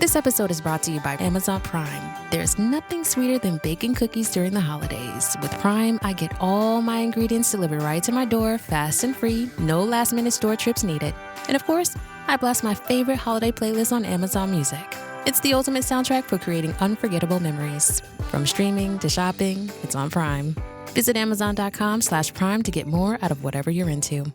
This episode is brought to you by Amazon Prime. There's nothing sweeter than baking cookies during the holidays. With Prime, I get all my ingredients delivered right to my door, fast and free, no last-minute store trips needed. And of course, I blast my favorite holiday playlist on Amazon Music. It's the ultimate soundtrack for creating unforgettable memories. From streaming to shopping, it's on Prime. Visit Amazon.com/Prime to get more out of whatever you're into.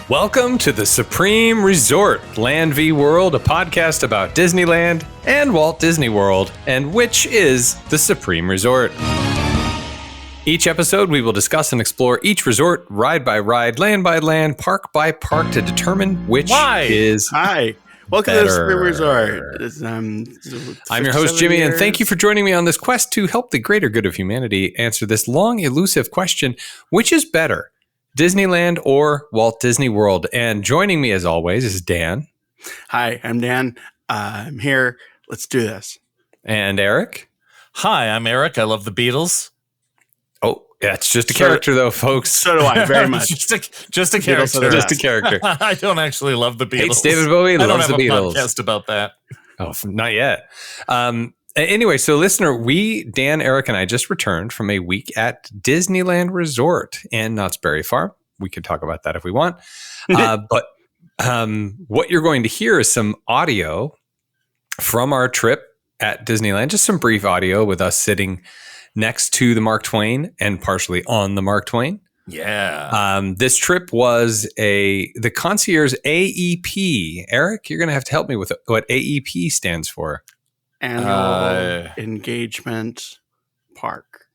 Welcome to the Supreme Resort, Land v. World, a podcast about Disneyland and Walt Disney World, and which is the Supreme Resort. Each episode, we will discuss and explore each resort, ride by ride, land by land, park by park, to determine which is Hi. Welcome better. to the Supreme Resort. I'm your host, Jimmy, and thank you for joining me on this quest to help the greater good of humanity answer this long, elusive question: which is better, Disneyland or Walt Disney World? And joining me, as always, is Dan. Hi, I'm Dan. I'm here. Let's do this. And Erik. Hi, I'm Erik. I love the Beatles. Oh, that's just a character, though, folks. So do I, very much. just a character. Just a character. I don't actually love the Beatles. Hates David Bowie, loves the Beatles. I don't have a podcast about that. Oh, not yet. Anyway, so listener, Dan, Erik, and I just returned from a week at Disneyland Resort in Knott's Berry Farm. We could talk about that if we want. But what you're going to hear is some audio from our trip at Disneyland, just some brief audio with us sitting next to the Mark Twain and partially on the Mark Twain. Yeah. This trip was the ConciEARS AEP. Erik, you're going to have to help me with what AEP stands for. Annual Engagement Park.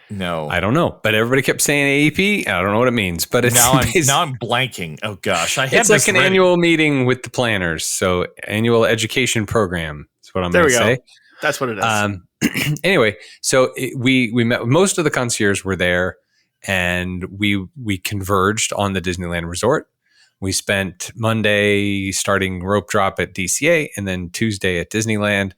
No, I don't know, but everybody kept saying AEP. I don't know what it means, but it's now I'm blanking. Oh gosh, it's like an annual meeting with the planners. So annual education program is what I'm going to say. That's what it is. Anyway, so we met. Most of the concierges were there, and we converged on the Disneyland Resort. We spent Monday starting rope drop at DCA, and then Tuesday at Disneyland.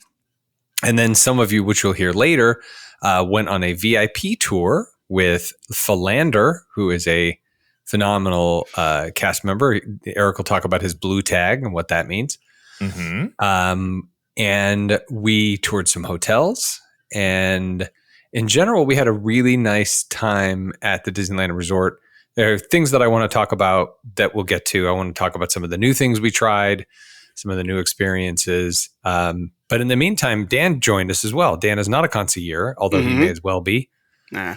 And then some of you, which you'll hear later, went on a VIP tour with Philander, who is a phenomenal cast member. Erik will talk about his blue tag and what that means. Mm-hmm. And we toured some hotels. And in general, we had a really nice time at the Disneyland Resort. There are things that I want to talk about that we'll get to. I want to talk about some of the new things we tried, some of the new experiences. But in the meantime, Dan joined us as well. Dan is not a concierge, although he may as well be. Nah.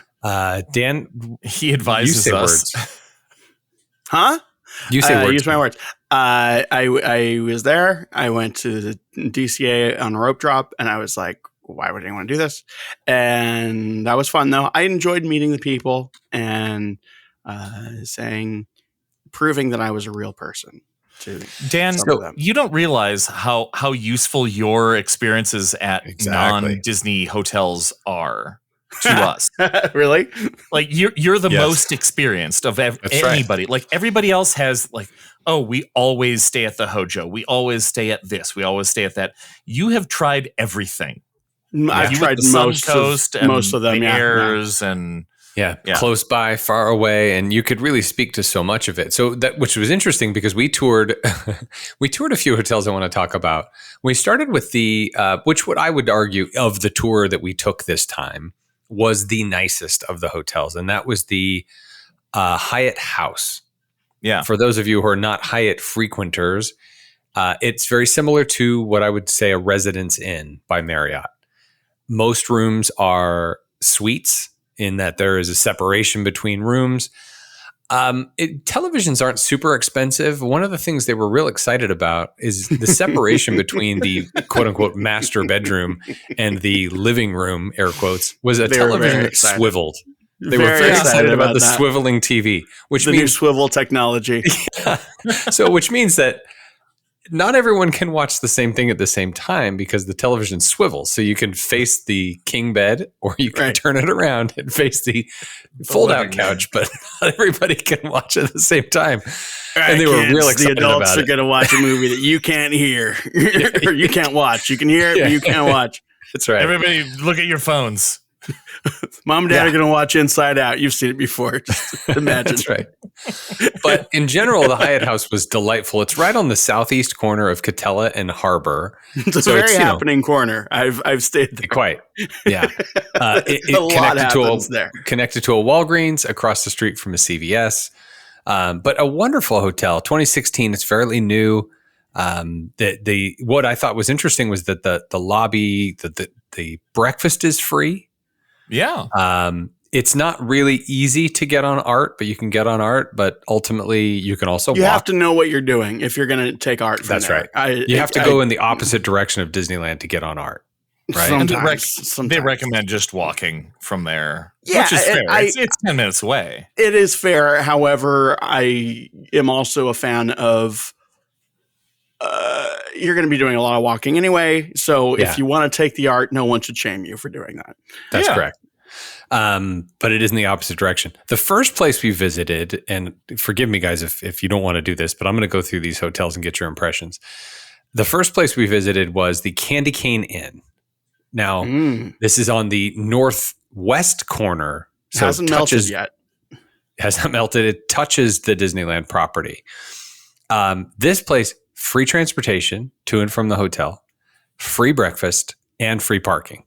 Dan, he advises you say us. Words. Huh? You say words. Use my words. I was there. I went to the DCA on a rope drop, and I was like, why would anyone do this? And that was fun, though. I enjoyed meeting the people and proving that I was a real person to Dan. You don't realize how useful your experiences at non-Disney hotels are to us. Really? Like you're the most experienced of anybody. Right. Like everybody else has like, oh, we always stay at the Hojo. We always stay at this. We always stay at that. You have tried everything. I've tried most of them. The Airs and. Yeah, close by, far away, and you could really speak to so much of it. So which was interesting because we toured a few hotels I want to talk about. We started with what I would argue of the tour that we took this time was the nicest of the hotels, and that was the Hyatt House. Yeah. For those of you who are not Hyatt frequenters, it's very similar to what I would say a Residence Inn by Marriott. Most rooms are suites, in that there is a separation between rooms. Televisions aren't super expensive. One of the things they were real excited about is the separation between the quote unquote master bedroom and the living room, air quotes, was a television that swiveled. They were very excited about the swiveling TV, which means new swivel technology. Yeah. So, which means that not everyone can watch the same thing at the same time because the television swivels. So you can face the king bed or you can turn it around and face the fold-out couch, but not everybody can watch at the same time. And they were real excited the adults about are it. going to watch a movie that you can't hear or you can't watch. You can hear it, but you can't watch. That's right. Everybody, look at your phones. Mom and Dad are going to watch Inside Out. You've seen it before. Just imagine. That's right. But in general, the Hyatt House was delightful. It's right on the southeast corner of Catella and Harbor. It's a very happening corner. I've stayed there. Quite. Yeah. It a lot happens there. Connected to a Walgreens across the street from a CVS. But a wonderful hotel. 2016. It's fairly new. What I thought was interesting was that the lobby, the breakfast is free. Yeah. It's not really easy to get on art, but you can get on art. But ultimately, you can also You have to know what you're doing if you're going to take art from That's there. right. You have to go in the opposite direction of Disneyland to get on art. Right. Sometimes. They recommend just walking from there, Yeah, which is fair. I- It's 10 minutes away. It is fair. However, I am also a fan of you're going to be doing a lot of walking anyway. So if you want to take the art, no one should shame you for doing that. That's correct. But it is in the opposite direction. The first place we visited, and forgive me guys if you don't want to do this, but I'm going to go through these hotels and get your impressions. The first place we visited was the Candy Cane Inn. Now, this is on the northwest corner. So Hasn't melted yet. Has not melted. It touches the Disneyland property. This place, free transportation to and from the hotel, free breakfast, and free parking.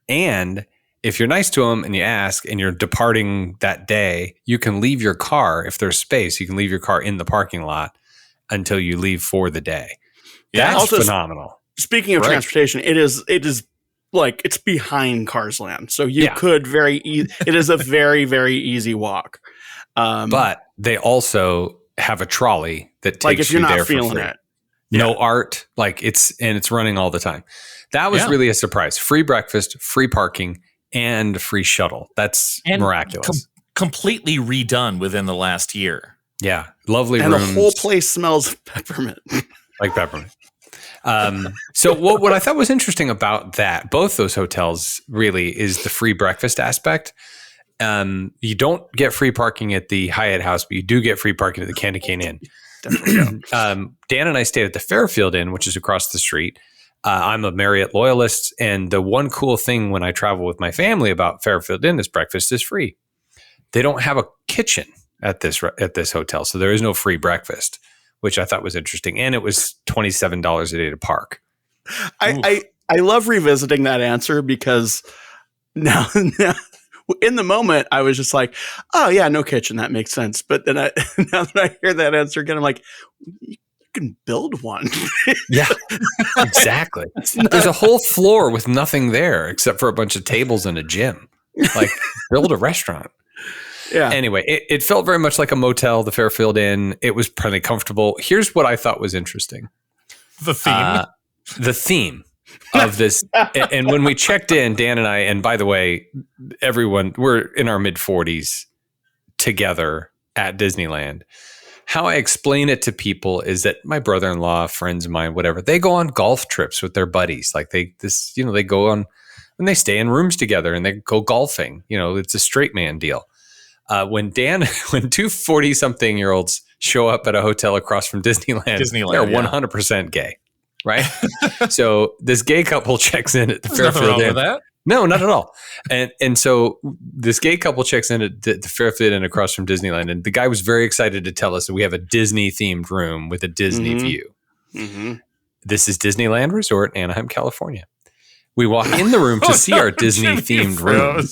And if you're nice to them and you ask and you're departing that day, you can leave your car, if there's space, you can leave your car in the parking lot until you leave for the day. Yeah, That's also, phenomenal. Speaking of transportation, it is like it's behind Cars Land. So you could it is a very, very easy walk. But they also have a trolley that takes like if you're you not there feeling for free. it. No art, it's running all the time. That was really a surprise. Free breakfast, free parking, and free shuttle. That's miraculous. Completely redone within the last year. Yeah, lovely and rooms. the whole place smells of peppermint. Like peppermint. So what I thought was interesting about that, both those hotels really, is the free breakfast aspect. You don't get free parking at the Hyatt House, but you do get free parking at the Candy Cane Inn. Dan and I stayed at the Fairfield Inn, which is across the street. I'm a Marriott loyalist, and the one cool thing when I travel with my family about Fairfield Inn is breakfast is free. They don't have a kitchen at this hotel, so there is no free breakfast, which I thought was interesting. And it was $27 a day to park. I love revisiting that answer because now in the moment I was just like, oh yeah, no kitchen, that makes sense. But then now that I hear that answer again, I'm like, you can build one. Yeah, exactly. There's a whole floor with nothing there except for a bunch of tables and a gym. Like, build a restaurant. Yeah. Anyway, it felt very much like a motel, the Fairfield Inn. It was pretty comfortable. Here's what I thought was interesting. The theme Of this. And when we checked in, Dan and I, and by the way, everyone, we're in our mid-40s together at Disneyland. How I explain it to people is that my brother-in-law, friends of mine, whatever, they go on golf trips with their buddies. Like they go on, and they stay in rooms together and they go golfing. It's a straight man deal. When two 40-something-year-olds show up at a hotel across from Disneyland they're 100% gay, right? So this gay couple checks in at the Fairfield Inn. That? No, not at all. And so this gay couple checks in at the Fairfield Inn across from Disneyland, and the guy was very excited to tell us that we have a Disney-themed room with a Disney view. Mm-hmm. This is Disneyland Resort, Anaheim, California. We walk in the room to see our Disney-themed room.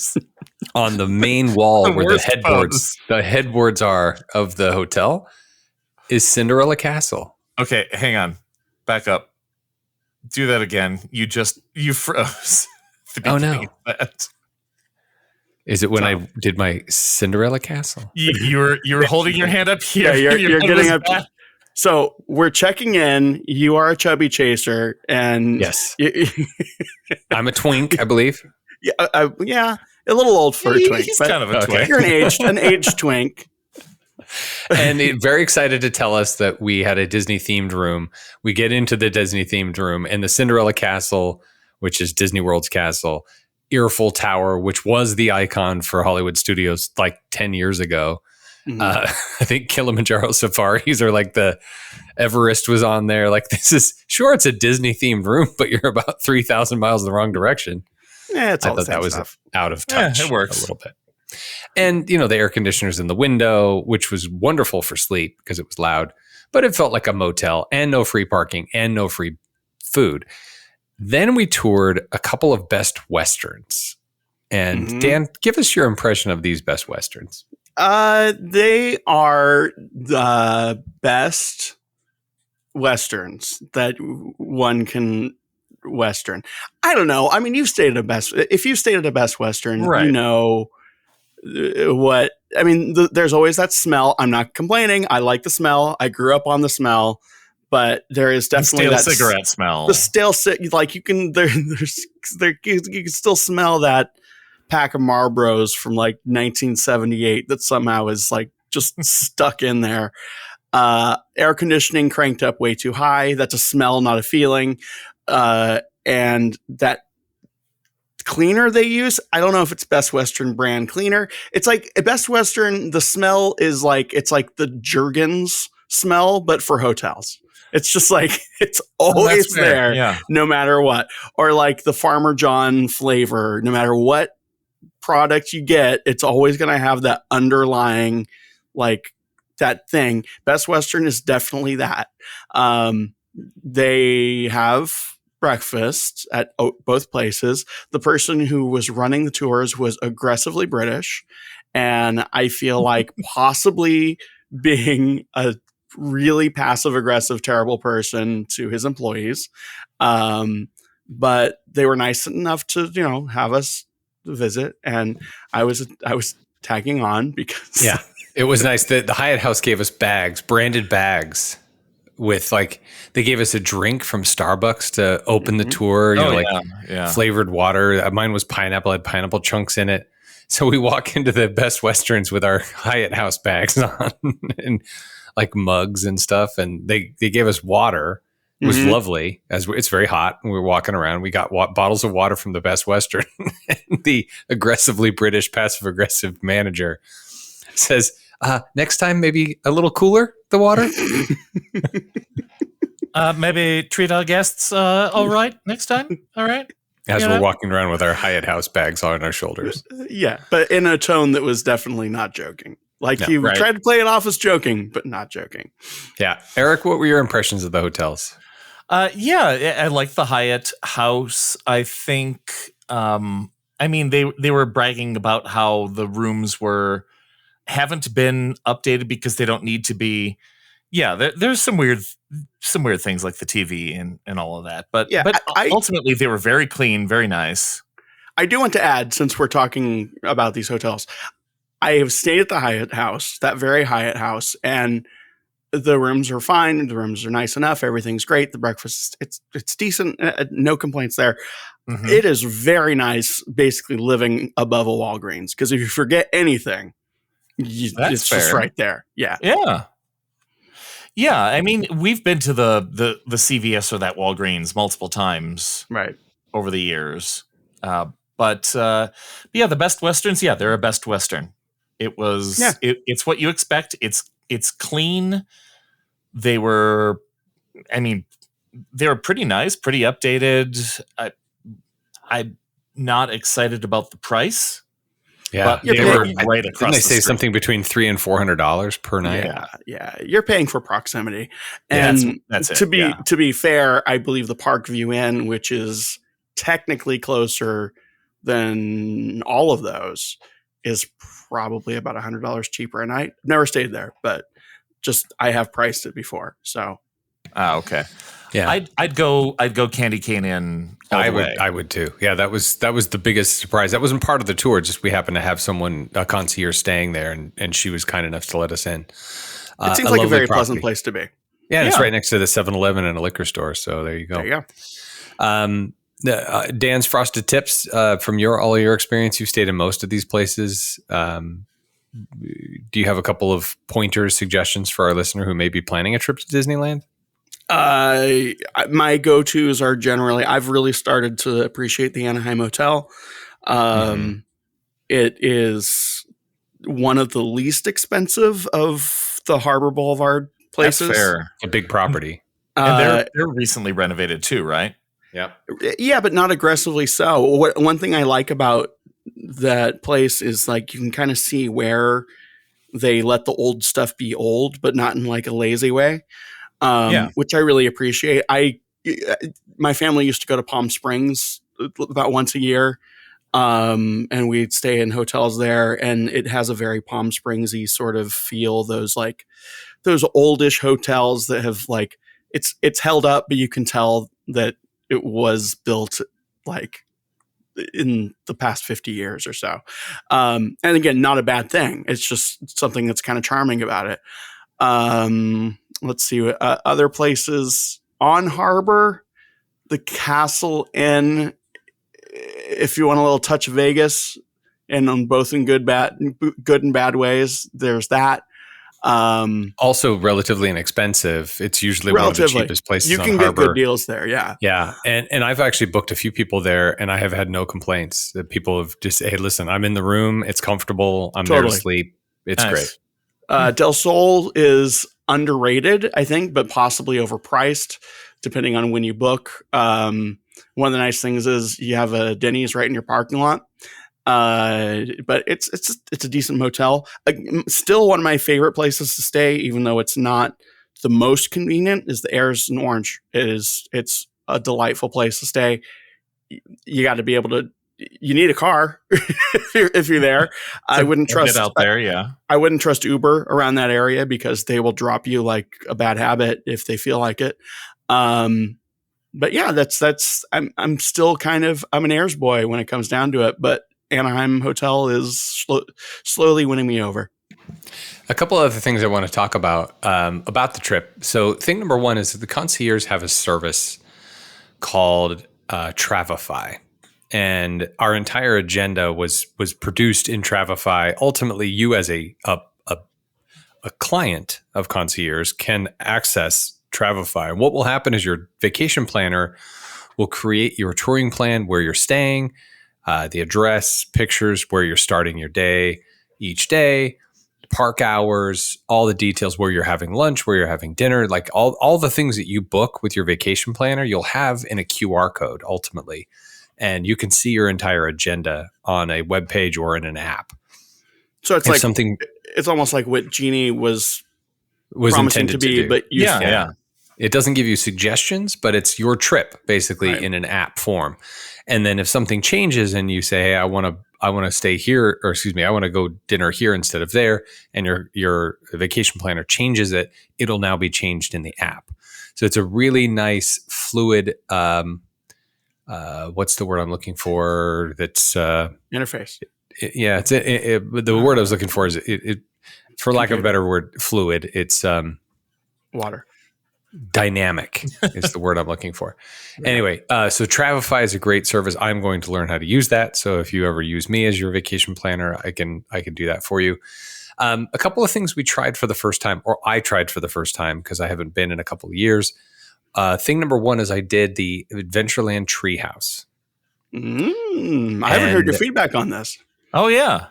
On the main wall where the headboards are of the hotel is Cinderella Castle. Okay, hang on. Back up. Do that again. You froze. Oh no. Is it when I did my Cinderella Castle? You were holding your hand up here. Yeah, you're getting up. So we're checking in. You are a chubby chaser, and yes, I'm a twink, I believe. Yeah, a little old for a twink. He's kind of a twink. You're an aged twink. And very excited to tell us that we had a Disney themed room. We get into the Disney themed room, and the Cinderella Castle, which is Disney World's castle, Eiffel Tower, which was the icon for Hollywood Studios like 10 years ago, I think Kilimanjaro safaris are like the Everest was on there. Like this is sure it's a Disney themed room, but you're about 3,000 miles in the wrong direction. Yeah, it's all I thought the same that was stuff. out of touch. It works a little bit. And the air conditioners in the window, which was wonderful for sleep because it was loud, but it felt like a motel and no free parking and no free food. Then we toured a couple of Best Westerns. And Dan, give us your impression of these Best Westerns. They are the best Westerns that one can Western. I don't know. I mean, you've stayed at a Best. If you've stayed at a Best Western, right. you know what. I mean, there's always that smell. I'm not complaining. I like the smell. I grew up on the smell. But there is definitely the that stale cigarette smell. The stale like you can you can still smell that pack of Marlboros from like 1978 that somehow is like just stuck in there. Air conditioning cranked up way too high. That's a smell, not a feeling. And that cleaner they use, I don't know if it's Best Western brand cleaner. It's like a Best Western. The smell is like it's like the Jergens smell, but for hotels. It's just like, it's always there, no matter what. Or like the Farmer John flavor, no matter what product you get, it's always going to have that underlying, like, that thing. Best Western is definitely that. They have breakfast at both places. The person who was running the tours was aggressively British. And I feel like possibly being a really passive aggressive, terrible person to his employees. But they were nice enough to, have us visit. And I was tagging on because it was nice that the Hyatt House gave us branded bags with they gave us a drink from Starbucks to open the tour, flavored water. Mine was pineapple, had pineapple chunks in it. So we walk into the Best Westerns with our Hyatt House bags on and like mugs and stuff. And they gave us water. It was lovely it's very hot. And we were walking around. We got bottles of water from the Best Western. And the aggressively British passive aggressive manager says, next time, maybe a little cooler, the water. Maybe treat our guests all right next time. All right. As we're walking around with our Hyatt House bags on our shoulders. Yeah, but in a tone that was definitely not joking. He tried to play it off as joking, but not joking. Yeah. Erik, what were your impressions of the hotels? I like the Hyatt House. I think, they were bragging about how the rooms haven't been updated because they don't need to be. Yeah, there's some weird things like the TV and all of that. But ultimately they were very clean, very nice. I do want to add, since we're talking about these hotels, I have stayed at the Hyatt House, that very Hyatt House, and the rooms are fine. The rooms are nice enough. Everything's great. The breakfast, it's decent. No complaints there. Mm-hmm. It is very nice, basically living above a Walgreens, because if you forget anything, it's just right there. Yeah. Yeah. Yeah. I mean, we've been to the CVS or that Walgreens multiple times over the years. But the Best Westerns, they're a Best Western. It was, it's what you expect. It's clean. They were pretty nice, pretty updated. I'm not excited about the price. Yeah, but they were right across. Didn't they say something between $300 and $400 per night? Yeah. You're paying for proximity, and that's it. To be fair, I believe the Park View Inn, which is technically closer than all of those, is probably about $100 cheaper a night. Never stayed there, but I have priced it before. So, okay. Yeah, I'd go Candy Cane Inn. I would too. Yeah, that was the biggest surprise. That wasn't part of the tour. Just we happened to have a concierge staying there, and she was kind enough to let us in. It seems like a very pleasant place to be. Yeah, and it's right next to the 7-Eleven and a liquor store. So there you go. There you go. Dan's Frosted Tips from all your experience. You've stayed in most of these places. Do you have a couple of pointers, suggestions for our listener who may be planning a trip to Disneyland? My go-tos are generally, I've really started to appreciate the Anaheim Hotel. It is one of the least expensive of the Harbor Boulevard places. That's fair. A big property. And they're recently renovated too, right? Yeah. Yeah, but not aggressively so. One thing I like about that place is like you can kind of see where they let the old stuff be old, but not in like a lazy way, which I really appreciate. My family used to go to Palm Springs about once a year, and we'd stay in hotels there, and it has a very Palm Springsy sort of feel. Those oldish hotels that have like it's held up, but you can tell that it was built like in the past 50 years or so. And again, not a bad thing. It's just something that's kind of charming about it. Let's see, other places on Harbor, the Castle Inn, if you want a little touch of Vegas, and on both in good and bad ways, there's that. Also relatively inexpensive. It's usually one of the cheapest places you can on get Harbor. good deals there. Yeah. Yeah. And I've actually booked a few people there, and I have had no complaints. That people have just, hey, listen, I'm in the room. It's comfortable. I'm there to sleep. It's nice. great. Del Sol is underrated, I think, but possibly overpriced, depending on when you book. One of the nice things is you have a Denny's right in your parking lot. But it's a decent motel. Still one of my favorite places to stay, even though it's not the most convenient, is the Airs in Orange. It's a delightful place to stay. You got to be able to. You need a car if you're there. I wouldn't trust out there. Yeah, I wouldn't trust Uber around that area because they will drop you like a bad habit if they feel like it. But yeah, that's. I'm still kind of I'm an Airs boy when it comes down to it, but Anaheim Hotel is slowly winning me over. A couple other things I want to talk about the trip. So thing number one is that the concierge have a service called Travify. And our entire agenda was produced in Travify. Ultimately, you as a client of concierge can access Travify. And what will happen is your vacation planner will create your touring plan, where you're staying, the address, pictures, where you're starting your day each day, park hours, all the details, where you're having lunch, where you're having dinner, like all the things that you book with your vacation planner, you'll have in a QR code ultimately. And you can see your entire agenda on a web page or in an app. So it's like something. It's almost like what Genie was promising intended to be, to do. But yeah. It doesn't give you suggestions, but it's your trip basically in an app form. And then if something changes and you say, hey, I want to stay here, or excuse me, I want to go dinner here instead of there, and your vacation planner changes it, it'll now be changed in the app. So it's a really nice, fluid, what's the word I'm looking for? That's interface. The word I was looking for is for lack of a better word, fluid. It's water. Dynamic is the word I'm looking for. Anyway, so Travify is a great service. I'm going to learn how to use that. So if you ever use me as your vacation planner, I can do that for you. A couple of things we tried for the first time, or I tried for the first time because I haven't been in a couple of years. Thing number one is I did the Adventureland Treehouse. I haven't heard your feedback on this. Oh yeah.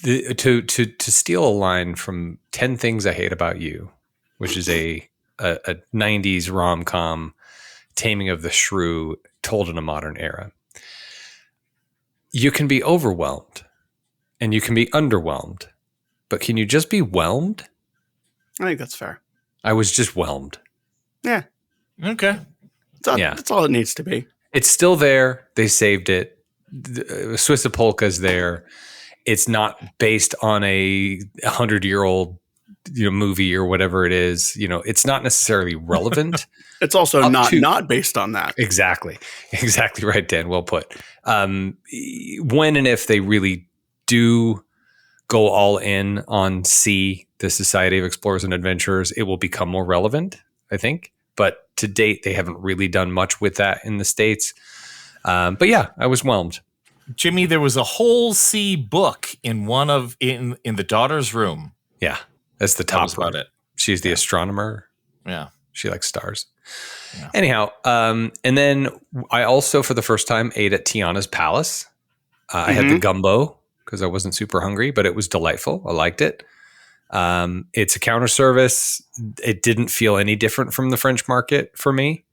To steal a line from 10 Things I Hate About You, which is a 90s rom-com, Taming of the Shrew, told in a modern era. You can be overwhelmed and you can be underwhelmed, but can you just be whelmed? I think that's fair. I was just whelmed. Yeah. Okay. That's all it needs to be. It's still there. They saved it. Swiss of Polka's there. It's not based on a 100-year-old movie or whatever it is. It's not necessarily relevant. It's also not based on that. Exactly right, Dan. Well put. When and if they really do go all in on C, the Society of Explorers and Adventurers, it will become more relevant, I think. But to date, they haven't really done much with that in the States. But yeah, I was whelmed. Jimmy, there was a whole C book in the daughter's room. Yeah, that's the top about it. She's the astronomer. Yeah. She likes stars. Yeah. Anyhow, and then I also, for the first time, ate at Tiana's Palace. I had the gumbo because I wasn't super hungry, but it was delightful. I liked it. It's a counter service. It didn't feel any different from the French market for me.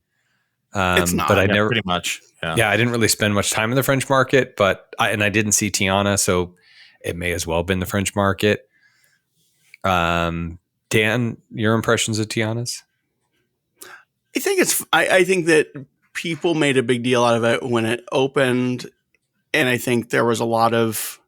It's not. But I never pretty much. Yeah, I didn't really spend much time in the French market, but I didn't see Tiana, so it may as well have been the French market. Dan, your impressions of Tiana's? I think that people made a big deal out of it when it opened, and I think there was a lot of,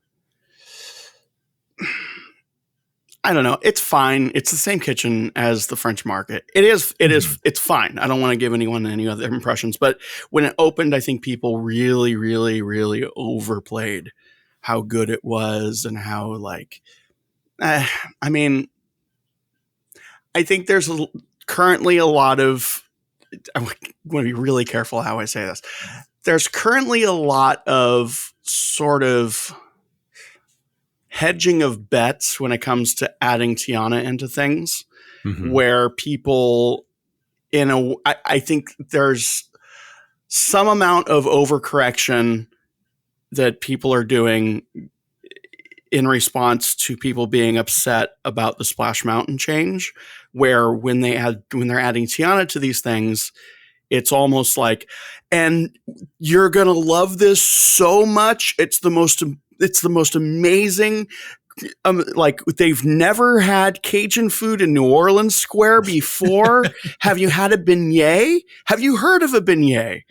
I don't know. It's fine. It's the same kitchen as the French market. It's fine. I don't want to give anyone any other impressions, but when it opened, I think people really, really, really overplayed how good it was and how I think there's currently a lot of, I want to be really careful how I say this. There's currently a lot of sort of hedging of bets when it comes to adding Tiana into things, where people I think there's some amount of overcorrection that people are doing in response to people being upset about the Splash Mountain change, where when they're adding Tiana to these things, it's almost like, and you're going to love this so much. It's the most amazing. Like, they've never had Cajun food in New Orleans Square before. Have you had a beignet? Have you heard of a beignet?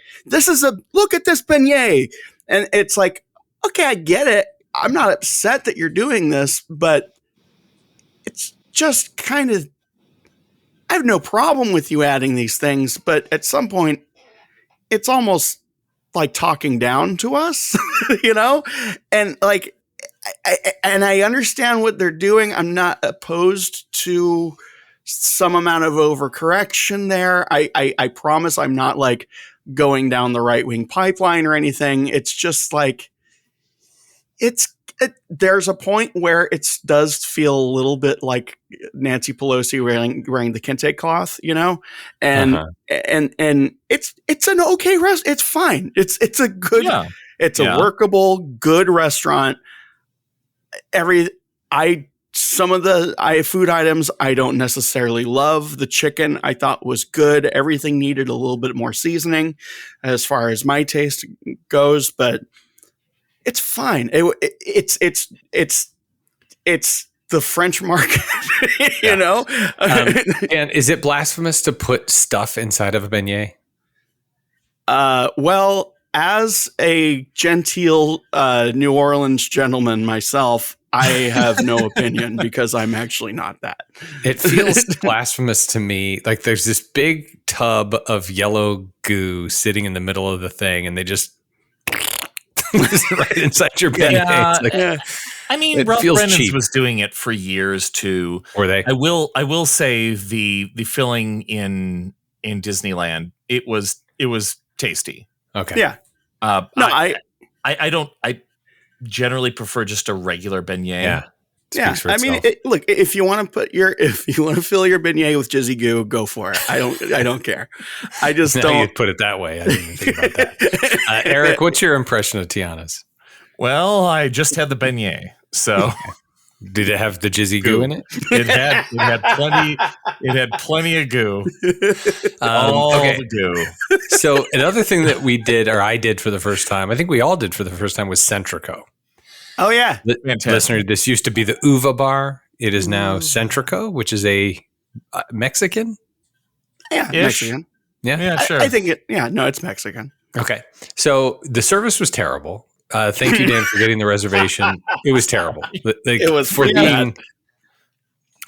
Look at this beignet. And it's like, okay, I get it. I'm not upset that you're doing this, but it's just kind of, I have no problem with you adding these things, but at some point it's almost like talking down to us, and like, I understand what they're doing. I'm not opposed to some amount of overcorrection there. I promise I'm not like going down the right wing pipeline or anything. It's just like, there's a point where it does feel a little bit like Nancy Pelosi wearing the kente cloth, and it's an okay restaurant. It's fine. It's a good, it's a workable, good restaurant. Some of the food items I don't necessarily love. The chicken I thought was good. Everything needed a little bit more seasoning as far as my taste goes, but it's fine. It's the French market, And is it blasphemous to put stuff inside of a beignet? Well, as a genteel New Orleans gentleman myself, I have no opinion because I'm actually not that. It feels blasphemous to me. Like, there's this big tub of yellow goo sitting in the middle of the thing, and they just right inside your beignet. I mean, Ralph Brennan's was doing it for years too. Were they? I will say the filling in Disneyland, it was tasty. Okay. Yeah. I generally prefer just a regular beignet. Yeah. I mean, look, if you want to fill your beignet with jizzy goo, go for it. I don't care. I just now don't. You put it that way. I didn't even think about that. Erik, what's your impression of Tiana's? Well, I just had the beignet, so. Did it have the jizzy goo in it? It had plenty. It had plenty of goo. The goo. So another thing that we did, or I did for the first time, I think we all did for the first time, was Centrico. Oh yeah, listener, this used to be the Uva bar. It is now Centrico, which is a Mexican. Yeah, Mexican. Yeah, sure. I think it's Mexican. Okay, so the service was terrible. Thank you, Dan, for getting the reservation. It was terrible. It was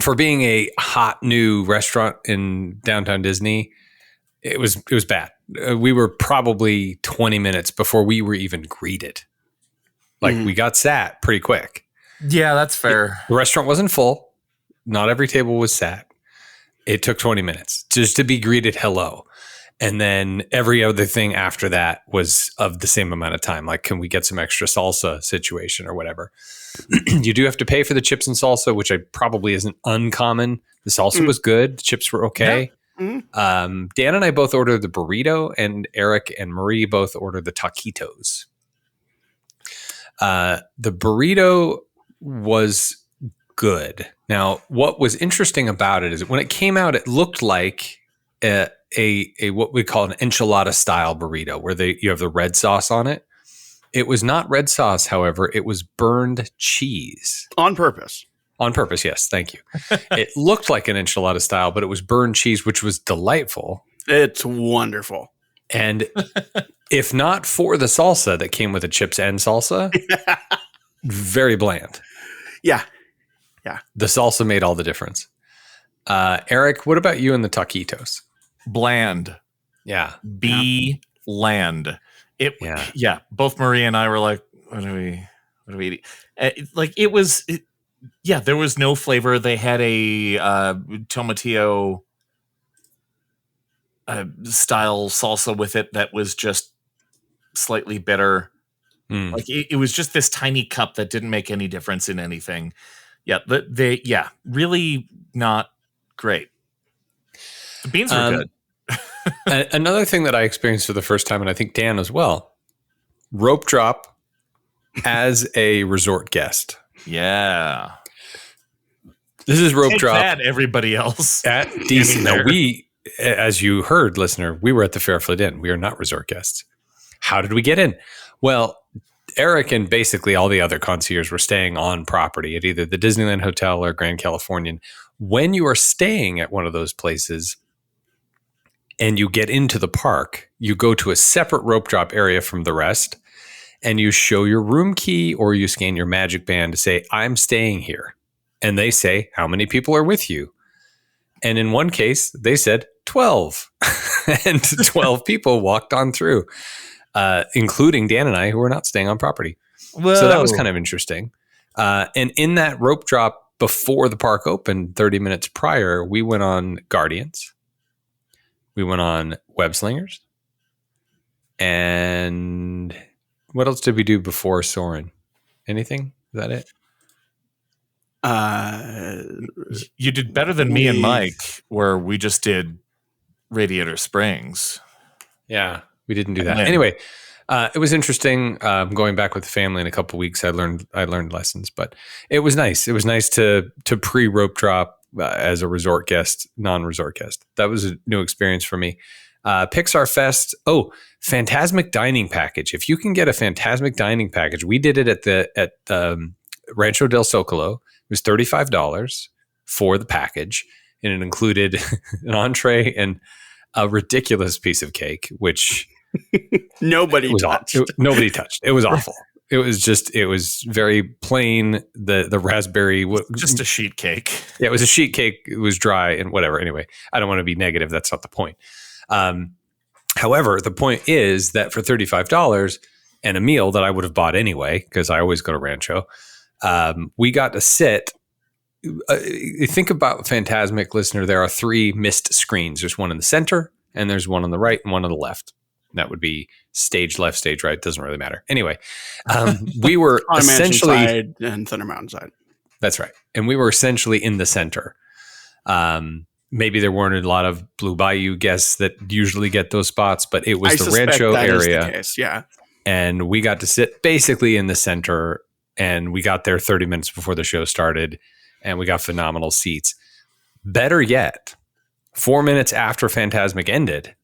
for being a hot new restaurant in downtown Disney. It was bad. We were probably 20 minutes before we were even greeted. Like, we got sat pretty quick. Yeah, that's fair. The restaurant wasn't full. Not every table was sat. It took 20 minutes just to be greeted hello. And then every other thing after that was of the same amount of time. Like, can we get some extra salsa situation or whatever? You do have to pay for the chips and salsa, which probably isn't uncommon. The salsa was good. The chips were okay. Yeah. Dan and I both ordered the burrito, and Erik and Marie both ordered the taquitos. The burrito was good. Now, what was interesting about it is when it came out, it looked like a what we call an enchilada style burrito, where you have the red sauce on it. It was not red sauce, however. It was burned cheese. On purpose. On purpose, yes. Thank you. It looked like an enchilada style, but it was burned cheese, which was delightful. It's wonderful. And if not for the salsa that came with the chips and salsa, very bland. Yeah. The salsa made all the difference. Erik, what about you and the taquitos? Bland. Yeah. Bland. Both Maria and I were like, what do we eat? There was no flavor. They had a tomatillo style salsa with it that was just slightly bitter. Like it was just this tiny cup that didn't make any difference in anything. Really not great. The beans were good. Another thing that I experienced for the first time, and I think Dan as well, rope drop as a resort guest. Yeah. This is rope drop. That everybody else at DC. Now we, as you heard, listener, we were at the Fairfield Inn. We are not resort guests. How did we get in? Well, Erik and basically all the other concierges were staying on property at either the Disneyland Hotel or Grand Californian. When you are staying at one of those places and you get into the park, you go to a separate rope drop area from the rest and you show your room key or you scan your magic band to say, I'm staying here. And they say, how many people are with you? And in one case, they said 12. And 12 people walked on through, including Dan and I, who were not staying on property. Whoa. So that was kind of interesting. And in that rope drop before the park opened, 30 minutes prior, we went on Guardians. We went on Web Slingers. And what else did we do before Soarin'? Anything? Is that it? You did better than me and Mike, where we just did Radiator Springs. Yeah, we didn't do that. Anyway, it was interesting going back with the family in a couple of weeks. I learned lessons, but it was nice. It was nice to pre-rope drop as a resort guest, non-resort guest. That was a new experience for me. Pixar Fest. Oh, Fantasmic Dining Package. If you can get a Fantasmic Dining Package, we did it at Rancho del Zocalo. It was $35 for the package, and it included an entree and a ridiculous piece of cake, which nobody touched. Nobody touched. It was awful. It was very plain. The raspberry, just a sheet cake. Yeah, it was a sheet cake. It was dry and whatever. Anyway, I don't want to be negative. That's not the point. However, the point is that for $35 and a meal that I would have bought anyway, because I always go to Rancho, we got to sit. Think about Fantasmic, listener. There are 3 missed screens. There's one in the center, and there's one on the right and one on the left. That would be stage left, stage right. Doesn't really matter. Anyway, we were essentially side and Thunder Mountain side. That's right, and we were essentially in the center. Maybe there weren't a lot of Blue Bayou guests that usually get those spots, but it was the Rancho area. Is the case, yeah, and we got to sit basically in the center. And we got there 30 minutes before the show started, and we got phenomenal seats. Better yet, 4 minutes after Fantasmic ended,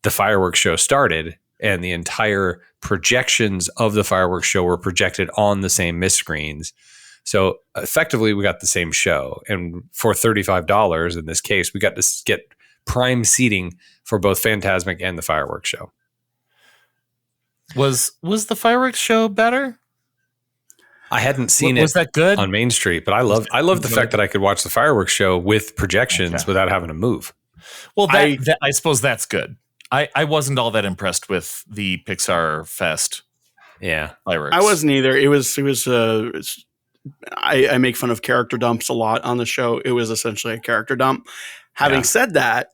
the fireworks show started, and the entire projections of the fireworks show were projected on the same mist screens. So effectively, we got the same show. And for $35 in this case, we got to get prime seating for both Fantasmic and the fireworks show. Was the fireworks show better? I hadn't seen was it that good? on Main Street, but I love the fact that I could watch the fireworks show with projections without having to move. Well, I suppose that's good. I wasn't all that impressed with the Pixar Fest. Yeah, fireworks. I wasn't either. It was. I make fun of character dumps a lot on the show. It was essentially a character dump. Having said that,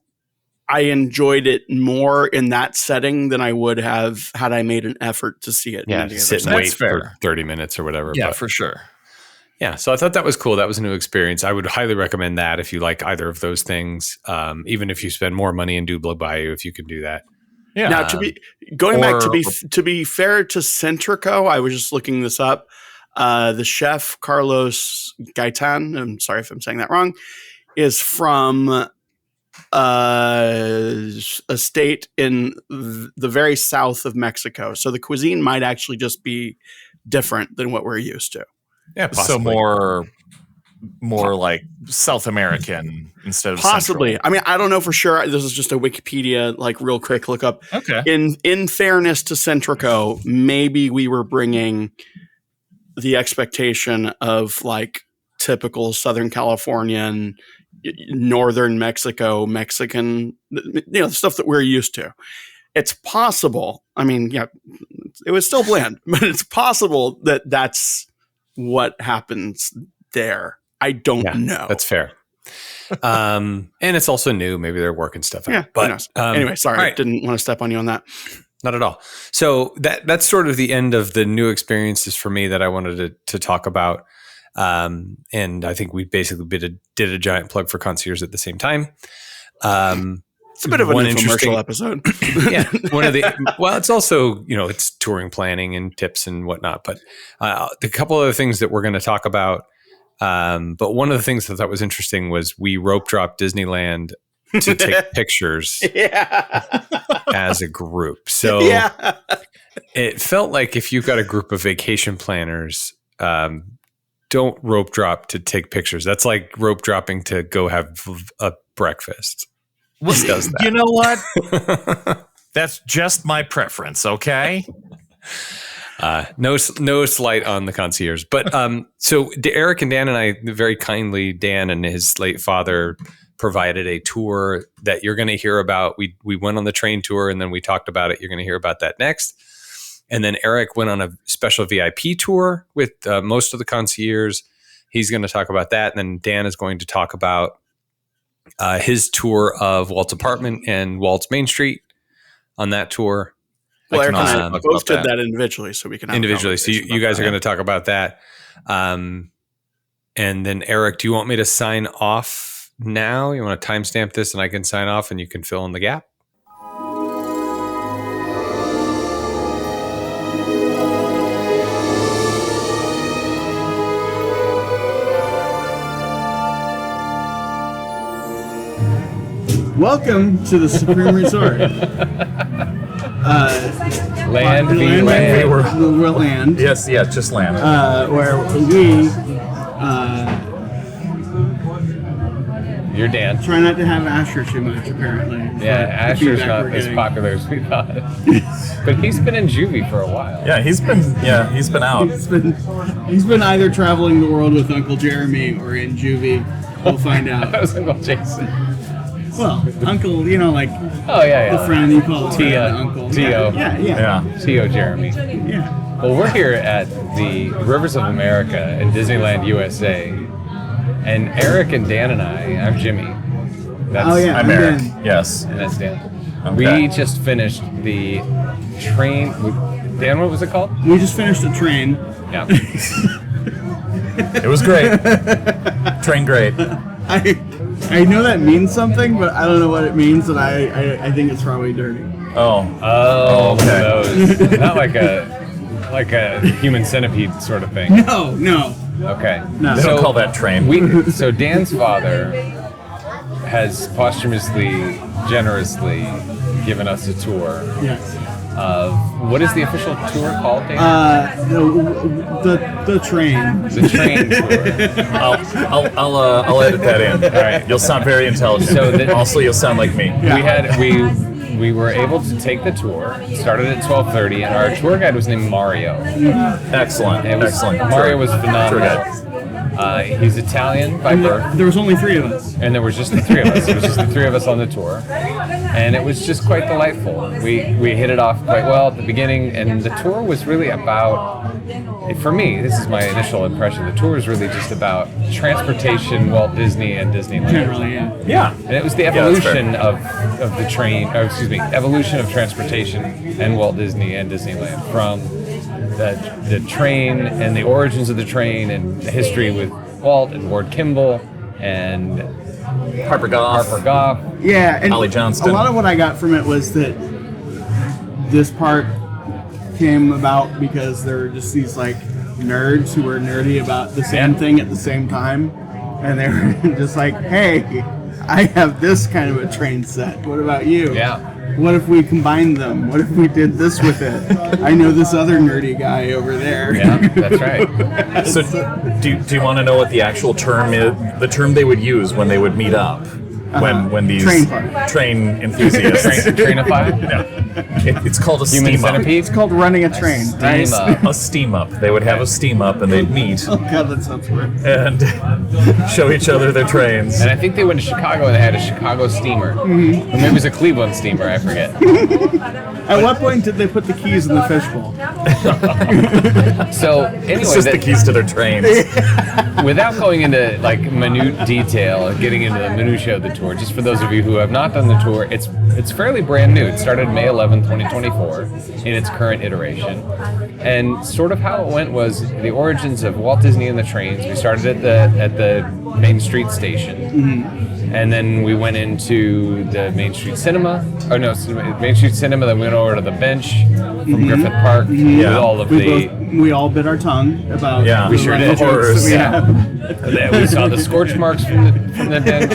I enjoyed it more in that setting than I would have had I made an effort to see it. Yeah, sit and wait for 30 minutes or whatever. Yeah, for sure. Yeah, so I thought that was cool. That was a new experience. I would highly recommend that if you like either of those things. Even if you spend more money and do Blue Bayou, if you can do that. Yeah. Now, to be fair to Centrico, I was just looking this up. The chef Carlos Gaitan, I'm sorry if I'm saying that wrong, is from a state in the very south of Mexico. So the cuisine might actually just be different than what we're used to. Yeah, possibly. So more like South American instead of possibly. Central. I mean, I don't know for sure. This is just a Wikipedia, like, real quick lookup. Okay. In fairness to Centrico, maybe we were bringing the expectation of like typical Southern Californian, Northern Mexican, stuff that we're used to. It's possible. I mean, yeah, it was still bland, but it's possible that that's what happens there. I don't know. That's fair. And it's also new. Maybe they're working stuff out. Yeah, but anyway, sorry, right. Didn't want to step on you on that. Not at all. So that's sort of the end of the new experiences for me that I wanted to talk about. And I think we basically did a giant plug for ConciEARS at the same time. It's a bit of an infomercial episode. Yeah. It's also, it's touring planning and tips and whatnot, but the couple of things that we're going to talk about. But one of the things that I thought was interesting was we rope dropped Disneyland to take pictures as a group. So it felt like if you've got a group of vacation planners, don't rope drop to take pictures. That's like rope dropping to go have a breakfast. What does that? You know what? That's just my preference. Okay. No slight on the ConciEARS, but so Erik and Dan and I, very kindly, Dan and his late father provided a tour that you're going to hear about. We went on the train tour and then we talked about it. You're going to hear about that next. And then Erik went on a special VIP tour with most of the ConciEARS. He's going to talk about that. And then Dan is going to talk about his tour of Walt's apartment and Walt's Main Street on that tour. Well, Erik and I both did that individually, so we can have individually. So you guys are going to talk about that. And then Erik, do you want me to sign off now? You want to timestamp this and I can sign off and you can fill in the gap? Welcome to the Supreme Resort. Land. Yes, just land. Where we You're Dan. Try not to have Asher too much, apparently. Yeah, Asher's not as popular as we thought. But he's been in juvie for a while. Yeah, he's been out. He's been either traveling the world with Uncle Jeremy or in juvie. We'll find out. That was Uncle Jason. Well, Uncle, like the friend you call Uncle. T.O. Yeah. T.O. Jeremy. Yeah. Well, we're here at the Rivers of America in Disneyland, USA. And Erik and Dan and I'm Jimmy. I'm Erik. Yes. And that's Dan. Okay. We just finished the train. Dan, what was it called? We just finished the train. Yeah. It was great. Train great. I know that means something, but I don't know what it means, and I think it's probably dirty. Oh, okay. Not like a human centipede sort of thing. No. Okay. No. They don't call that train. So Dan's father has posthumously, generously given us a tour. Yes. Of what is the official tour called, Dan? The train. The train tour. I'll edit that in. All right. You'll sound very intelligent. So also, you'll sound like me. Yeah. We were able to take the tour. It started at 12:30, and our tour guide was named Mario. Excellent. Mario was phenomenal. He's Italian by birth. There was only 3 of us. And there was just the 3 of us. It was just the 3 of us on the tour. And it was just quite delightful. We hit it off quite well at the beginning, and the tour was really about, for me, this is my initial impression, the tour was really just about transportation, Walt Disney, and Disneyland. Generally, yeah. And it was the evolution of the train, evolution of transportation and Walt Disney and Disneyland, from the train and the origins of the train and the history with Walt and Ward Kimball and Harper Goff. Yeah, and Ollie Johnston. A lot of what I got from it was that this part came about because there were just these like nerds who were nerdy about the same thing at the same time, and they were just like, hey, I have this kind of a train set. What about you? Yeah. What if we combined them? What if we did this with it? I know this other nerdy guy over there. Yeah, that's right. So, do you want to know what the actual term is? The term they would use when they would meet up, when these train enthusiasts, Trainify? Yeah. It's called a Human steam up. centipede? It's called running a train. Steam up. A steam up. They would have a steam up and they'd meet Oh god, that sounds weird. and show each other their trains. And I think they went to Chicago and they had a Chicago steamer. Or maybe it was a Cleveland steamer, I forget. At what point did they put the keys in the fishbowl? So anyway, It's just the keys to their trains. without going into like minute detail and getting into the minutiae of the tour, just for those of you who have not done the tour, it's fairly brand new. It started May 11, 2024 in its current iteration. And sort of how it went was the origins of Walt Disney and the trains. We started at the Main Street station. And then we went into the Main Street Cinema. Main Street Cinema, then we went over to the bench from Griffith Park with all of We all bit our tongue about We the sure running did. jokes Horrors. that we Yeah. have. Then we saw the scorch marks from the bench.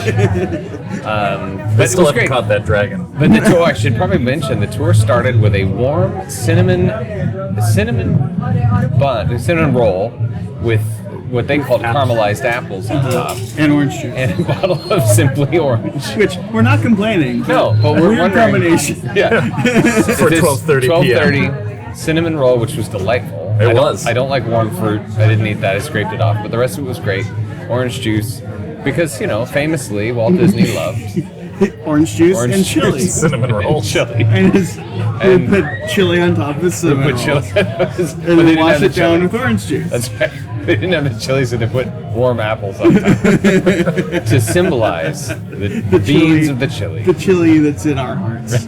But But still it was haven't great. caught that dragon. But the tour, I should probably mention, the tour started with a warm cinnamon roll with what they called caramelized apples on top, And orange juice. and a bottle of Simply Orange. Which we're not complaining. No, but we're Weird wondering. combination. Yeah. For This 12:30 p.m. 12:30 cinnamon roll, which was delightful. It was. I don't like warm fruit. I didn't eat that. I scraped it off, but the rest of it was great. Orange juice, because famously Walt Disney loved Orange juice Orange and juice. chili. Cinnamon roll. chili. And he would put chili on top of his cinnamon Put chili. rolls. But And they then didn't wash have the it down chili. with orange juice. That's right. They didn't have the chili, so they put warm apples on top to symbolize the beans of the chili. The chili that's in our hearts.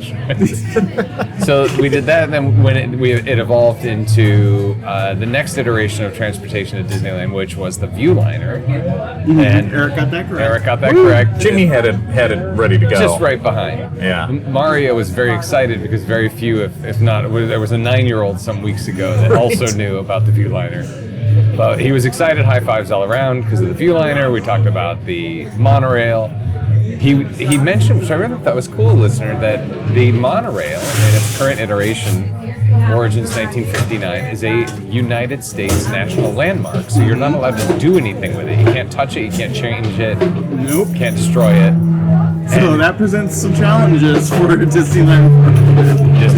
So we did that, and then when it evolved into the next iteration of transportation at Disneyland, which was the Viewliner, and Eric got that correct. Eric got that correct. Jimmy had it ready to go. Just right behind. Yeah. Mario was very excited because very few, if not, there was a 9-year-old some weeks ago that also knew about the Viewliner. But he was excited, high fives all around because of the Viewliner. We talked about the monorail. He mentioned, which I really thought was cool, listener, that the monorail in its current iteration, origins 1959, is a United States national landmark. So you're not allowed to do anything with it. You can't touch it. You can't change it. Nope. Can't destroy it. So that presents some challenges for Disneyland.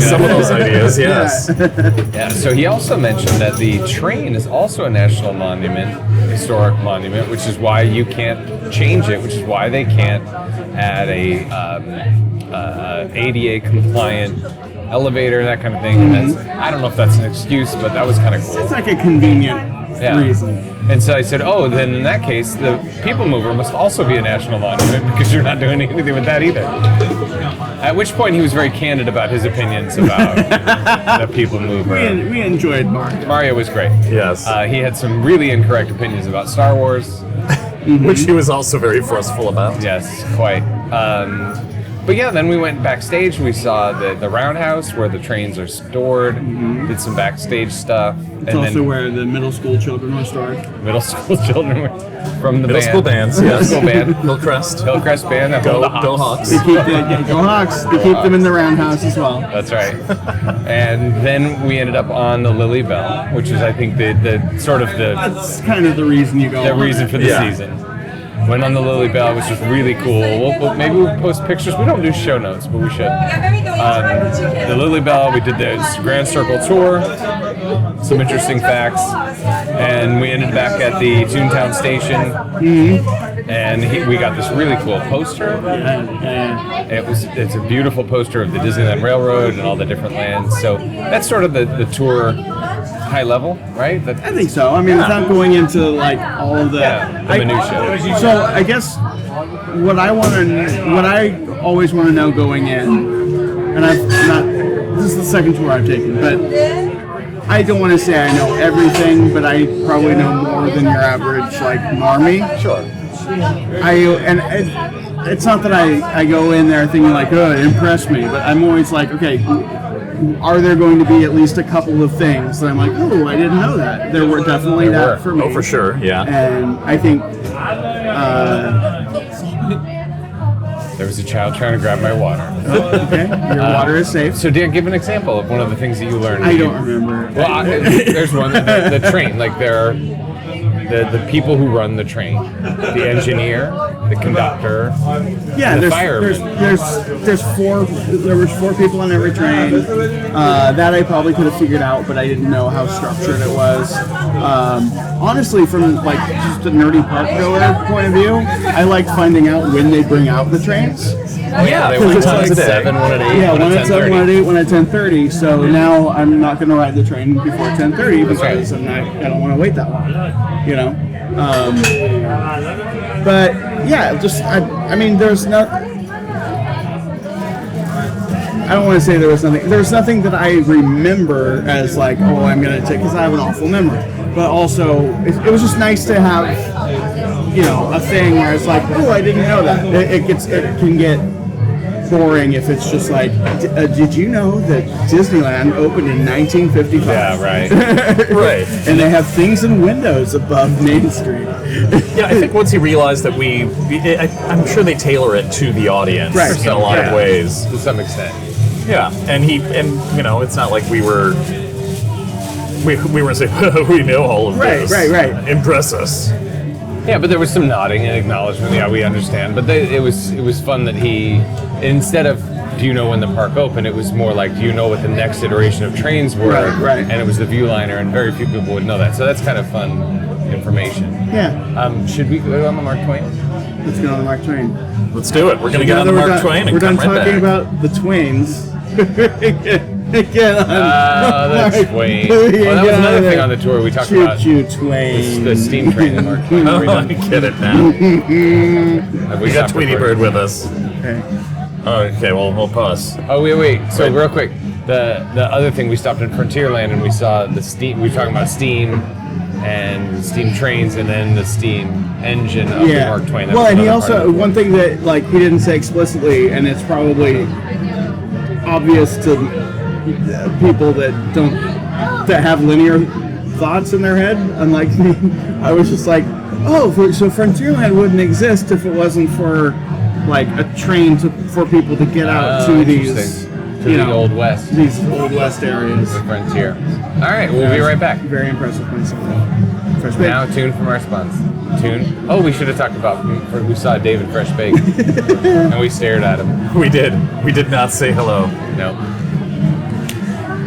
Some of those ideas, yes. Yeah, so he also mentioned that the train is also a national monument, historic monument, which is why you can't change it, which is why they can't add a ADA compliant elevator, that kind of thing. And I don't know if that's an excuse, but that was kind of cool. It's like a convenient reason. And so I said, then in that case, the People Mover must also be a national monument because you're not doing anything with that either. At which point he was very candid about his opinions about the People Mover. We enjoyed Mario. Mario was great. Yes. He had some really incorrect opinions about Star Wars. Which he was also very forceful about. Yes, quite. But yeah, then we went backstage. We saw the roundhouse where the trains are stored. Did some backstage stuff. It's also where the middle school children were stored. Middle school children were from the Middle school bands, yes. Middle school band. Hillcrest band. That Go hold the Hawks. They keep go Hawks. They keep them in the roundhouse as well. That's right. And then we ended up on the Lily Bell, which is, I think, the sort of That's kind of the reason you go. the on reason it. for the season. Went on the Lily Bell, which was really cool. Maybe we'll post pictures. We don't do show notes, but we should. The Lily Bell, we did the Grand Circle tour, some interesting facts, and we ended back at the Toontown station. And we got this really cool poster. It's a beautiful poster of the Disneyland Railroad and all the different lands. So that's sort of the tour high level, right? I think so. I mean, without going into like all of the minutia. So I guess what I always want to know going in, and this is the second tour I've taken, but I don't want to say I know everything, but I probably know more than your average like normie. Sure. it's not that I go in there thinking like, oh, impress me, but I'm always like, okay, are there going to be at least a couple of things that I'm like, oh, I didn't know that. There were definitely that for me. Oh, for sure, yeah. And I think There was a child trying to grab my water. okay, your water is safe. So, Dan, give an example of one of the things that you learned. I don't remember. Well, there's one. The train. Like there are the people who run the train, the engineer, the conductor, Yeah, the there's fireman. four. There was 4 people on every train. That I probably could have figured out, but I didn't know how structured it was. Honestly, from like just a nerdy park goer point of view, I like finding out when they bring out the trains. Oh yeah, they Because went it's at like 7, one at 8, Yeah, one one at at 7, 10:30. one at 8, one at 10:30. So now I'm not going to ride the train before 10:30 because I don't want to wait that long. You know. But yeah, just I mean, there's no. I don't want to say there was nothing. There was nothing that I remember as like, oh, I'm gonna take, because I have an awful memory. But also, it was just nice to have, you know, a thing where it's like, oh, I didn't know that. It can get boring if it's just like, did you know that Disneyland opened in 1955? Yeah, right. Right. And they have things in windows above Main Street. Yeah, I think once he realized that I'm sure they tailor it to the audience Right. in a lot of ways. To some extent. Yeah, and you know, it's not like we were saying, we know all of Right, this. right. Impress us. Yeah, but there was some nodding and acknowledgement. Yeah, we understand. But it was fun that he, instead of do you know when the park opened, it was more like do you know what the next iteration of trains were? Right. And it was the Viewliner, and very few people would know that. So that's kind of fun information. Yeah. Should we go on the Mark Twain? Let's get on the Mark Twain. Let's do it. We're going to get on the We're Mark Twain and we're done come right talking back. about the Twains. Get on That's Mark Twain. Twain. Well, that was Get another on thing there. on the tour. We talked about Choo Twain. the steam train in Mark Twain. Oh, I get it now. Have We got stopped Tweety recording? Bird with us. Okay. Okay, well, we'll pause. Oh wait. So real quick, the other thing, we stopped in Frontierland and we saw the steam. We were talking about steam and steam trains, and then the steam engine of the Mark Twain. That Well, was and he another part also, of it. one thing that like he didn't say explicitly, and it's probably obvious to people that have linear thoughts in their head, unlike me. I was just like, oh, so Frontierland wouldn't exist if it wasn't for like a train for people to get out to these, interesting. To the Old West. these Old West areas. The frontier. All right, we'll be right back. Very impressed with myself. Fresh Now, tune from our sponsor. Tune. Oh, we should have talked about who saw David Fresh Bake, and we stared at him. We did. We did not say hello. No.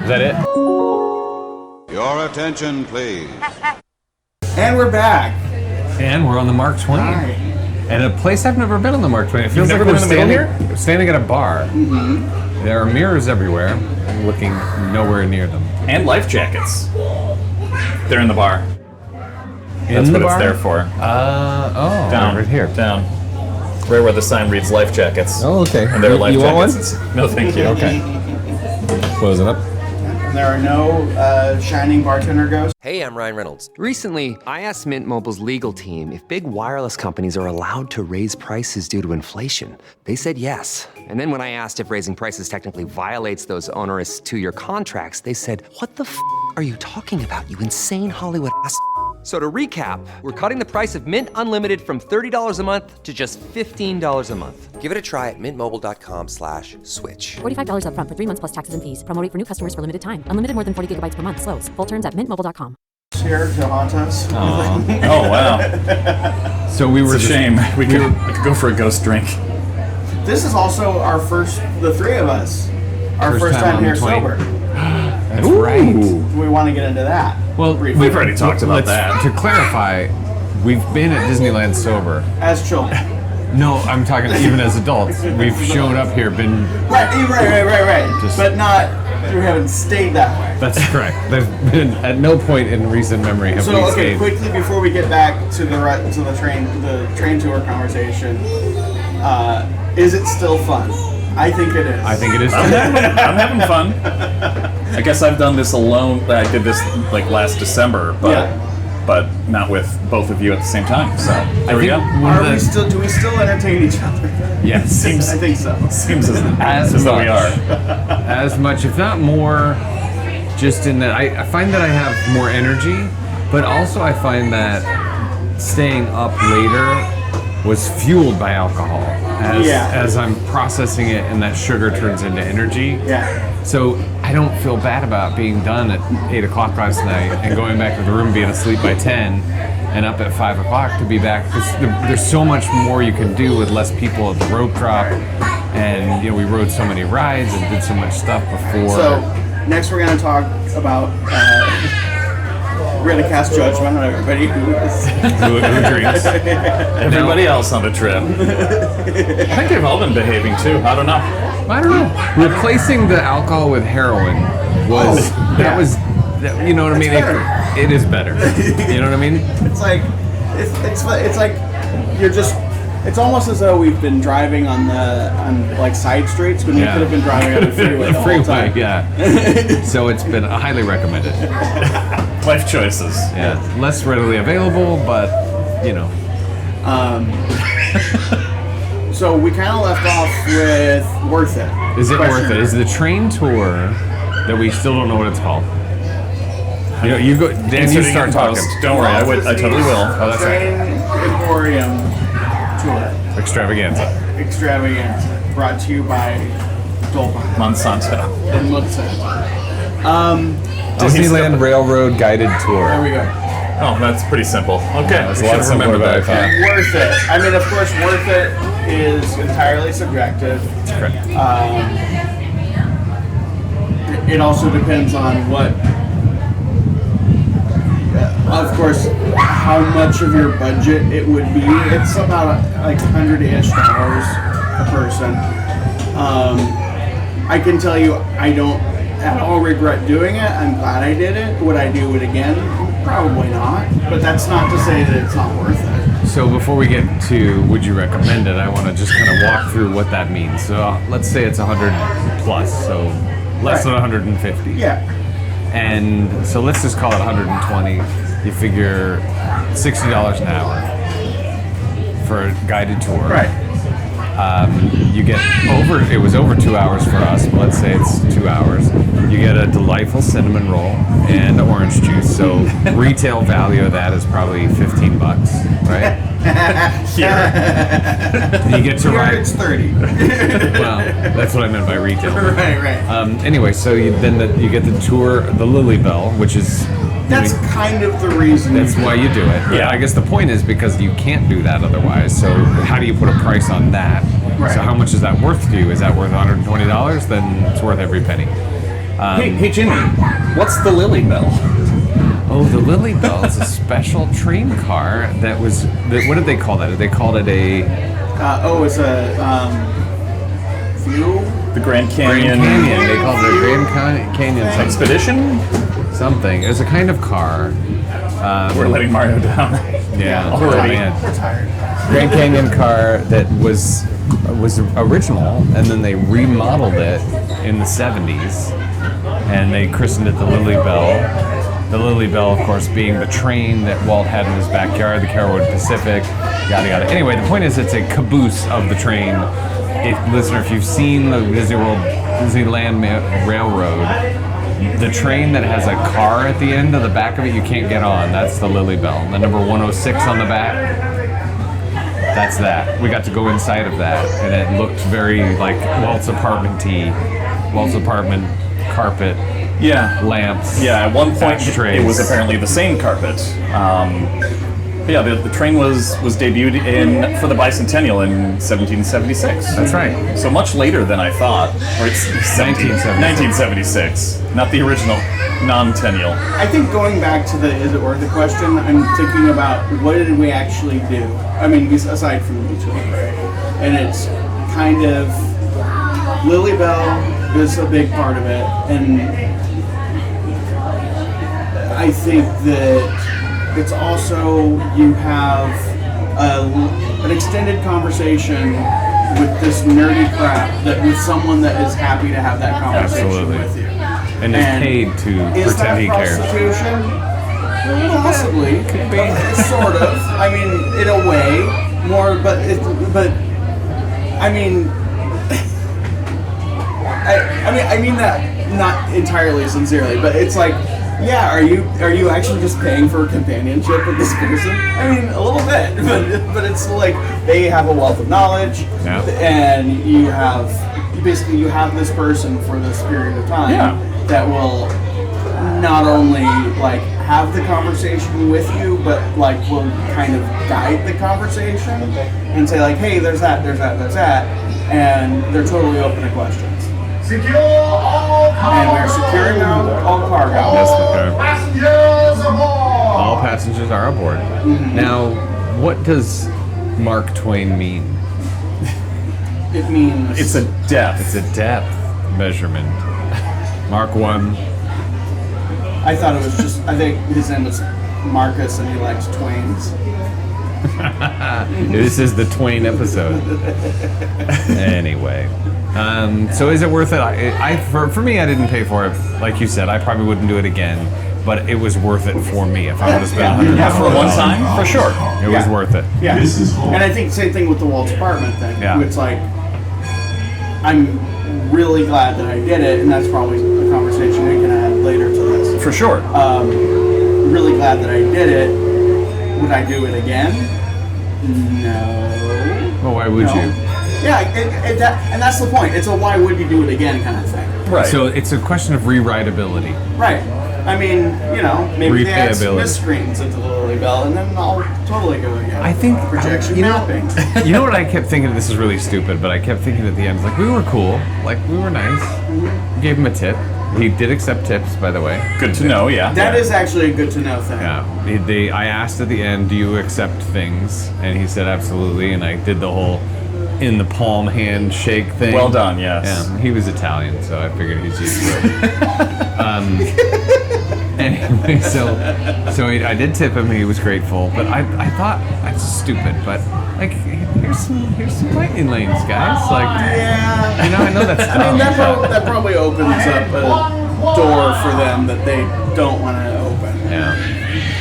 Is that it? Your attention, please. And we're back. And we're on the Mark Twain. All right. And a place I've never been on the Mark Twain. It feels You've like never we're been in the middle standing at a bar. Mm-hmm. There are mirrors everywhere. I'm looking nowhere near them. And life jackets. They're in the bar. In That's the what bar? it's there for. Down right here. Down. Right where the sign reads life jackets. Oh, okay. And they're life You want jackets. No, thank you. Okay. Close it up. There are no shining bartender ghosts. Hey, I'm Ryan Reynolds. Recently, I asked Mint Mobile's legal team if big wireless companies are allowed to raise prices due to inflation. They said yes. And then when I asked if raising prices technically violates those onerous 2-year contracts, they said, "What the f*** are you talking about, you insane Hollywood ass?" So to recap, we're cutting the price of Mint Unlimited from $30 a month to just $15 a month. Give it a try at mintmobile.com/switch. $45 upfront for 3 months plus taxes and fees. Promo rate for new customers for limited time. Unlimited more than 40 gigabytes per month. Slows full terms at mintmobile.com. Here to haunt us. Oh, wow. So we were It's a shame. We could go for a ghost drink. This is also our first, the 3 of us, our first time on here the Twain. sober. That's right. Do we want to get into that? Well, briefly? We've already talked about that. To clarify, we've been at Disneyland sober. As children. No, I'm talking even as adults. We've shown up here, been. Right. Just- But not, we haven't stayed that way. That's correct. There's been at no point in recent memory have So we okay, stayed. quickly before we get back to the train tour conversation, is it still fun? I think it is. I think it is. I'm having fun. I guess I've done this alone. I did this like last December, but but not with both of you at the same time. So there we go. Do we still entertain each other? Yes. I think so. Seems as though we are. As much, if not more, just in that I find that I have more energy, but also I find that staying up later was fueled by alcohol as I'm processing it, and that sugar turns into energy. Yeah. So I don't feel bad about being done at 8 o'clock last night and going back to the room, being asleep by 10, and up at 5 o'clock to be back. Because there's so much more you can do with less people at the rope drop, and we rode so many rides and did so much stuff before. So next we're going to talk about. We're going to cast judgment on everybody who drinks. Everybody else on the trip. I think they've all been behaving too. I don't know. Replacing the alcohol with heroin was you know what I mean? It is better. You know what I mean? It's like it's like you're just. It's almost as though we've been driving on like side streets when we could have been driving on the freeway. The whole time. Yeah. So it's been highly recommended. Life choices. Yeah. Less readily available, but So we kind of left off with worth it. Is it worth it? Is the train tour that we still don't know what it's called? You go, Dan. You start talking. Don't worry, I totally will. Oh, that's Train Emporium tour. Extravaganza. Brought to you by Monsanto. And Monsanto. Disneyland Railroad Guided Tour. There we go. Oh, that's pretty simple. Okay, it's a lot simpler than I thought. Worth it. I mean, of course, worth it is entirely subjective. Correct. It also depends on what, of course, how much of your budget it would be. It's about like $100-ish a person. I can tell you, I don't at all regret doing it. I'm glad I did it. Would I do it again? Probably not. But that's not to say that it's not worth it. So before we get to would you recommend it, I want to just kind of walk through what that means. So let's say it's 100 plus, so less than 150. Yeah. And so let's just call it 120. You figure $60 an hour for a guided tour. Right. You get it was over 2 hours for us, but let's say it's 2 hours. You get a delightful cinnamon roll and orange juice. So retail value of that is probably $15, right? Here. You get to ride. It's 30. Well, that's what I meant by retail. Right. Anyway, so you get the tour, the Lily Bell, which is. That's kind of the reason. That's why you do it. But yeah. I guess the point is because you can't do that otherwise. So how do you put a price on that? Right. So how much is that worth to you? Is that worth $120? Then it's worth every penny. Hey Jimmy, what's the Lily Bell? Oh, the Lily Bell is a special train car that was. What did they call that? They called it a. It's a view. The Grand Canyon. They called it a Grand Canyon Expedition? Something. It was a kind of car. We're letting Mario down. Yeah. Already. We're tired. Grand Canyon car that was original, and then they remodeled it in the 70s, and they christened it the Lily Bell. The Lily Bell, of course, being the train that Walt had in his backyard, the Carolwood Pacific, yada yada. Anyway, the point is, it's a caboose of the train. If you've seen the Disneyland Railroad, the train that has a car at the end of the back of it, you can't get on. That's the Lily Bell. The number 106 on the back, that's that. We got to go inside of that, and it looked very like Walt's apartment-y. Walt's apartment carpet. Yeah. Lamps. Yeah, at one point ashtrays. it was apparently the same carpet. But yeah, the train was debuted for the bicentennial in 1776. That's right. So much later than I thought. Or it's 1976, not the original non-tennial. I think going back to the is it worth the question, I'm thinking about what did we actually do? I mean, aside from the tour, right? And it's kind of Lily Bell is a big part of it, and I think that it's also you have an extended conversation with this nerdy crap that with someone that is happy to have that conversation Absolutely. with you. And is paid to is pretend he that cares. prostitution? Possibly, sort of. I mean, in a way, more. But I mean, I mean that not entirely sincerely, but it's like, yeah, are you actually just paying for companionship with this person? I mean, a little bit, but it's like they have a wealth of knowledge, and you have this person for this period of time that will not only like have the conversation with you, but like will kind of guide the conversation and say like, hey, there's that, and they're totally open to questions. Secure all cargo. And we're securing all cargo. Passengers aboard. All passengers are aboard. Mm-hmm. Now, what does Mark Twain mean? It means it's a depth. It's a depth measurement. Mark 1. I thought it was just. I think his name was Marcus, and he likes Twains. This is the Twain episode. Anyway, so is it worth it? For me, I didn't pay for it. Like you said, I probably wouldn't do it again. But it was worth it for me if I would have spent $100. Yeah, for one time, for sure. It was worth it. Yeah, and I think same thing with the Walt's apartment thing. Yeah. It's like I'm really glad that I did it, and that's probably a conversation we can add later to this. For sure. Really glad that I did it. Would I do it again? No. Well, why would you? Yeah, and that's the point. It's a why would you do it again kind of thing. Right. So it's a question of rewritability. Right. I mean, maybe they add some screens into the Lily Bell, and then I'll totally go again. I think projection mapping. You know what I kept thinking? This is really stupid, but I kept thinking at the end, like we were cool, like we were nice. Mm-hmm. Gave him a tip. He did accept tips, by the way. Good to know, yeah. That is actually a good to know thing. Yeah. I asked at the end, do you accept things? And he said absolutely, and I did the whole in the palm handshake thing. Well done, yes. Yeah, he was Italian, so I figured he's used to it. Anyway, so I did tip him, and he was grateful. But I thought that's stupid. But like, here's some lightning lanes, guys. Like, I know that's. I mean, that probably opens up a door for them that they don't want to open. Yeah.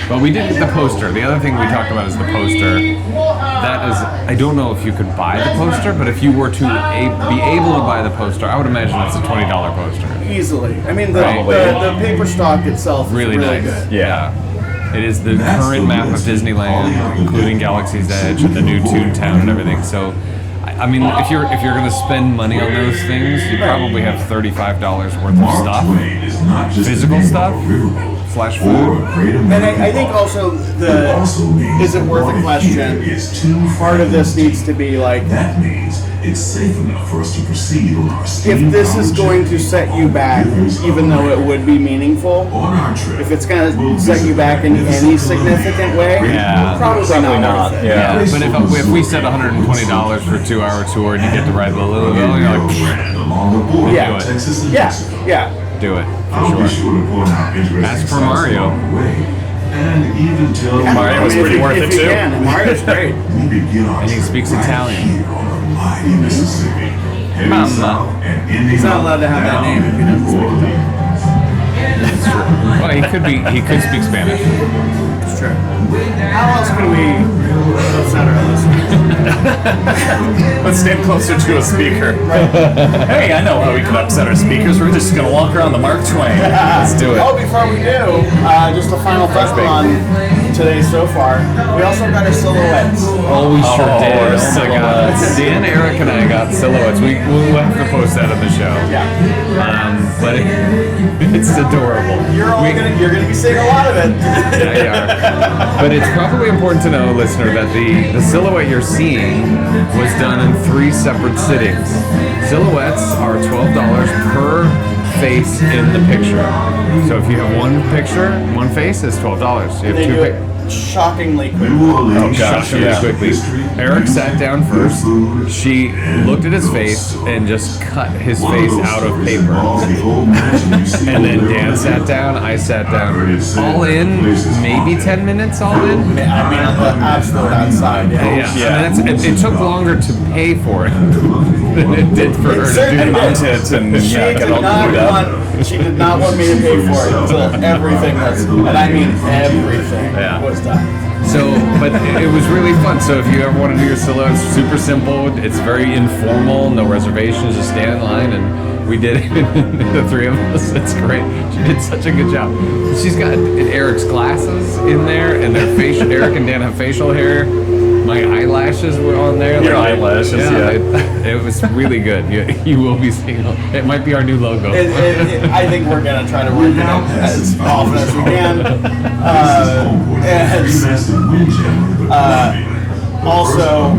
But we did get the poster. The other thing we talked about is the poster. That is, I don't know if you could buy the poster, but if you were to be able to buy the poster, I would imagine that's a $20 poster. Easily. I mean, the paper stock itself is really nice. Good. Yeah. It is the current map of Disneyland, including Galaxy's Edge and the new Toontown and everything. So, I mean, if you're going to spend money on those things, you probably have $35 worth of stuff, physical stuff. / food. And I think also is it worth a question? Part of this needs to be like, that means it's safe enough for us to proceed on our if this is going to set you back, even though it would be meaningful, if it's going to set you back in any significant way, probably not. Yeah. But if we set $120 for a 2-hour tour and you get to ride the Lily Bell, you're like, yeah. Do it, for sure. As for Mario. Mario was pretty worth it too. Mario's great. And he speaks Italian. Mama. He's not allowed to have that name if he doesn't speak Italian. That's true. Well, he could speak Spanish. It's true. How else can we upset our listeners? Let's stand closer to a speaker. Hey, I know how we can upset our speakers. We're just going to walk around the Mark Twain. Let's do it. Oh, before we do, just a final thought on today so far. We also got our silhouettes. Oh, we sure did. Dan, Erik, and I got silhouettes. We'll have to post that on the show. Yeah. But it's adorable. You're gonna be seeing a lot of it. Yeah, you are. But it's probably important to know, listener, that the silhouette you're seeing was done in 3 separate sittings. Silhouettes are $12 per face in the picture. So if you have one picture, one face, it's $12. You have shockingly quickly. Oh gosh, Shockingly yeah. quickly. Eric sat down first. She looked at his face and just cut his face out of paper. And then Dan sat down. I sat down. All in, maybe 10 minutes. All in. I mean, on the absolute outside. Yeah. I mean, it took longer to pay for it than it did for her to do it. And She did not want me to pay for it until everything was, and I mean everything was done. So, but it was really fun. So if you ever want to do your solo, it's super simple. It's very informal. No reservations. Just stand in line, and we did it. The three of us. It's great. She did such a good job. She's got Eric's glasses in there, and their facial. Eric and Dan have facial hair. My eyelashes were on there. Your eyelashes, It was really good. You will be seeing it. Might be our new logo. I think we're going to try to work it out as often as we can. Also,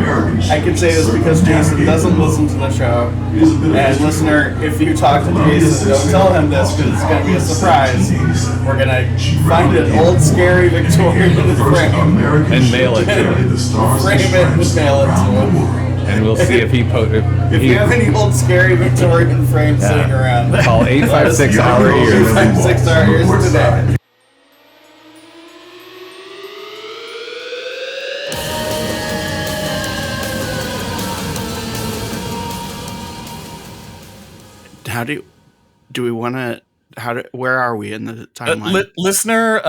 I can say this because Jason doesn't listen to the show. And listener, if you talk to Jason, don't tell him this because it's going to be a surprise. We're going to find an old scary Victorian frame And mail it to him. Frame it and mail it to him. And we'll see if he If you have any old scary Victorian frames sitting around, call 856 Our Ears. 856 Our Ears today. How do we want to? Where are we in the timeline? Listener,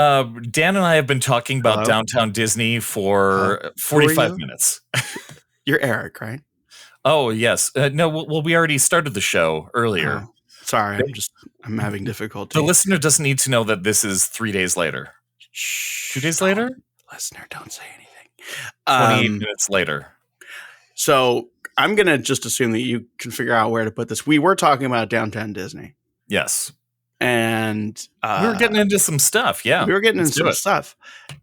Dan and I have been talking about Downtown Disney for 45 minutes. You're Erik, right? Oh, yes. No, well, we already started the show earlier. Oh, sorry, I'm having difficulty. The listener doesn't need to know that this is 3 days later. Shh, 2 days later? Listener, don't say anything. 28 minutes later. So I'm going to just assume that you can figure out where to put this. We were talking about Downtown Disney. Yes. And we were getting into some stuff. Yeah. We were getting into some stuff.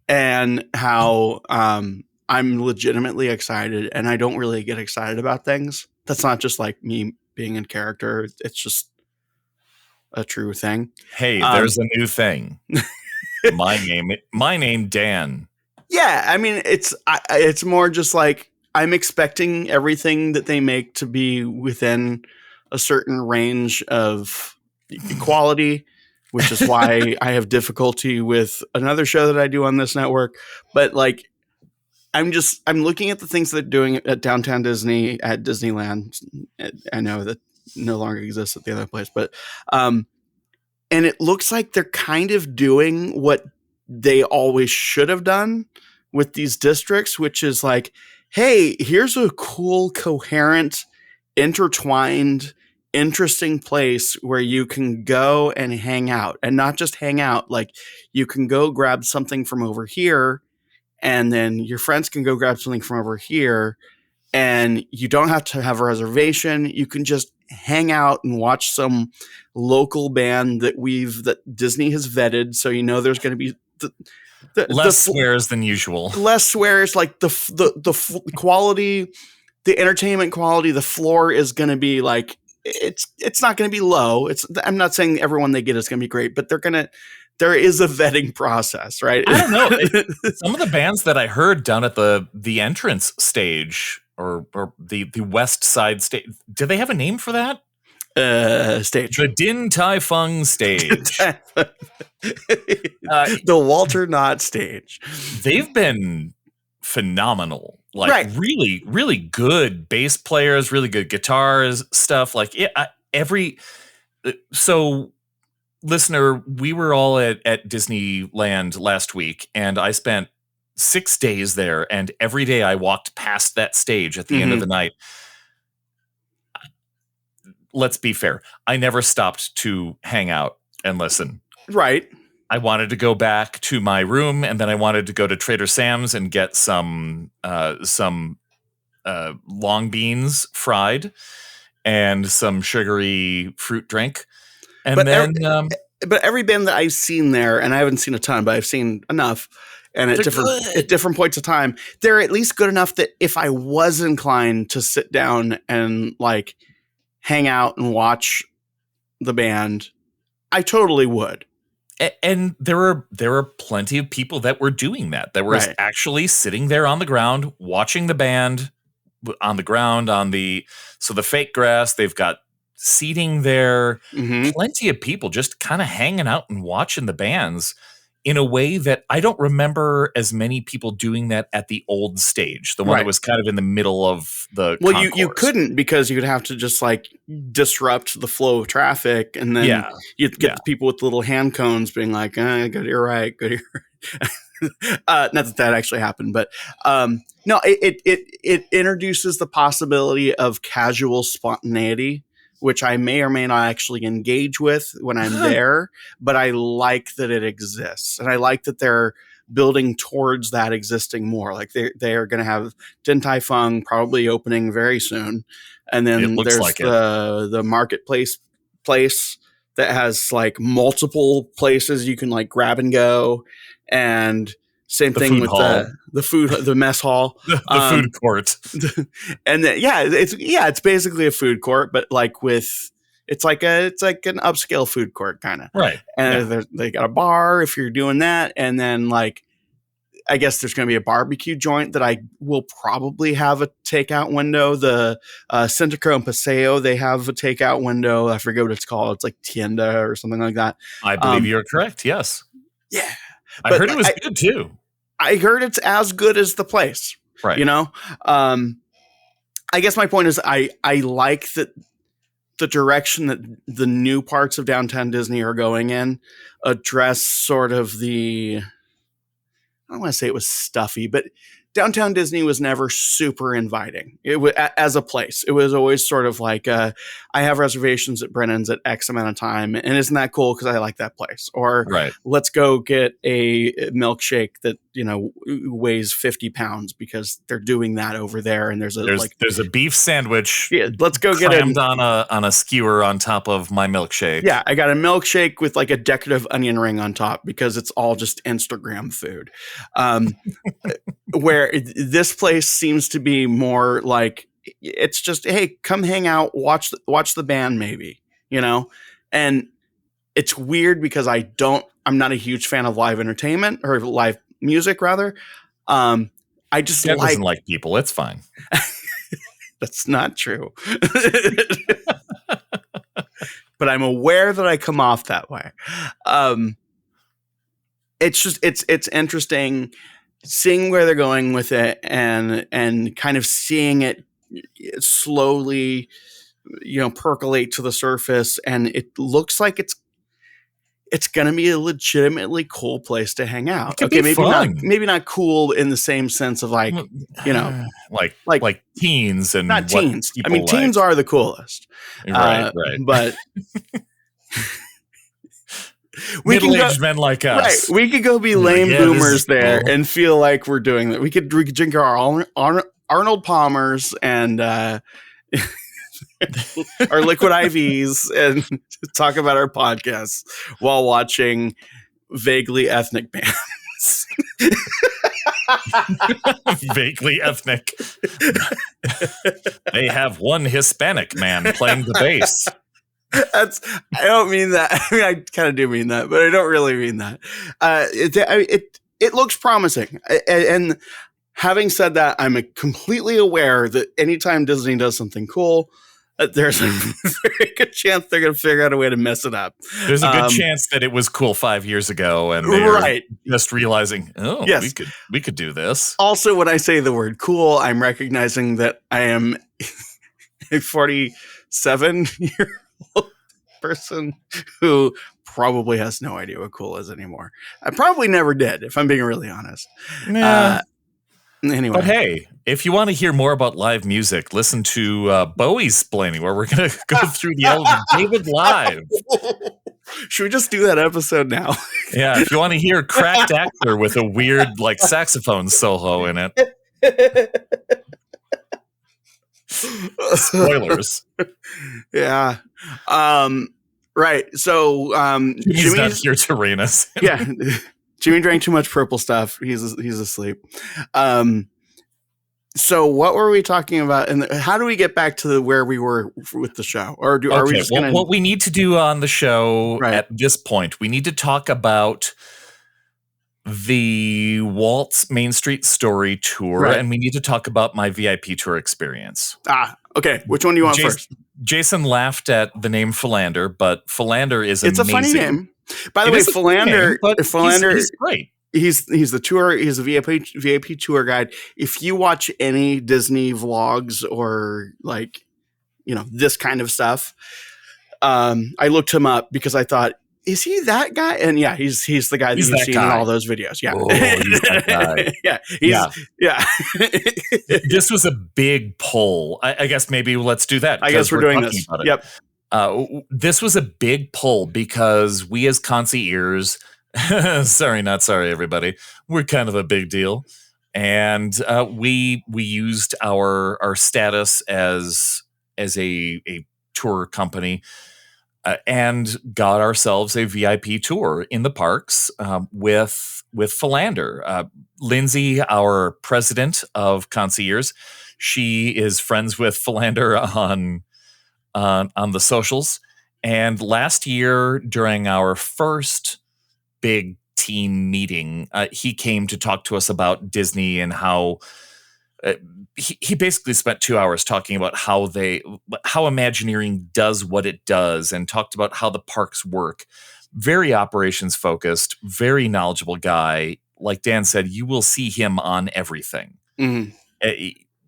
And how I'm legitimately excited, and I don't really get excited about things. That's not just like me being in character. It's just a true thing. Hey, there's a new thing. My name, Dan. Yeah. I mean, it's more just like, I'm expecting everything that they make to be within a certain range of quality, which is why I have difficulty with another show that I do on this network. But like, I'm looking at the things that they're doing at Downtown Disney, at Disneyland. I know that no longer exists at the other place, but and it looks like they're kind of doing what they always should have done with these districts, which is like, hey, here's a cool, coherent, intertwined, interesting place where you can go and hang out, and not just hang out. Like, you can go grab something from over here, and then your friends can go grab something from over here, and you don't have to have a reservation. You can just hang out and watch some local band that Disney has vetted. So, you know, there's going to be less swears than usual. Less swears, like the quality, the entertainment quality. The floor is going to be like, it's not going to be low. I'm not saying everyone they get is going to be great, but there is a vetting process, right? I don't know. Some of the bands that I heard down at the entrance stage or the west side stage, do they have a name for that? Stage. The Din Tai Fung stage. The Walter Knott stage. They've been phenomenal. Like, really, really good bass players, really good guitars, stuff. Like, so listener, we were all at Disneyland last week, and I spent 6 days there, and every day I walked past that stage at the end of the night. Let's be fair. I never stopped to hang out and listen. Right. I wanted to go back to my room, and then I wanted to go to Trader Sam's and get some long beans fried and some sugary fruit drink. And but every band that I've seen there, and I haven't seen a ton, but I've seen enough, and at different points of time, they're at least good enough that if I was inclined to sit down and like hang out and watch the band, I totally would. And there were plenty of people that were doing that. That were actually sitting there on the ground watching the band on the ground so the fake grass. They've got seating there. Plenty of people just kind of hanging out and watching the bands in a way that I don't remember as many people doing that at the old stage, the one that was kind of in the middle of the concourse. You couldn't, because you'd have to just like disrupt the flow of traffic, and then you'd get the people with the little hand cones being like, go to your right, go to your right. Not that actually happened, but no, it introduces the possibility of casual spontaneity, which I may or may not actually engage with when I'm there, but I like that it exists. And I like that they're building towards that existing more. Like they are going to have Din Tai Fung probably opening very soon. And then there's like the marketplace place that has like multiple places you can like grab and go. And same thing with the mess hall, the food court. And then, it's basically a food court, but like it's like an upscale food court kind of. Right. And they got a bar if you're doing that. And then like, I guess there's going to be a barbecue joint that I will probably have a takeout window. The Centrico and Paseo, they have a takeout window. I forget what it's called. It's like Tienda or something like that. I believe you're correct. Yes. Yeah. I heard it was good too. I heard it's as good as the place, right? You know, I guess my point is I like that the direction that the new parts of Downtown Disney are going in address sort of I don't want to say it was stuffy, but Downtown Disney was never super inviting. It was as a place. It was always sort of like, I have reservations at Brennan's at X amount of time, and isn't that cool because I like that place? Or let's go get a milkshake that weighs 50 pounds because they're doing that over there. And there's a beef sandwich. Yeah, let's go get it on a skewer on top of my milkshake. Yeah, I got a milkshake with like a decorative onion ring on top because it's all just Instagram food. Where this place seems to be more like it's just, hey, come hang out, watch the band maybe, and it's weird because I'm not a huge fan of live entertainment or live music rather. I just doesn't like people. It's fine. That's not true. But I'm aware that I come off that way. It's just, it's interesting seeing where they're going with it and kind of seeing it slowly, percolate to the surface. And it looks like it's going to be a legitimately cool place to hang out. Okay, maybe not cool in the same sense of like, like teens and not teens. I mean, teens are the coolest. Right. But middle-aged men like us. Right. We could go be lame boomers there and feel like we're doing that. We could drink our Arnold Palmers and our liquid IVs and talk about our podcasts while watching vaguely ethnic bands. Vaguely ethnic. They have one Hispanic man playing the bass. I don't mean that. I mean, I kind of do mean that, but I don't really mean that. It looks promising. And having said that, I'm completely aware that anytime Disney does something cool, there's a very good chance they're going to figure out a way to mess it up. There's a good chance that it was cool 5 years ago, and they're just realizing, we could do this. Also, when I say the word cool, I'm recognizing that I am a 47-year-old person who probably has no idea what cool is anymore. I probably never did, if I'm being really honest. Anyway. But hey, if you want to hear more about live music, listen to Bowie's Splaining, where we're going to go through the album David live. Should we just do that episode now? Yeah, if you want to hear a cracked actor with a weird saxophone solo in it. Spoilers. Yeah. Right. So Jimmy's not here to rein us. Yeah. Jimmy drank too much purple stuff. He's asleep. So what were we talking about? And how do we get back to where we were with the show? Or are we just going to... What we need to do on the show Right. at this point, we need to talk about the Walt's Main Street Story Tour, Right. and we need to talk about my VIP tour experience. Okay. Which one do you want first? Jason laughed at the name Philander, but Philander is It's amazing. a funny name. By the way, Philander, he's great. He's the tour. He's a VIP tour guide. If you watch any Disney vlogs or like, this kind of stuff, I looked him up because I thought, is he that guy? And yeah, he's the guy that you've seen in all those videos. Yeah, he's that guy. yeah. This was a big pull. I guess maybe let's do that. I guess we're doing this. Yep. This was a big pull because we as ConciEARS, sorry, not sorry, everybody. We're kind of a big deal. And we used our status as a tour company and got ourselves a VIP tour in the parks with Philander. Lindsay, our president of ConciEARS, she is friends with Philander on the socials. And last year, during our first big team meeting, he came to talk to us about Disney and how he basically spent 2 hours talking about how Imagineering does what it does and talked about how the parks work. Very operations focused, very knowledgeable guy. Like Dan said, you will see him on everything. Mm-hmm.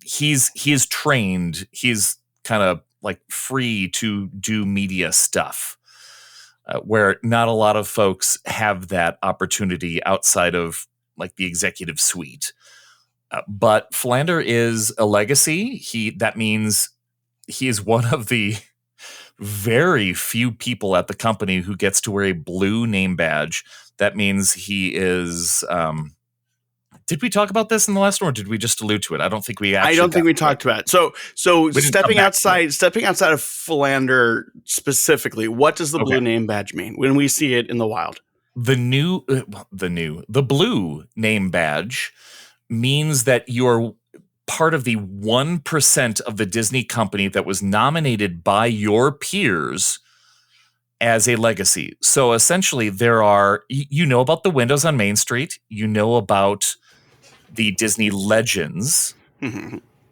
He's trained. He's kind of like free to do media stuff, where not a lot of folks have that opportunity outside of like the executive suite. But Philander is a legacy. That means he is one of the very few people at the company who gets to wear a blue name badge. That means he is. Did we talk about this in the last one, or did we just allude to it? I don't think we. I don't think we talked about it. So stepping outside of Philander specifically, what does the blue name badge mean when we see it in the wild? The blue name badge means that you're part of the 1% of the Disney company that was nominated by your peers as a legacy. So essentially there are, about the windows on Main Street, about the Disney legends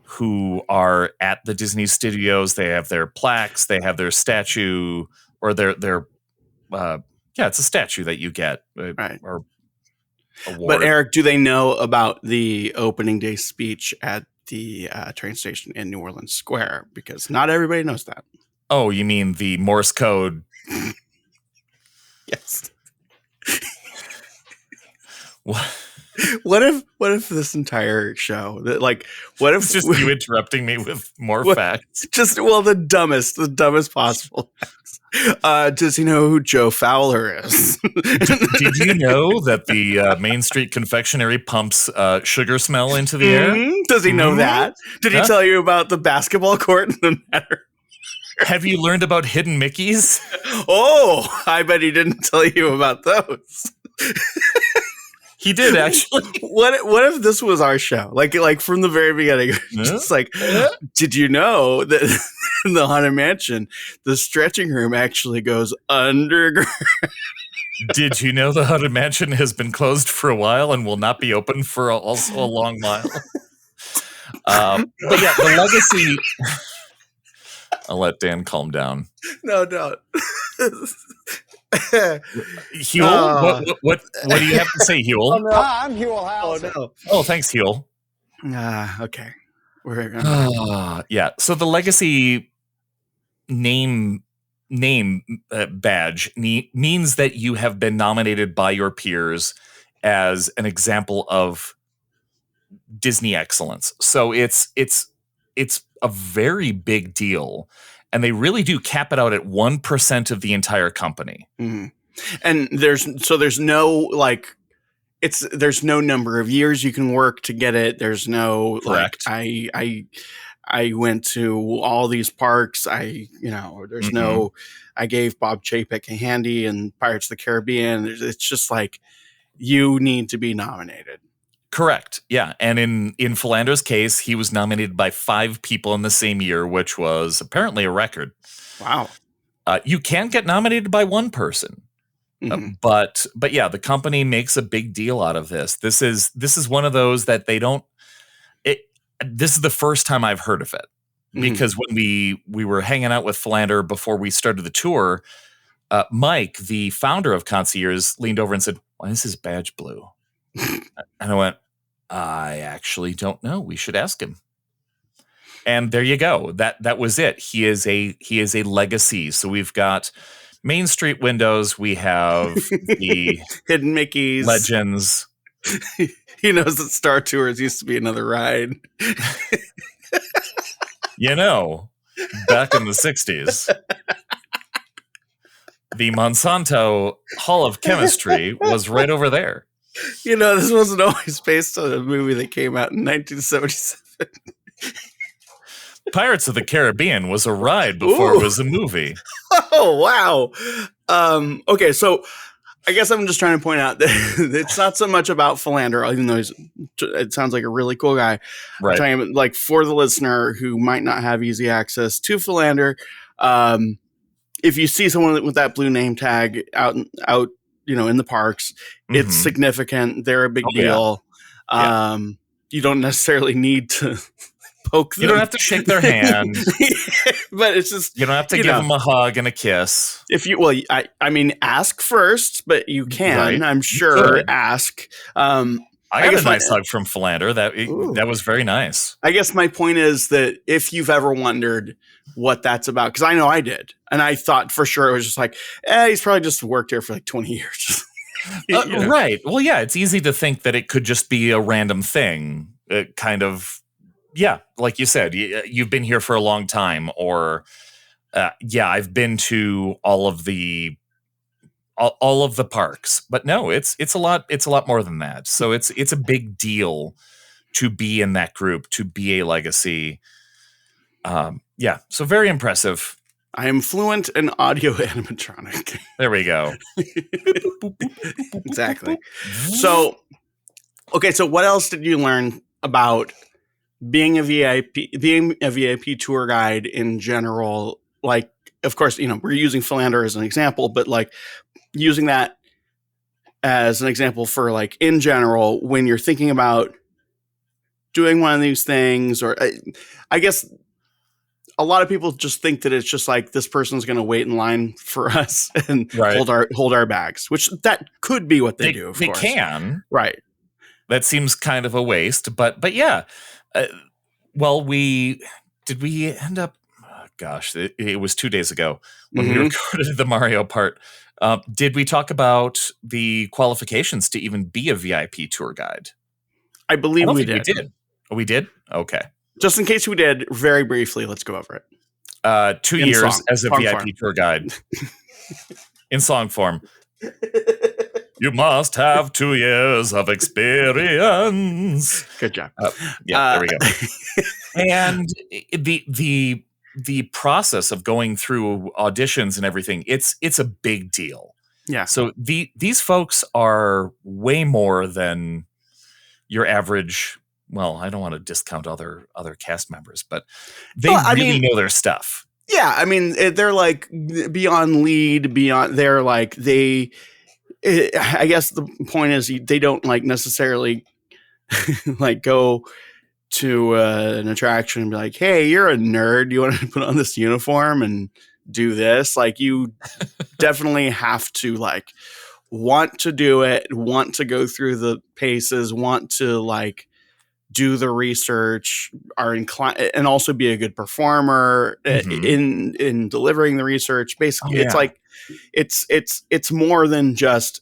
who are at the Disney studios. They have their plaques, they have their statue, or their it's a statue that you get. Right. Or award. But Eric, do they know about the opening day speech at the train station in New Orleans Square? Because not everybody knows that. Oh, you mean the Morse code? Yes. What if this entire show what if it's just you interrupting me with more facts? Just the dumbest possible facts. Does he know who Joe Fowler is? Did you know that the Main Street confectionery pumps sugar smell into the air? Does he know that? Did he tell you about the basketball court in the Matter? Have you learned about hidden Mickeys? Oh, I bet he didn't tell you about those. He did, actually. What if this was our show? Like from the very beginning, just did you know that in the Haunted Mansion, the stretching room actually goes underground? Did you know the Haunted Mansion has been closed for a while and will not be open for also a long while? But yeah, the legacy. I'll let Dan calm down. No, don't. Huel, what do you have to say, Huel? Oh, no. I'm Huel House. Oh no. Oh, thanks, Huel. Okay. We're gonna... yeah. So the legacy name badge means that you have been nominated by your peers as an example of Disney excellence. So it's a very big deal. And they really do cap it out at 1% of the entire company. Mm-hmm. And there's no there's no number of years you can work to get it. There's no Correct. I went to all these parks. There's no, I gave Bob Chapek a handy in Pirates of the Caribbean. It's just like, you need to be nominated. Correct. Yeah. And in Philander's case, he was nominated by 5 people in the same year, which was apparently a record. Wow. You can get nominated by one person. But yeah, the company makes a big deal out of this. This is one of those that they don't. This is the first time I've heard of it, because when we were hanging out with Philander before we started the tour, Mike, the founder of ConciEARS, leaned over and said, "Why is his badge blue?" And I went, "I actually don't know. We should ask him." And there you go. That was it. He is a legacy. So we've got Main Street windows. We have the Hidden Mickeys, legends. He knows that Star Tours used to be another ride. Back in the 60s, the Monsanto Hall of Chemistry was right over there. This wasn't always based on a movie that came out in 1977. Pirates of the Caribbean was a ride before it was a movie. Oh, wow. Okay, so I guess I'm just trying to point out that it's not so much about Philander, even though it sounds like a really cool guy. Right. I'm talking about, like, for the listener who might not have easy access to Philander, if you see someone with that blue name tag out in the parks, it's significant. They're a big deal. Yeah. You don't necessarily need to poke them. You don't have to shake their hand. But it's just, you don't have to give them a hug and a kiss. If you, I mean, ask first, but you can, Right. I'm sure, ask. I got a nice hug from Philander. That was very nice. I guess my point is that if you've ever wondered what that's about, because I know I did, and I thought for sure it was just like, he's probably just worked here for like 20 years. Right. Well, yeah, it's easy to think that it could just be a random thing. Kind of, yeah, like you said, you've been here for a long time, or I've been to all of the parks. But no, it's a lot more than that. So it's a big deal to be in that group, to be a legacy. So very impressive. I am fluent in audio animatronic. There we go. Exactly. So, okay, so what else did you learn about being a VIP tour guide in general? Like, of course, we're using Philander as an example, but like using that as an example for like in general, when you're thinking about doing one of these things, or I guess a lot of people just think that it's just like this person's going to wait in line for us and hold our bags, which that could be what they do. Of course, they can. Right. That seems kind of a waste, but yeah. Did we end up? Oh gosh, it was 2 days ago when we recorded the Mario part. Did we talk about the qualifications to even be a VIP tour guide? I believe we did. We did? Okay. Just in case we did, very briefly, let's go over it. 2 years as a VIP tour guide. In song form. You must have 2 years of experience. Good job. There we go. And the process of going through auditions and everything, it's a big deal. Yeah. So these folks are way more than your average. Well, I don't want to discount other cast members, but they really know their stuff. Yeah, I mean, they're like beyond lead, they're like I guess the point is they don't like necessarily like go to an attraction and be like, "Hey, you're a nerd. You want to put on this uniform and do this?" Like, you definitely have to like want to do it, want to go through the paces, want to like do the research, are inclined, and also be a good performer in delivering the research. Basically, it's like it's more than just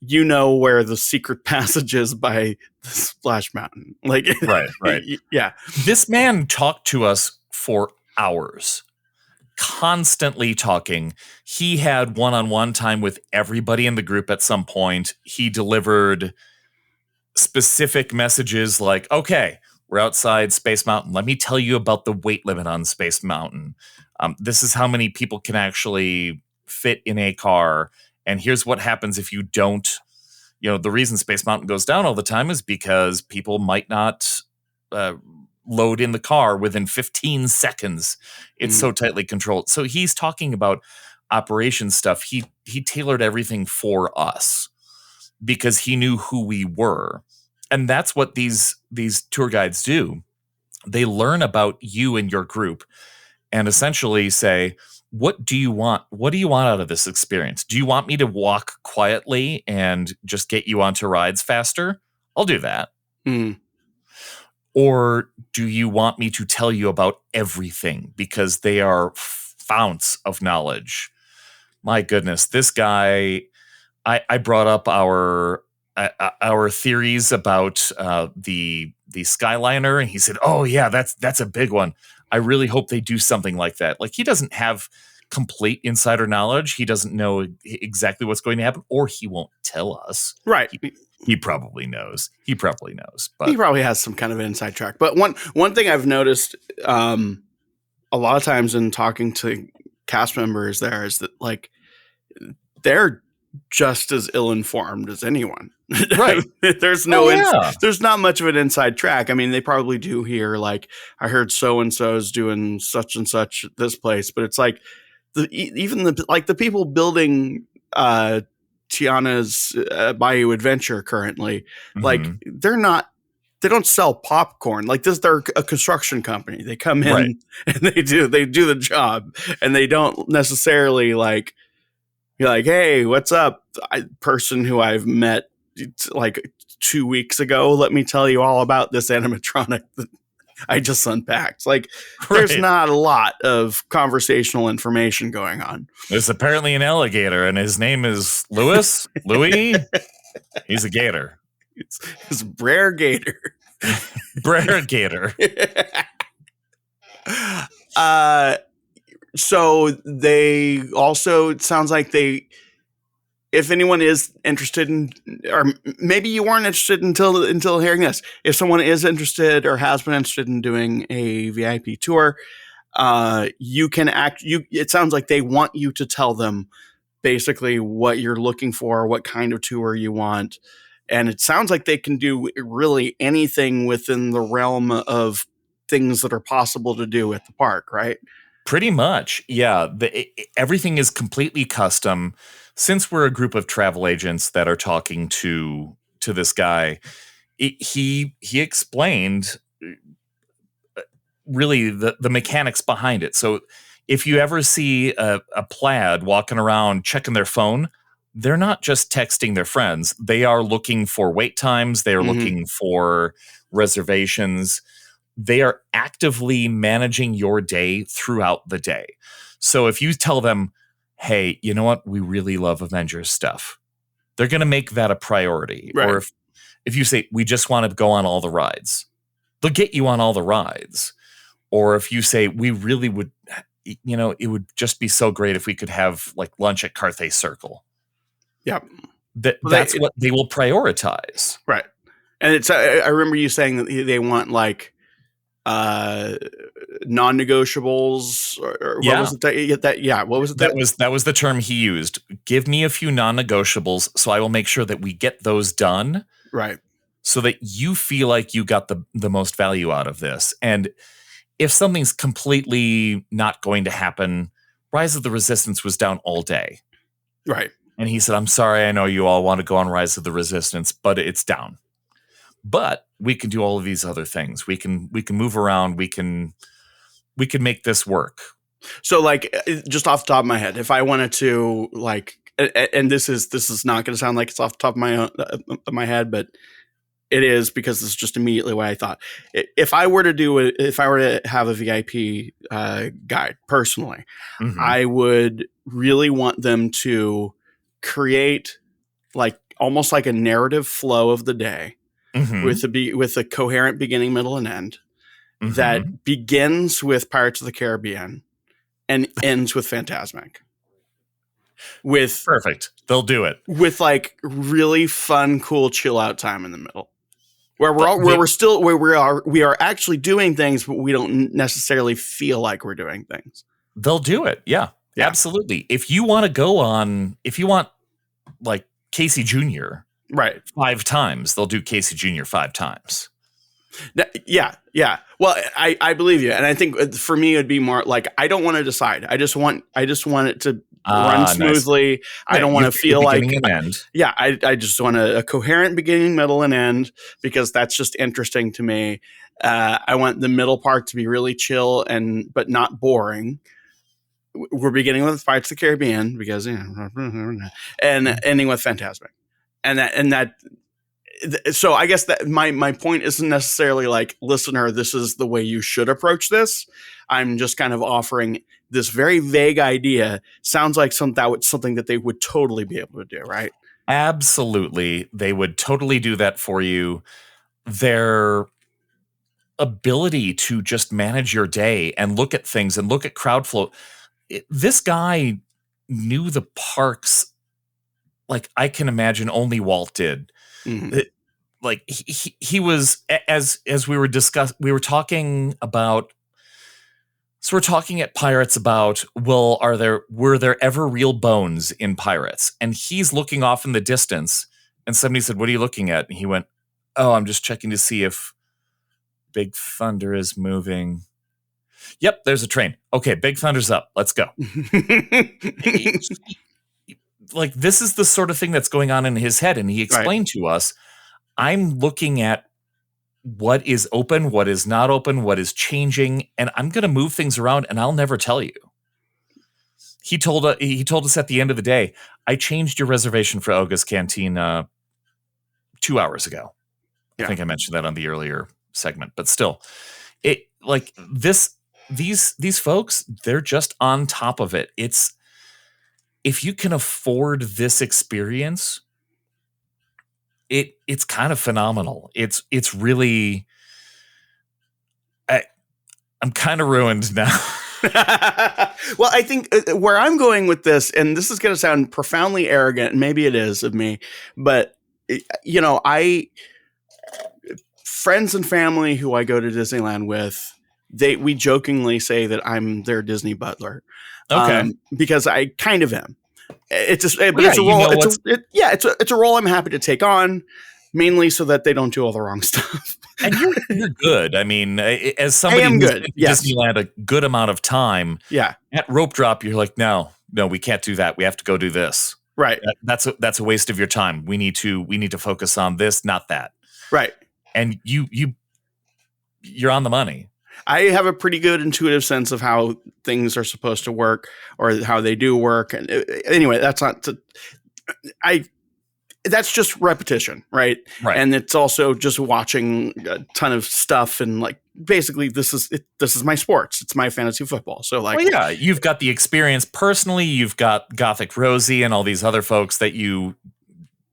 where the secret passage is by the Splash Mountain. Like, right. Yeah. This man talked to us for hours, constantly talking. He had one-on-one time with everybody in the group at some point. He delivered specific messages like, okay, we're outside Space Mountain. Let me tell you about the weight limit on Space Mountain. This is how many people can actually fit in a car. And here's what happens if you don't the reason Space Mountain goes down all the time is because people might not load in the car within 15 seconds. It's so tightly controlled. So he's talking about operation stuff. He tailored everything for us because he knew who we were. And that's what these tour guides do. They learn about you and your group and essentially say, what do you want? What do you want out of this experience? Do you want me to walk quietly and just get you onto rides faster? I'll do that. Or do you want me to tell you about everything because they are founts of knowledge? My goodness, this guy, I brought up our theories about the Skyliner, and he said, "Oh yeah, that's a big one. I really hope they do something like that." Like, he doesn't have complete insider knowledge. He doesn't know exactly what's going to happen, or he won't tell us. Right. He probably knows. But he probably has some kind of inside track. But one thing I've noticed a lot of times in talking to cast members there is that, like, they're just as ill-informed as anyone. Right. There's not much of an inside track. I mean, they probably do hear, like, I heard so-and-so's doing such and such at this place, but it's like the people building Tiana's Bayou Adventure currently, like, they don't sell popcorn. Like, they're a construction company. They come in and they do the job, and they don't necessarily like, you're like, hey, what's up? Person who I've met like 2 weeks ago, let me tell you all about this animatronic that I just unpacked. Like, there's not a lot of conversational information going on. There's apparently an alligator, and his name is Louis. He's a gator. It's Brer Gator. Brer Gator. So they also, it sounds like if anyone is interested in, or maybe you weren't interested until hearing this, if someone is interested or has been interested in doing a VIP tour, you can it sounds like they want you to tell them basically what you're looking for, what kind of tour you want. And it sounds like they can do really anything within the realm of things that are possible to do at the park, right? Pretty much, yeah. Everything is completely custom. Since we're a group of travel agents that are talking to this guy, he explained really the mechanics behind it. So if you ever see a plaid walking around checking their phone, they're not just texting their friends. They are looking for wait times. They are looking for reservations. They are actively managing your day throughout the day. So if you tell them, hey, you know what? We really love Avengers stuff, they're going to make that a priority. Right. Or if you say, we just want to go on all the rides, they'll get you on all the rides. Or if you say, we really would, it would just be so great if we could have like lunch at Carthay Circle. Yeah. That's what they will prioritize. Right. And I remember you saying that they want like non-negotiables or what was it? What was it? That was the term he used. Give me a few non-negotiables so I will make sure that we get those done. Right. So that you feel like you got the most value out of this. And if something's completely not going to happen, Rise of the Resistance was down all day. Right. And he said, I'm sorry, I know you all want to go on Rise of the Resistance, but it's down. But we can do all of these other things. We can move around. We can make this work. So, like, just off the top of my head, if I wanted to, like, and this is not going to sound like it's off the top of my head, but it is, because this is just immediately what I thought. If I were to have a VIP guide personally, I would really want them to create like almost like a narrative flow of the day. With a coherent beginning, middle, and end that begins with Pirates of the Caribbean and ends with Fantasmic. Perfect. They'll do it. With like really fun, cool chill out time in the middle. Where we are actually doing things, but we don't necessarily feel like we're doing things. They'll do it. Yeah. Absolutely. If you want like Casey Jr., Right. 5 times. They'll do Casey Jr. 5 times. Yeah. Well, I believe you, and I think for me it'd be more like I don't want to decide. I just want it to run smoothly. Nice. I don't want to feel like and end. Yeah, I just want a coherent beginning, middle, and end because that's just interesting to me. I want the middle part to be really chill but not boring. We're beginning with Pirates of the Caribbean because and ending with Fantasmic, and that. So I guess that my point isn't necessarily like, listener, this is the way you should approach this. I'm just kind of offering this very vague idea. Sounds like something that they would totally be able to do, right? Absolutely. They would totally do that for you. Their ability to just manage your day and look at things and look at crowd flow. This guy knew the parks like I can imagine only Walt did. Mm-hmm. Like he was, as we were talking about, so we're talking at Pirates about, well, were there ever real bones in Pirates? And he's looking off in the distance, and somebody said, "What are you looking at?" And he went, "Oh, I'm just checking to see if Big Thunder is moving." Yep, there's a train. Okay, Big Thunder's up. Let's go. Like, this is the sort of thing that's going on in his head. And he explained to us, I'm looking at what is open, what is not open, what is changing, and I'm going to move things around, and I'll never tell you. He told us at the end of the day, I changed your reservation for Oga's Canteen 2 hours ago. Yeah. I think I mentioned that on the earlier segment, but still, it like these folks, they're just on top of it. It's, if you can afford this experience, it's kind of phenomenal. It's really, I'm kind of ruined now. Well, I think where I'm going with this, and this is going to sound profoundly arrogant, and maybe it is of me, but friends and family who I go to Disneyland with, we jokingly say that I'm their Disney butler. Okay. Because I kind of am. It's a role. It's a role I'm happy to take on, mainly so that they don't do all the wrong stuff. And you're good. I mean, as somebody who's been to Disneyland a good amount of time, at rope drop, you're like, no, we can't do that. We have to go do this. Right. That's a waste of your time. We need to focus on this, not that. Right. And you're on the money. I have a pretty good intuitive sense of how things are supposed to work or how they do work. And anyway, that's just repetition, right? Right. And it's also just watching a ton of stuff and like, basically this is my sports. It's my fantasy football. So like, well, yeah, you've got the experience personally. You've got Gothic Rosie and all these other folks that you've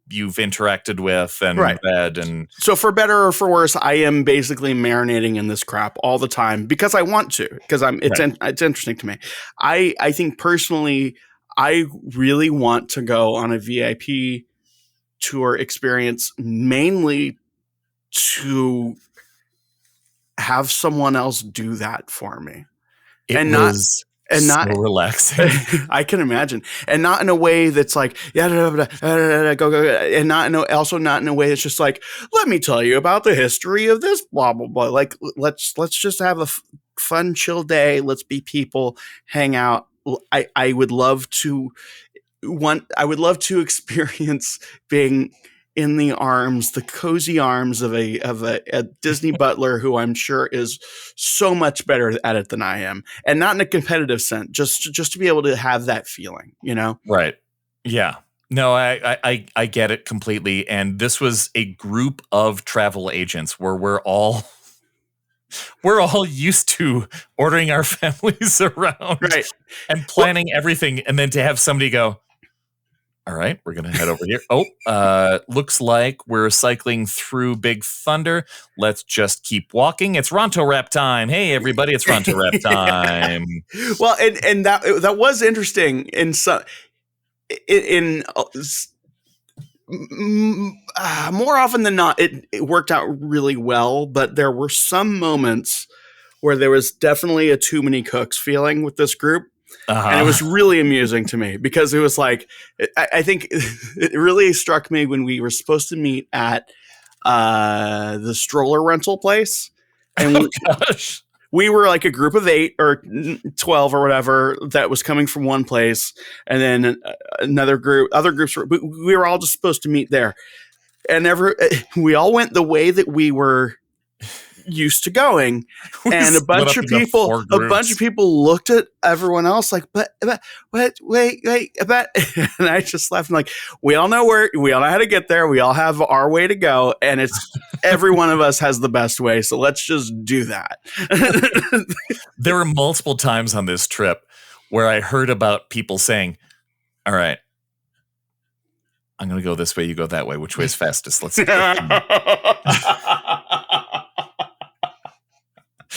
interacted with and read. And so for better or for worse, I am basically marinating in this crap all the time because I want to, because it's interesting to me. I think personally, I really want to go on a VIP tour experience mainly to have someone else do that for me. Not relaxing. I can imagine, and not in a way that's like go, and not in a way that's just like, let me tell you about the history of this blah blah blah. Like let's just have a fun, chill day. Let's be people, hang out. I would love to experience being in the cozy arms of a Disney butler who I'm sure is so much better at it than I am, and not in a competitive sense, just to be able to have that feeling, Right. Yeah. No, I get it completely. And this was a group of travel agents where we're all used to ordering our families around, right, and planning everything. And then to have somebody go, all right, we're going to head over here. Oh, looks like we're cycling through Big Thunder. Let's just keep walking. It's Ronto Rap time. Hey, everybody, it's Ronto Rap time. Well, and that was interesting more often than not, it worked out really well. But there were some moments where there was definitely a too many cooks feeling with this group. And it was really amusing to me because it was like, I think it really struck me when we were supposed to meet at the stroller rental place. And gosh. We were like a group of 8 or 12 or whatever that was coming from one place. And then other groups, we were all just supposed to meet there. And we all went the way that we were used to going, and a bunch of people looked at everyone else like, but wait, and I just laughed. I'm like, we all know how to get there. We all have our way to go, and it's every one of us has the best way. So let's just do that. There were multiple times on this trip where I heard about people saying, all right, I'm going to go this way. You go that way. Which way is fastest? Let's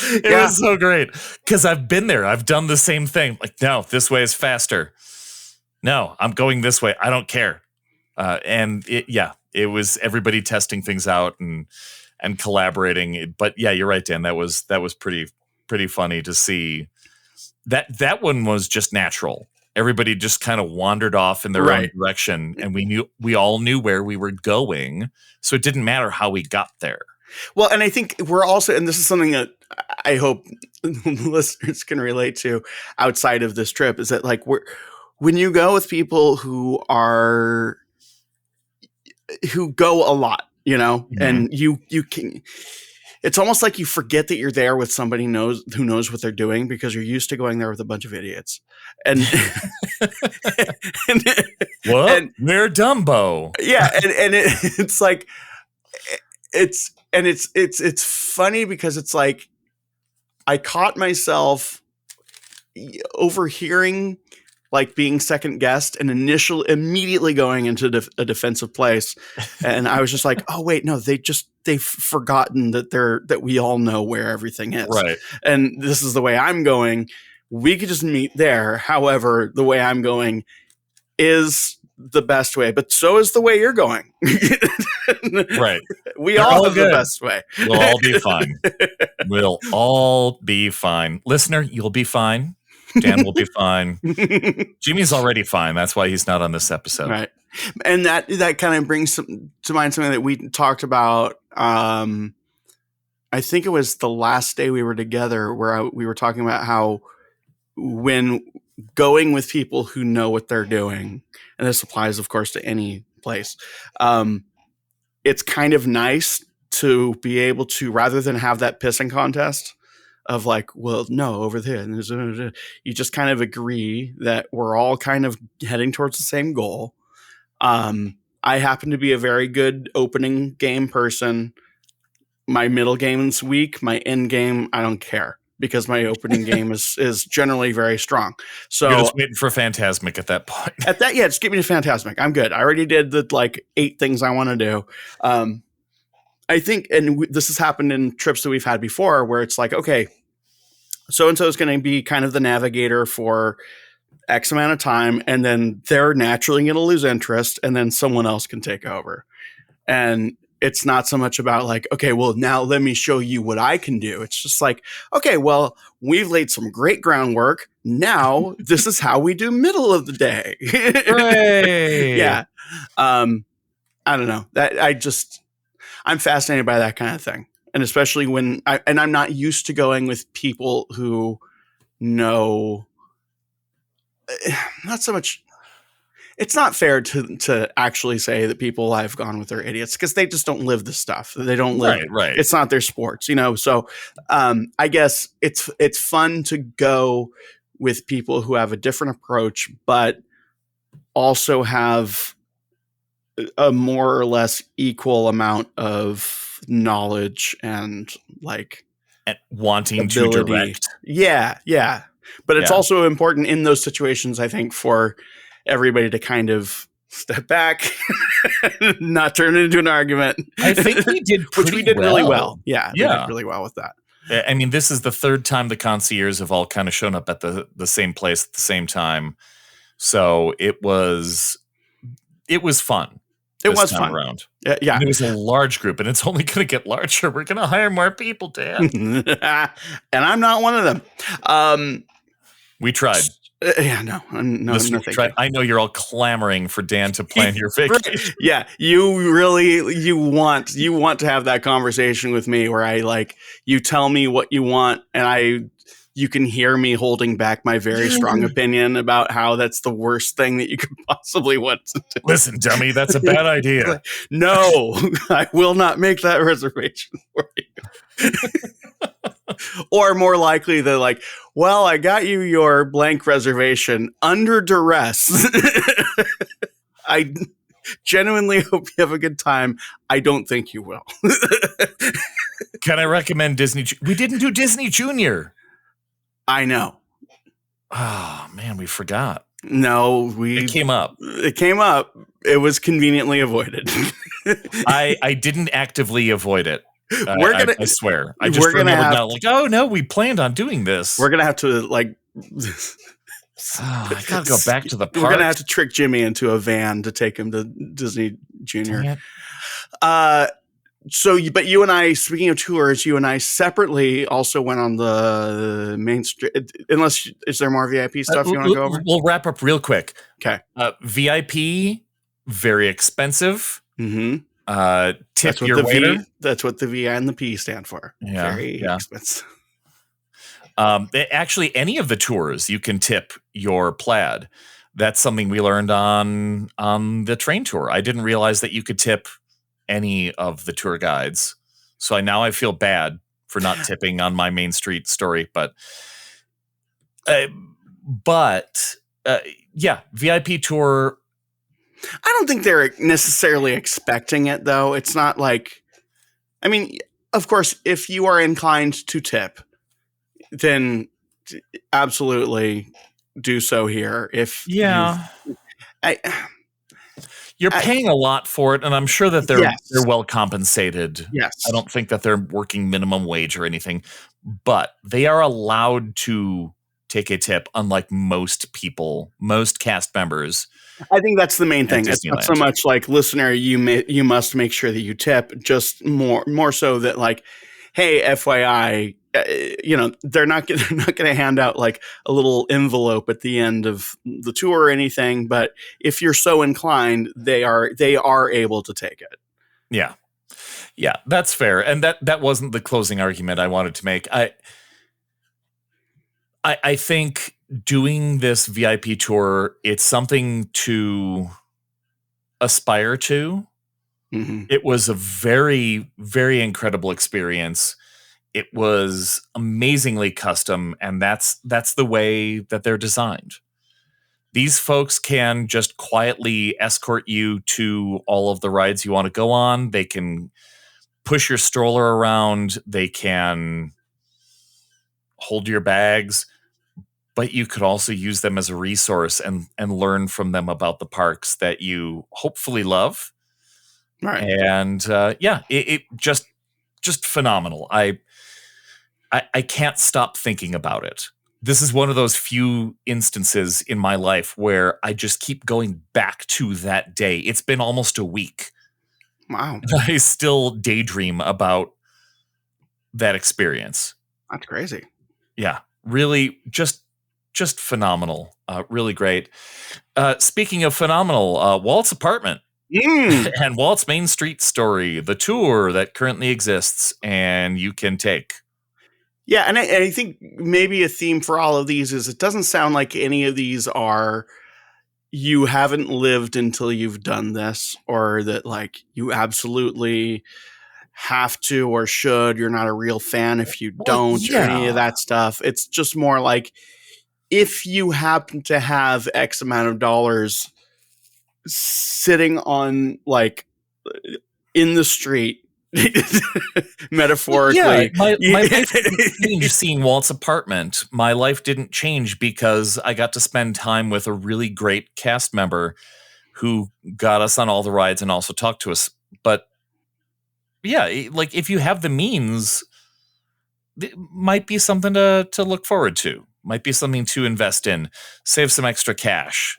It was so great because I've been there. I've done the same thing. Like, no, this way is faster. No, I'm going this way. I don't care. It was everybody testing things out and collaborating. But yeah, you're right, Dan. That was pretty funny to see. That one was just natural. Everybody just kind of wandered off in their own direction, and we all knew where we were going, so it didn't matter how we got there. Well, and I think we're also, and this is something that I hope listeners can relate to outside of this trip, is that like when you go with people who go a lot, and you can, it's almost like you forget that you're there with somebody who knows what they're doing because you're used to going there with a bunch of idiots. And they're Dumbo. Yeah, and it's like it's funny because it's like I caught myself overhearing like being second guessed and immediately going into a defensive place. And I was just like, oh wait, no, they've forgotten that we all know where everything is. Right. And this is the way I'm going. We could just meet there. However, the way I'm going is the best way, but so is the way you're going. Right. We all have the best way. We'll all be fine. We'll all be fine. Listener, you'll be fine. Dan will be fine. Jimmy's already fine. That's why he's not on this episode. Right. And that kind of brings to mind something that we talked about. I think it was the last day we were together where we were talking about how when going with people who know what they're doing, and this applies, of course, to any place, it's kind of nice to be able to, rather than have that pissing contest of like, well, no, over there, and you just kind of agree that we're all kind of heading towards the same goal. I happen to be a very good opening game person. My middle game's weak. My end game, I don't care, because my opening game is generally very strong. So you're just waiting for Phantasmic at that point. Just give me the Phantasmic. I'm good. I already did the like 8 things I want to do. I think, and this has happened in trips that we've had before, where it's like, okay, so-and-so is going to be kind of the navigator for X amount of time, and then they're naturally going to lose interest, and then someone else can take over. And it's not so much about like, okay, well, now let me show you what I can do. It's just like, okay, well, we've laid some great groundwork. Now this is how we do middle of the day. Yeah. I don't know. I'm fascinated by that kind of thing. And especially when I'm not used to going with people who know not so much. It's not fair to actually say that people I've gone with are idiots, because they just don't live the stuff. They don't live. Right. It's not their sports, So I guess it's fun to go with people who have a different approach, but also have a more or less equal amount of knowledge and like wanting ability. To direct. Yeah. But it's also important in those situations, I think, for everybody to kind of step back, not turn it into an argument. I think we did which we did really well. Yeah. We did really well with that. I mean, this is the third time the ConciEARS have all kind of shown up at the same place at the same time. So it was fun. It was fun around. Yeah. And it was a large group, and it's only going to get larger. We're going to hire more people, Dan. And I'm not one of them. We tried. Yeah, no, Listeners, thank you. I know you're all clamoring for Dan to plan your vacation. Yeah, you want to have that conversation with me where you tell me what you want, and you can hear me holding back my very strong opinion about how that's the worst thing that you could possibly want to do. Listen, dummy, that's a bad idea. No, I will not make that reservation for you. Or more likely, they're like, well, I got you your blank reservation under duress. I genuinely hope you have a good time. I don't think you will. Can I recommend Disney? We didn't do Disney Junior. I know. Oh, man, we forgot. No, It came up. It came up. It was conveniently avoided. I didn't actively avoid it. I swear. I just remembered now, oh no, we planned on doing this. We're gonna have to I gotta go back to the park. We're gonna have to trick Jimmy into a van to take him to Disney Junior. But you and I, speaking of tours, you and I separately also went on the main street. Is there more VIP stuff you want to go over? We'll wrap up real quick. Okay. VIP, very expensive. Mm-hmm. Tip your waiter. That's what the V and the P stand for. Yeah, very expensive. Actually, any of the tours you can tip your plaid. That's something we learned on the train tour. I didn't realize that you could tip any of the tour guides, so I feel bad for not tipping on my Main Street story. But VIP tour. I don't think they're necessarily expecting it, though. It's not like, I mean, of course, if you are inclined to tip, then absolutely do so here. You're paying a lot for it, and I'm sure that they're well compensated. Yes. I don't think that they're working minimum wage or anything, but they are allowed to take a tip, unlike most cast members. I think that's the main thing. It's not so much like, listener, you must make sure that you tip, just more so that, like, hey, FYI, they're not going to hand out like a little envelope at the end of the tour or anything. But if you're so inclined, they are able to take it. Yeah, that's fair. And that wasn't the closing argument I wanted to make. I think doing this VIP tour, it's something to aspire to. Mm-hmm. It was a very, very incredible experience. It was amazingly custom, and that's the way that they're designed. These folks can just quietly escort you to all of the rides you want to go on. They can push your stroller around. They can hold your bags, but you could also use them as a resource and learn from them about the parks that you hopefully love. Right. And it just phenomenal. I can't stop thinking about it. This is one of those few instances in my life where I just keep going back to that day. It's been almost a week. Wow. I still daydream about that experience. That's crazy. Yeah, really just phenomenal. Really great. Speaking of phenomenal, Walt's apartment. And Walt's Main Street story, the tour that currently exists and you can take. Yeah, and I think maybe a theme for all of these is it doesn't sound like any of these are you haven't lived until you've done this, or that like you absolutely have to or should. You're not a real fan if you don't, or any of that stuff. It's just more like if you happen to have X amount of dollars sitting on like in the street, metaphorically. My life didn't change seeing Walt's apartment. My life didn't change because I got to spend time with a really great cast member who got us on all the rides and also talked to us. But yeah, like if you have the means, it might be something to look forward to. Might be something to invest in. Save some extra cash.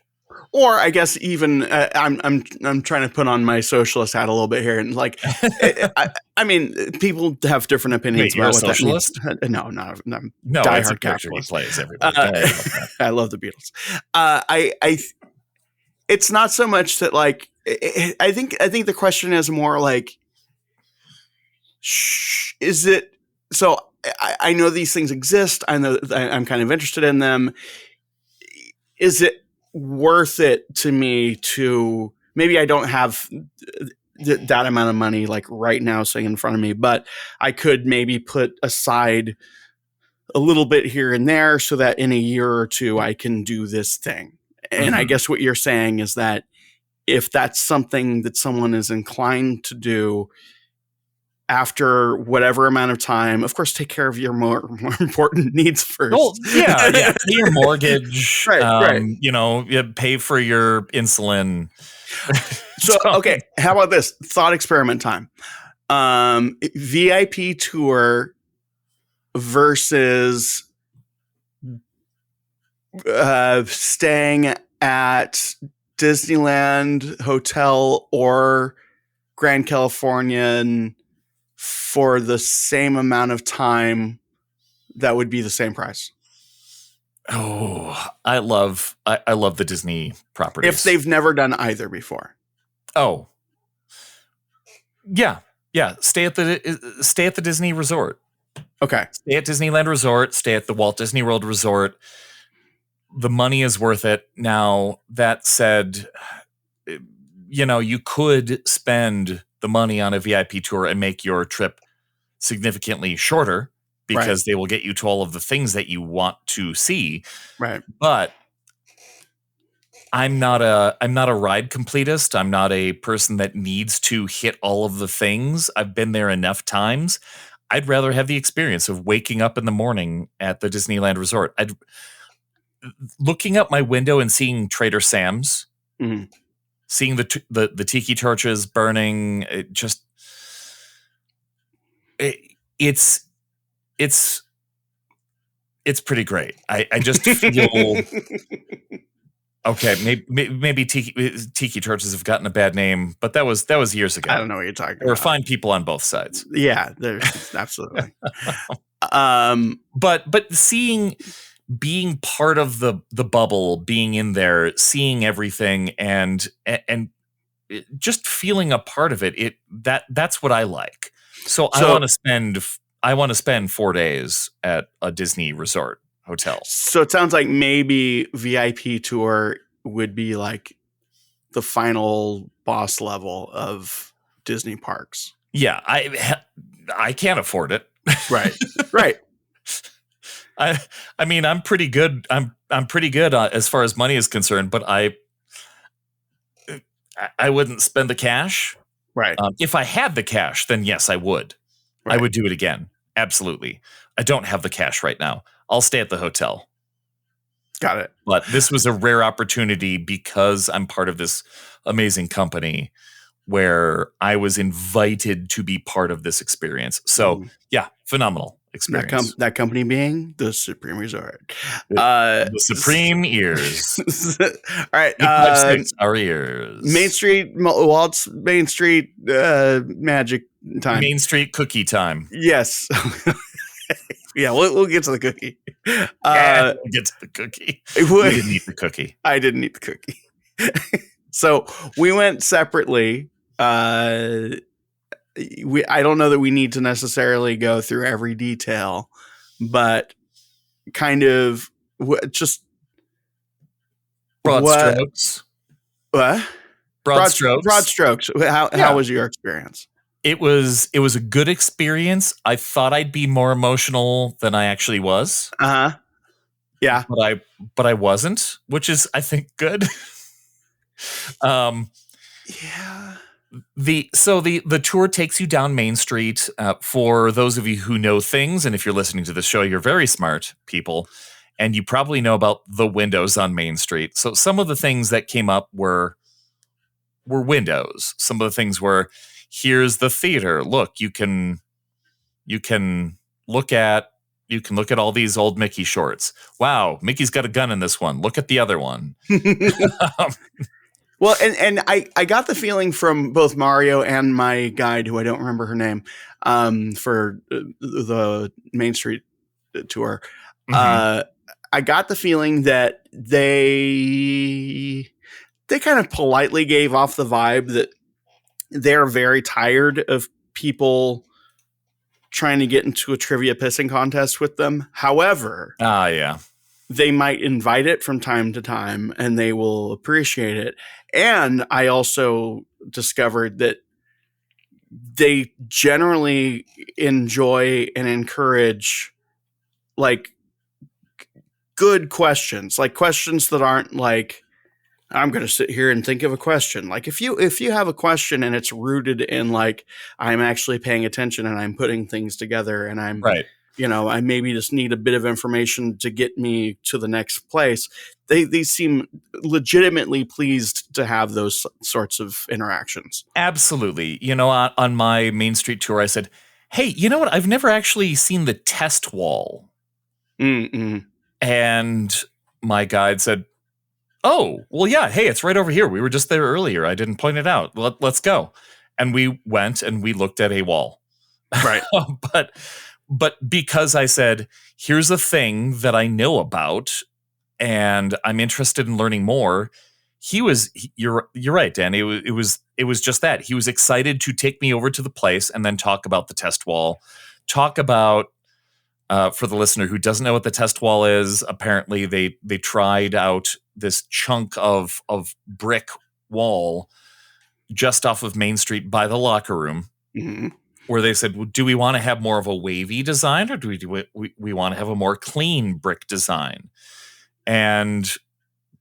Or I guess even I'm trying to put on my socialist hat a little bit here, and like, I mean, people have different opinions Wait, you're about a what socialist? that means. No, I'm No, it's a diehard character he capitalist. plays. Everybody, Don't worry about that. I love the Beatles. It's not so much that like I think the question is more like, is it so? I know these things exist. I know I'm kind of interested in them. Is it worth it to me to maybe I don't have that amount of money like right now sitting in front of me, but I could maybe put aside a little bit here and there so that in a year or two I can do this thing. And I guess what you're saying is that if that's something that someone is inclined to do after whatever amount of time, of course, take care of your more important needs first. Well, yeah. Pay your mortgage, right. You pay for your insulin. So, okay, how about this? Thought experiment time. VIP tour versus staying at Disneyland Hotel or Grand Californian for the same amount of time that would be the same price. Oh, I love the Disney properties. If they've never done either before. Oh, yeah. Stay at the Disney Resort. Okay. Stay at Disneyland Resort. Stay at the Walt Disney World Resort. The money is worth it. Now, that said, you could spend the money on a VIP tour and make your trip significantly shorter because they will get you to all of the things that you want to see. Right. But I'm not a ride completist. I'm not a person that needs to hit all of the things. I've been there enough times. I'd rather have the experience of waking up in the morning at the Disneyland Resort. Looking out my window and seeing Trader Sam's, seeing the tiki torches burning, it's pretty great. I just feel okay. Maybe tiki torches have gotten a bad name, but that was years ago. I don't know what you're talking about. There were fine people on both sides. Yeah, there's absolutely. But being part of the bubble, being in there, seeing everything, and just feeling a part of it, that's what I like. So I want to spend 4 days at a Disney resort hotel. So it sounds like maybe VIP tour would be like the final boss level of Disney parks. Yeah, I can't afford it. Right. Right. I mean, I'm pretty good. I'm pretty good as far as money is concerned, but I wouldn't spend the cash. Right. If I had the cash, then yes, I would. Right. I would do it again. Absolutely. I don't have the cash right now. I'll stay at the hotel. Got it. But this was a rare opportunity because I'm part of this amazing company where I was invited to be part of this experience. So yeah, phenomenal experience. That company being the Supreme Resort. The Supreme Ears. All right. Our ears. Main Street, Walt's Main Street magic time. Main Street cookie time. Yes. Yeah, we'll get to the cookie. We'll get to the cookie. You didn't eat the cookie. I didn't eat the cookie. So we went separately. I don't know that we need to necessarily go through every detail, but kind of just broad strokes. What? Broad strokes. Broad strokes. How was your experience? It was a good experience. I thought I'd be more emotional than I actually was. Yeah. But I wasn't, which is, I think, good. Yeah. The tour takes you down Main Street. For those of you who know things, and if you're listening to the show, you're very smart people, and you probably know about the windows on Main Street. So some of the things that came up were windows. Some of the things were, here's the theater. Look, you can look at look at all these old Mickey shorts. Wow, Mickey's got a gun in this one. Look at the other one. Well, and I got the feeling from both Mario and my guide, who I don't remember her name, for the Main Street tour. Mhm. I got the feeling that they kind of politely gave off the vibe that they're very tired of people trying to get into a trivia pissing contest with them. However, Yeah. they might invite it from time to time and they will appreciate it. And I also discovered that they generally enjoy and encourage like good questions, like questions that aren't like, I'm going to sit here and think of a question. Like if you have a question and it's rooted in like, I'm actually paying attention and I'm putting things together and I'm, Right. I maybe just need a bit of information to get me to the next place. They seem legitimately pleased to have those sorts of interactions. Absolutely. On my Main Street tour, I said, hey, you know what? I've never actually seen the test wall. Mm-mm. And my guide said, oh, well, yeah. Hey, it's right over here. We were just there earlier. I didn't point it out. Let's go. And we went and we looked at a wall. Right. But because I said, here's a thing that I know about and I'm interested in learning more, you're right, Dan. It was just that. He was excited to take me over to the place and then talk about the test wall, talk about, for the listener who doesn't know what the test wall is, apparently they tried out this chunk of brick wall just off of Main Street by the locker room, Mm-hmm. where they said, well, do we want to have more of a wavy design or do we want to have a more clean brick design? And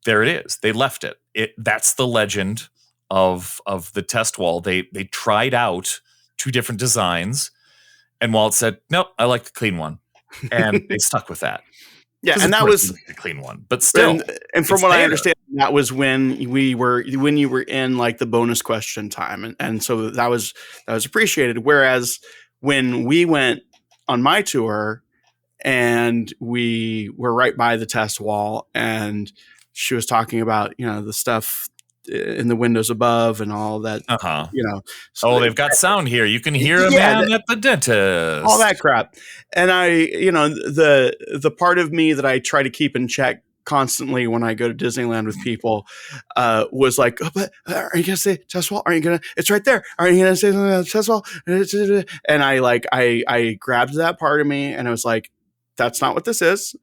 there it is. They left it. That's the legend of the test wall. They tried out 2 different designs and Walt said, nope, I like the clean one. And they stuck with that. Yeah, and that course was he liked the clean one, but still. And from it's what I there. understand, that was when you were in like the bonus question time, and so that was appreciated. Whereas when we went on my tour, and we were right by the test wall, and she was talking about the stuff in the windows above and all that. So they've got sound here. You can hear a man at the dentist. All that crap. And I, the part of me that I try to keep in check constantly when I go to Disneyland with people was like, oh, but are you going to say test wall? Are you going to, it's right there. Are you going to say something about test wall? And I grabbed that part of me and I was like, that's not what this is.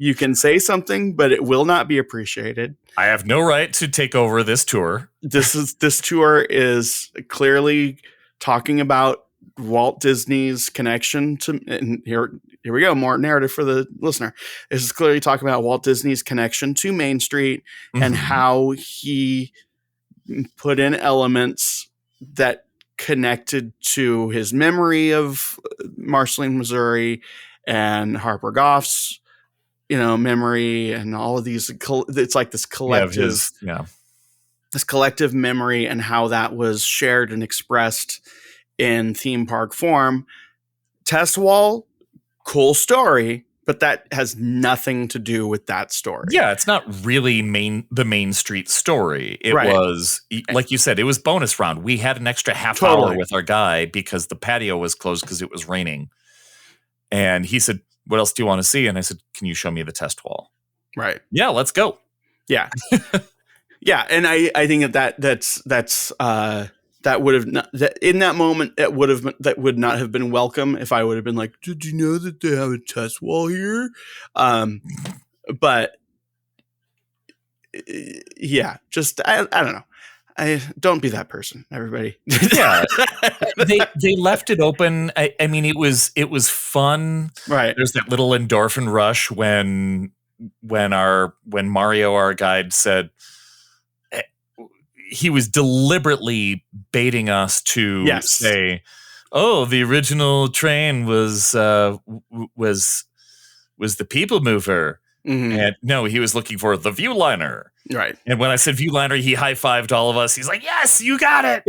You can say something, but it will not be appreciated. I have no right to take over this tour. This tour is clearly talking about Walt Disney's connection to, and here we go, more narrative for the listener. This is clearly talking about Walt Disney's connection to Main Street and how he put in elements that connected to his memory of Marceline, Missouri, and Harper Goff's memory, and all of these. It's like this collective, this collective memory, and how that was shared and expressed in theme park form. Test wall, cool story, but that has nothing to do with that story. Yeah, it's not really the Main Street story. It was, like you said, it was bonus round. We had an extra half hour with our guy because the patio was closed because it was raining. And he said, what else do you want to see? And I said, can you show me the test wall? Right. Yeah, let's go. Yeah. Yeah. And I think that's that would have not, that in that moment, that would not have been welcome if I would have been like, did you know that they have a test wall here? But yeah, just, I don't know. I don't be that person, everybody. Yeah, they left it open. I mean, it was fun. Right. There's that little endorphin rush when Mario, our guide, said he was deliberately baiting us to say, "Oh, the original train was the people mover." And no, he was looking for the Viewliner. Right. And when I said Viewliner, he high-fived all of us. He's like, yes, you got it.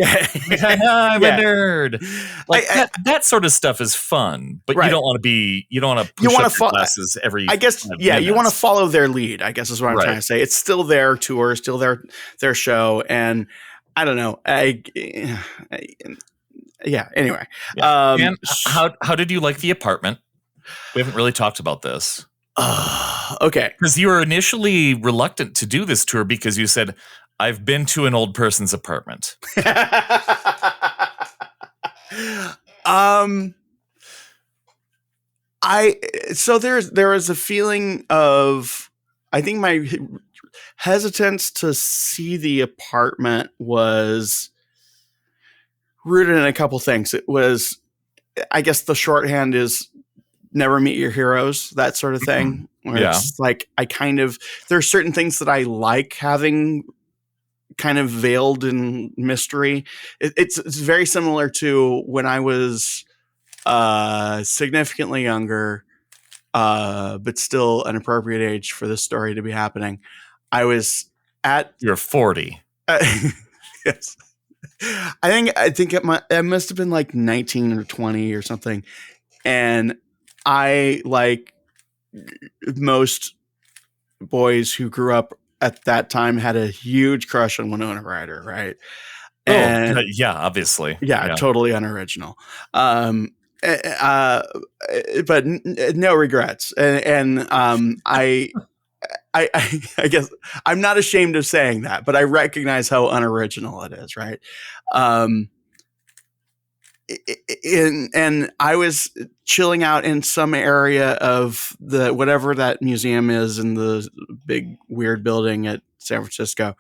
I'm a nerd. Like that sort of stuff is fun, but you don't want to push up your glasses every I guess, you want to follow their lead, I guess is what I'm trying to say. It's still their tour, still their show. And I don't know. Anyway. Yeah. And how did you like the apartment? We haven't really talked about this. Okay. Because you were initially reluctant to do this tour because you said, I've been to an old person's apartment. So there is a feeling of, I think my hesitance to see the apartment was rooted in a couple things. It was, I guess the shorthand is never meet your heroes, that sort of thing. Where it's like, there are certain things that I like having kind of veiled in mystery. It's very similar to when I was significantly younger, but still an appropriate age for this story to be happening. I was at... You're 40. Yes. I think it must have been like 19 or 20 or something. And I, like most boys who grew up at that time, had a huge crush on Winona Ryder, right? And yeah, obviously. Yeah, totally unoriginal. But no regrets. And I guess I'm not ashamed of saying that, but I recognize how unoriginal it is, right? And I was chilling out in some area of the whatever that museum is in the big weird building at San Francisco.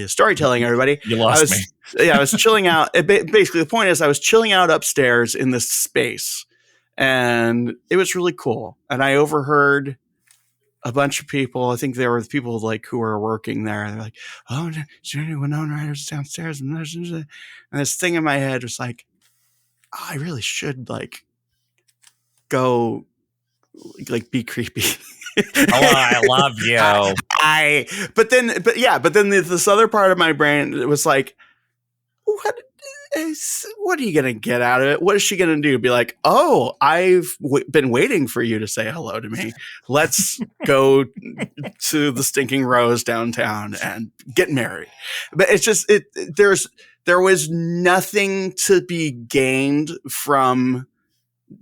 Storytelling, everybody. You lost me. Yeah, I was chilling out. Basically, the point is I was chilling out upstairs in this space, and it was really cool. And I overheard a bunch of people. I think there were people like who were working there. They're like, "Oh, Winona Ryder's downstairs," and this thing in my head was like, oh, "I really should like go, like be creepy." Oh, I love you. But then this other part of my brain was like, what are you going to get out of it? What is she going to do? Be like, oh, I've been waiting for you to say hello to me. Let's go to the Stinking Rose downtown and get married. But it's just, there was nothing to be gained from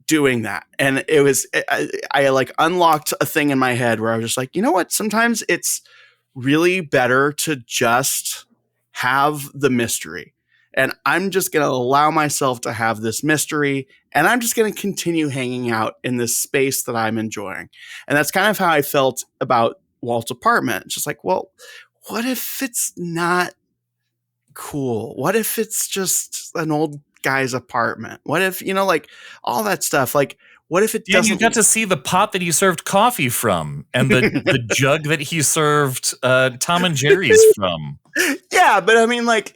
doing that. And it was, I like unlocked a thing in my head where I was just like, you know what? Sometimes it's really better to just have the mystery. And I'm just going to allow myself to have this mystery, and I'm just going to continue hanging out in this space that I'm enjoying. And that's kind of how I felt about Walt's apartment. It's just like, well, what if it's not cool? What if it's just an old guy's apartment? What if, like all that stuff, like, what if it doesn't? You got to see the pot that he served coffee from and the jug that he served Tom and Jerry's from. Yeah, but I mean, like,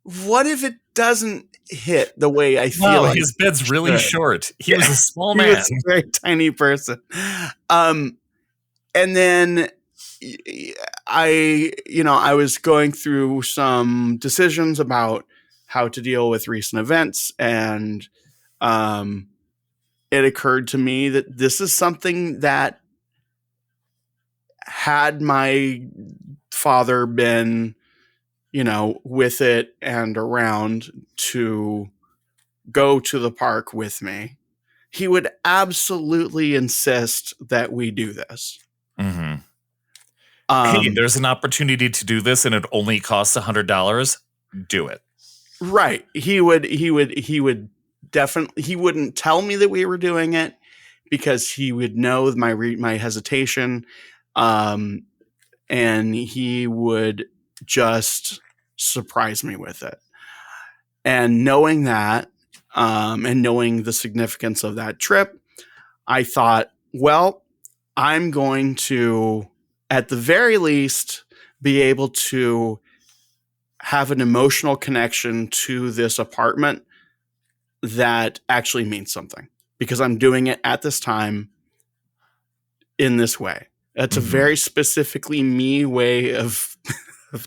what if it doesn't hit the way I feel? Like his bed's really short. He was a small man. He was a very tiny person. And then I was going through some decisions about how to deal with recent events, and it occurred to me that this is something that, had my father been with it and around to go to the park with me, he would absolutely insist that we do this. Mm-hmm. Hey, there's an opportunity to do this and it only costs $100. Do it. Right. He would definitely, he wouldn't tell me that we were doing it because he would know my hesitation. And he would just surprise me with it. And knowing that, and knowing the significance of that trip, I thought, well, I'm going to, at the very least, be able to have an emotional connection to this apartment that actually means something, because I'm doing it at this time. in this way. That's a very specifically me way of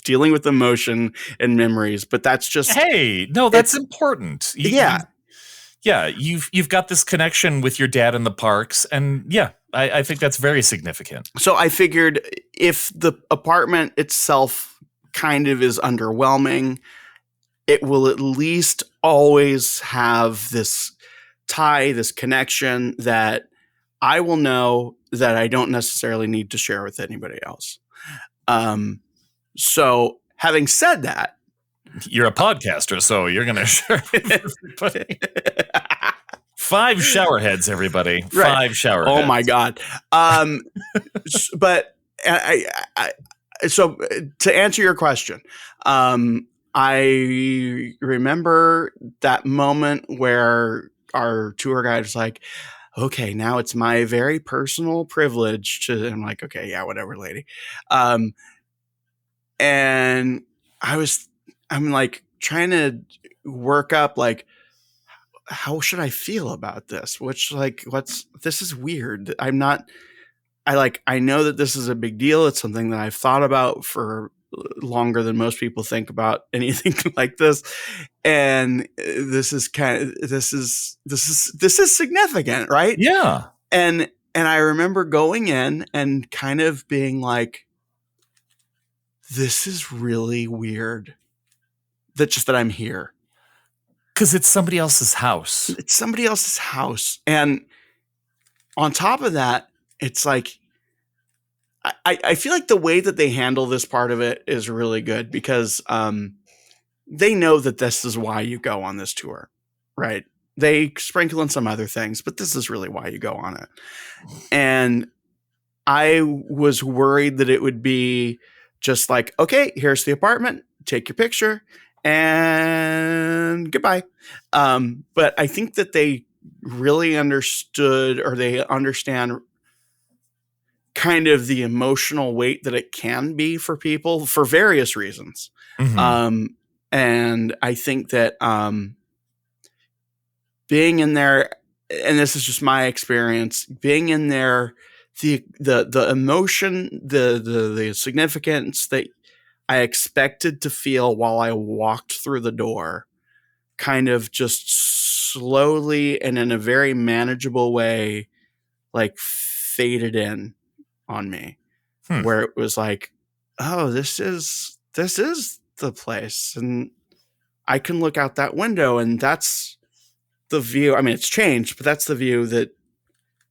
dealing with emotion and memories, but that's just that's important. Yeah. You've got this connection with your dad in the parks, and I think that's very significant. So I figured if the apartment itself kind of is underwhelming, it will at least always have this tie, this connection that I will know that I don't necessarily need to share with anybody else. So having said that, you're a podcaster, so you're going to share with everybody. 5 shower heads, everybody. Right. 5 shower Oh heads. my God. But so to answer your question, I remember that moment where our tour guide was like, okay, now it's my very personal privilege to, I'm like, okay, yeah, whatever, lady. And I'm like trying to work up, like, how should I feel about this? This is weird. I know that this is a big deal. It's something that I've thought about for longer than most people think about anything like this. And this is significant, right? Yeah. And I remember going in and kind of being like, this is really weird that I'm here. Because it's somebody else's house. It's somebody else's house. And on top of that, it's like, I feel like the way that they handle this part of it is really good because they know that this is why you go on this tour, right? They sprinkle in some other things, but this is really why you go on it. And I was worried that it would be just like, okay, here's the apartment, take your picture, and goodbye. But I think that they really understood, or they understand kind of the emotional weight that it can be for people for various reasons. Mm-hmm. And I think that being in there, and this is just my experience, being in there, the emotion, the significance that I expected to feel while I walked through the door kind of just slowly and in a very manageable way, like faded in on me, where it was like, oh, this is the place. And I can look out that window and that's the view. I mean, it's changed, but that's the view that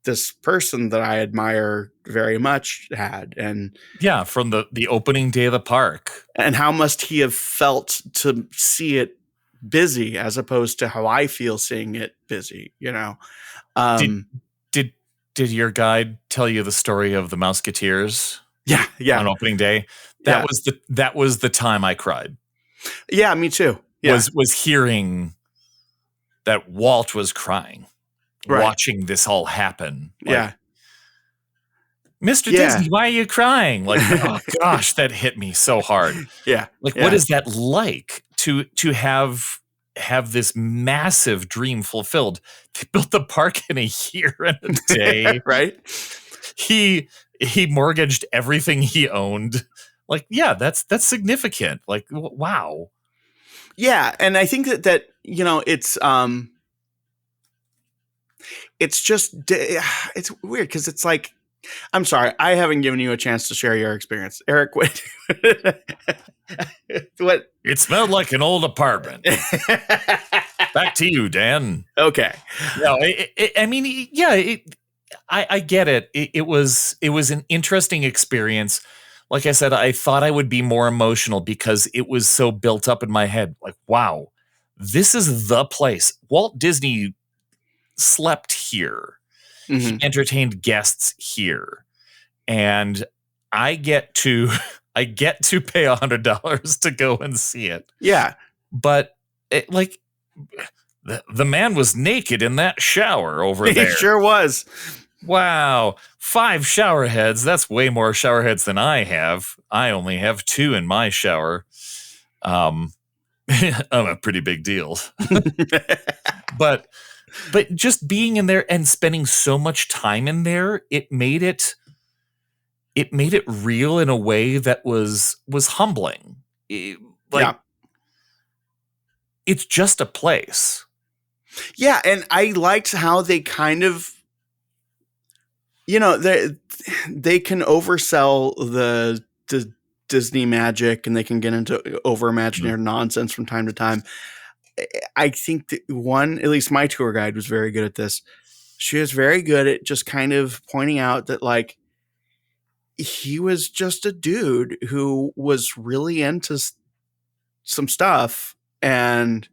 this person that I admire very much had. And yeah, from the opening day of the park. And how must he have felt to see it busy as opposed to how I feel seeing it busy, you know? Did your guide tell you the story of the Musketeers? Yeah. On opening day? That was the time I cried. Yeah, me too. Yeah. Was hearing that Walt was crying, watching this all happen. Like, Mr. Disney, why are you crying? Like, oh gosh, that hit me so hard. Yeah. Like, what is that like to have this massive dream fulfilled? They built the park in a year and a day. Right. He mortgaged everything he owned. Like, yeah, that's significant. Like, wow. Yeah. And I think that, you know, it's just, it's weird because it's like, I'm sorry, I haven't given you a chance to share your experience. Eric, what? It smelled like an old apartment. Back to you, Dan. Okay. No, I mean, yeah, I get it. It was an interesting experience. Like I said, I thought I would be more emotional because it was so built up in my head. Like, wow, this is the place. Walt Disney slept here. Mm-hmm. He entertained guests here, and I get to pay $100 to go and see it. Yeah, but the man was naked in that shower over there. He sure was. Wow, 5 shower heads. That's way more shower heads than I have. I only have 2 in my shower. I'm a pretty big deal. But just being in there and spending so much time in there, it made it it made it real in a way that was humbling. It's just a place. Yeah, and I liked how they kind of, they can oversell the Disney magic, and they can get into over imaginary nonsense from time to time. I think that at least my tour guide was very good at this. She was very good at just kind of pointing out that like he was just a dude who was really into some stuff, and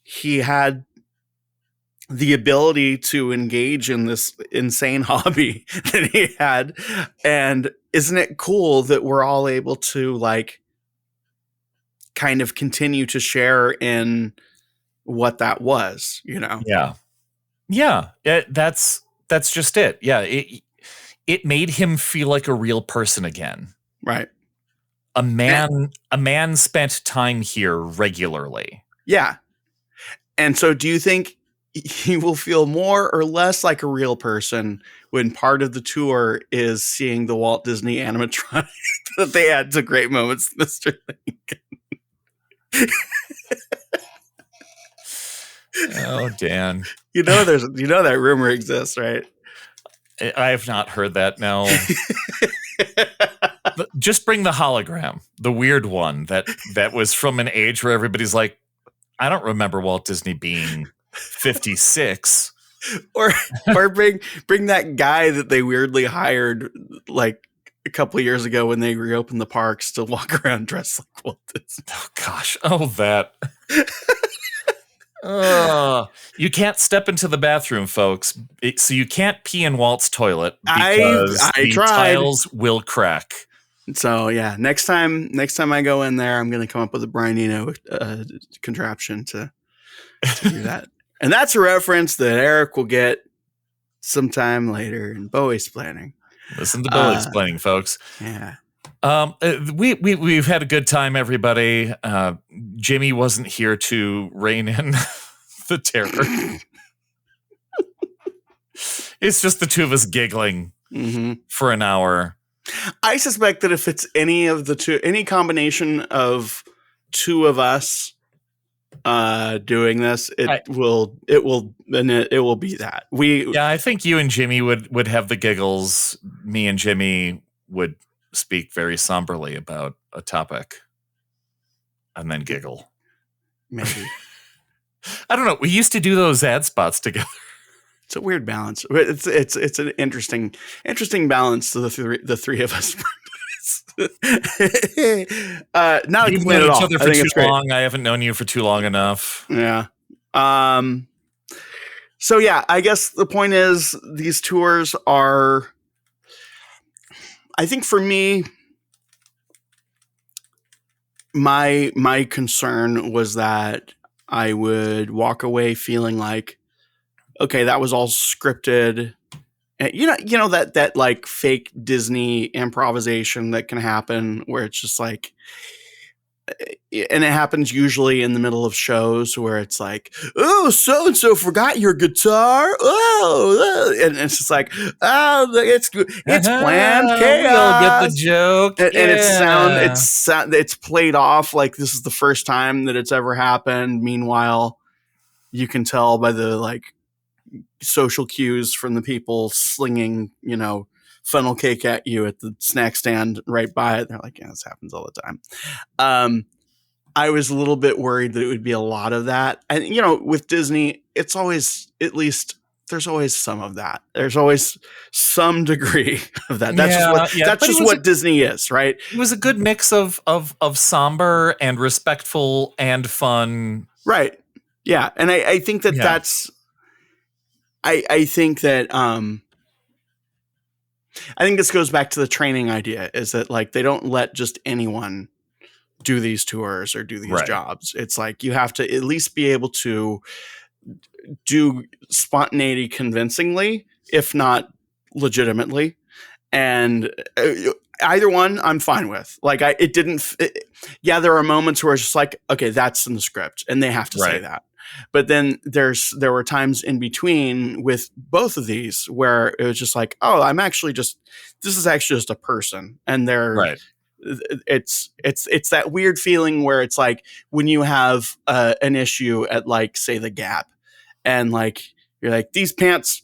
he had the ability to engage in this insane hobby that he had. And isn't it cool that we're all able to like kind of continue to share in what that was, Yeah. Yeah. That's just it. Yeah. It made him feel like a real person again. Right. A man spent time here regularly. Yeah. And so do you think he will feel more or less like a real person when part of the tour is seeing the Walt Disney animatronic that they had some great moments, Mr. Lincoln? Oh, Dan. That rumor exists, right? I have not heard that. No. Just bring the hologram, the weird one that was from an age where everybody's like, I don't remember Walt Disney being 56. Or bring that guy that they weirdly hired like a couple of years ago when they reopened the parks to walk around dressed like Walt Disney. Oh gosh. Oh, that. You can't step into the bathroom, folks. So you can't pee in Walt's toilet because the tiles will crack. So yeah, next time I go in there, I'm going to come up with a Brian Eno contraption to do that. And that's a reference that Erik will get sometime later in Bowie's planning. Listen to Bowie's planning, folks. Yeah. We've had a good time, everybody. Jimmy wasn't here to rein in the terror. It's just the two of us giggling for an hour. I suspect that if it's any combination of two of us doing this, it will be that. I think you and Jimmy would have the giggles. Me and Jimmy would speak very somberly about a topic and then giggle. Maybe. I don't know. We used to do those ad spots together. It's a weird balance. It's an interesting balance to the three of us. Not a complaint at all. Each other for too long. I haven't known you for too long enough. Yeah. So yeah, I guess the point is these tours are, I think for me, my concern was that I would walk away feeling like, okay, that was all scripted. And you know that like fake Disney improvisation that can happen where it's just like, and it happens usually in the middle of shows where it's like, oh, so-and-so forgot your guitar. Oh, and it's just like, oh, it's planned chaos. You'll get the joke. And it's played off like this is the first time that it's ever happened. Meanwhile, you can tell by the like social cues from the people slinging, funnel cake at you at the snack stand right by it. They're like, yeah, this happens all the time. I was a little bit worried that it would be a lot of that. And, with Disney, it's always, at least there's always some of that. There's always some degree of that. That's just what Disney is, right? It was a good mix of somber and respectful and fun. Right. Yeah. And I think that that's, I think that, I think this goes back to the training idea is that like, they don't let just anyone do these tours or do these jobs. It's like, you have to at least be able to do spontaneity convincingly, if not legitimately. And either one I'm fine with. Like there are moments where it's just like, okay, that's in the script and they have to say that. But then there were times in between with both of these where it was just like, oh, this is actually just a person, and they're Right. It's that weird feeling where it's like when you have an issue at, like, say, the Gap, and like you're like, these pants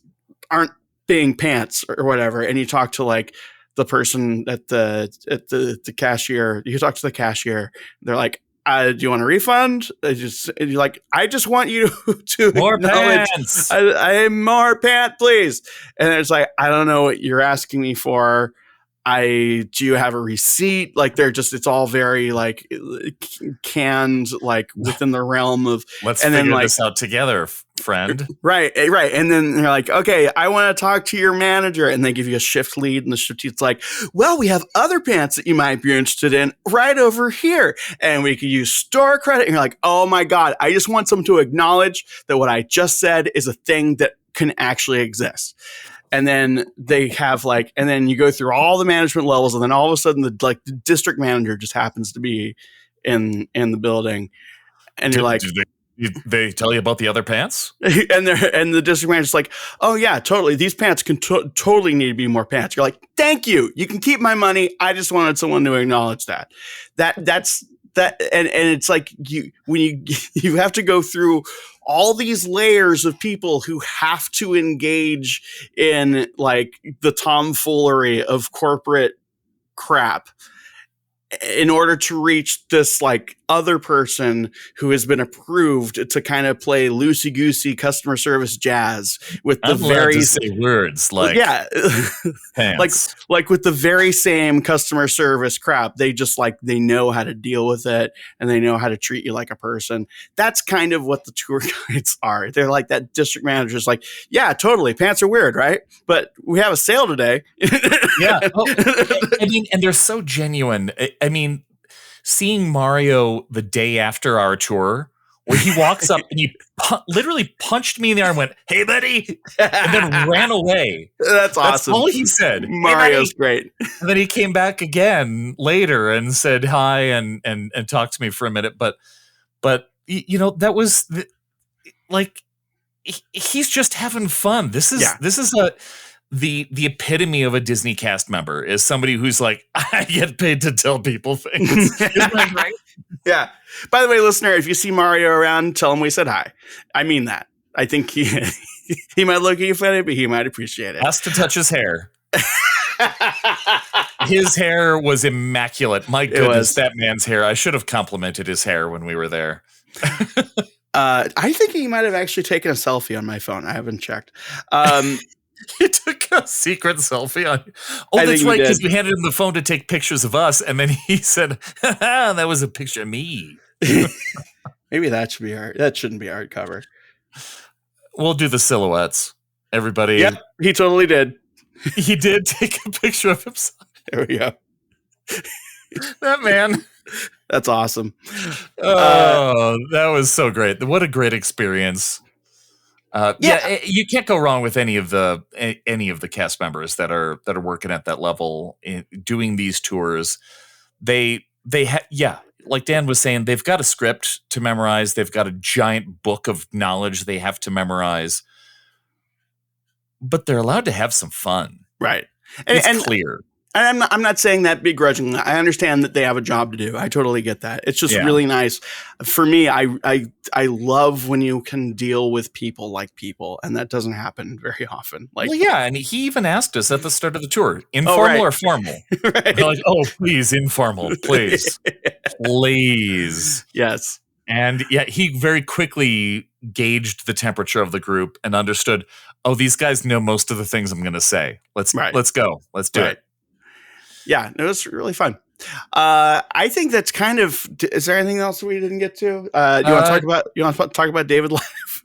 aren't being pants or whatever, and you talk to like the person at the cashier. You talk to the cashier. They're like, do you want a refund? You're like, I just want you to More acknowledge pants. I more pant, please. And it's like, I don't know what you're asking me for. Do you have a receipt? Like, it's all very like canned, like within the realm of, Let's and figure then, like, this out together, friend. Right. And then they're like, okay, I want to talk to your manager. And they give you a shift lead. And the shift lead's like, well, we have other pants that you might be interested in right over here. And we could use store credit. And you're like, oh my God, I just want someone to acknowledge that what I just said is a thing that can actually exist. And then they have like, and then you go through all the management levels. And then all of a sudden the district manager just happens to be in the building. And you're like, they tell you about the other pants? and the district manager's like, oh yeah, totally. These pants can totally need to be more pants. You're like, thank you. You can keep my money. I just wanted someone to acknowledge that. That's that. And it's like you have to go through all these layers of people who have to engage in like the tomfoolery of corporate crap in order to reach this like other person who has been approved to kind of play loosey-goosey customer service jazz with the very say words like, yeah, pants. like with the very same customer service crap. They just like, they know how to deal with it and they know how to treat you like a person. That's kind of what the tour guides are. They're like that district manager's like, yeah, totally. Pants are weird, right? But we have a sale today. Yeah. I mean, and they're so genuine. I mean, seeing Mario the day after our tour, where he walks up and he literally punched me in the arm and went, hey, buddy, and then ran away. That's awesome. That's all he said. Mario's great. And then he came back again later and said hi and talked to me for a minute. But you know, that was like, he's just having fun. This is the epitome of a Disney cast member, is somebody who's like, I get paid to tell people things. Isn't that right? Yeah. By the way, listener, if you see Mario around, tell him we said hi. I mean that. I think he might look at you funny, but he might appreciate it. Has to touch his hair. His hair was immaculate. My goodness, that man's hair. I should have complimented his hair when we were there. I think he might have actually taken a selfie on my phone. I haven't checked. He took a secret selfie on. Oh, that's right, because we handed him the phone to take pictures of us, and then he said, "That was a picture of me." Maybe that should be that shouldn't be our cover. We'll do the silhouettes. Everybody. Yep, he totally did. He did take a picture of himself. There we go. That man. That's awesome. That was so great. What a great experience. You can't go wrong with any of the cast members that are working at that level doing these tours. They like Dan was saying, they've got a script to memorize. They've got a giant book of knowledge they have to memorize, but they're allowed to have some fun. Right. It's clear. And I'm not saying that begrudgingly. I understand that they have a job to do. I totally get that. It's just really nice. For me, I love when you can deal with people like people, and that doesn't happen very often. Like, well, yeah, and he even asked us at the start of the tour, informal or formal? Right. Like, oh, please, informal, please. Please. Yes. And yeah, he very quickly gauged the temperature of the group and understood, oh, these guys know most of the things I'm going to say. Let's go. Let's do it. Yeah, it was really fun. I think that's kind of. Is there anything else we didn't get to? You want to talk about David live?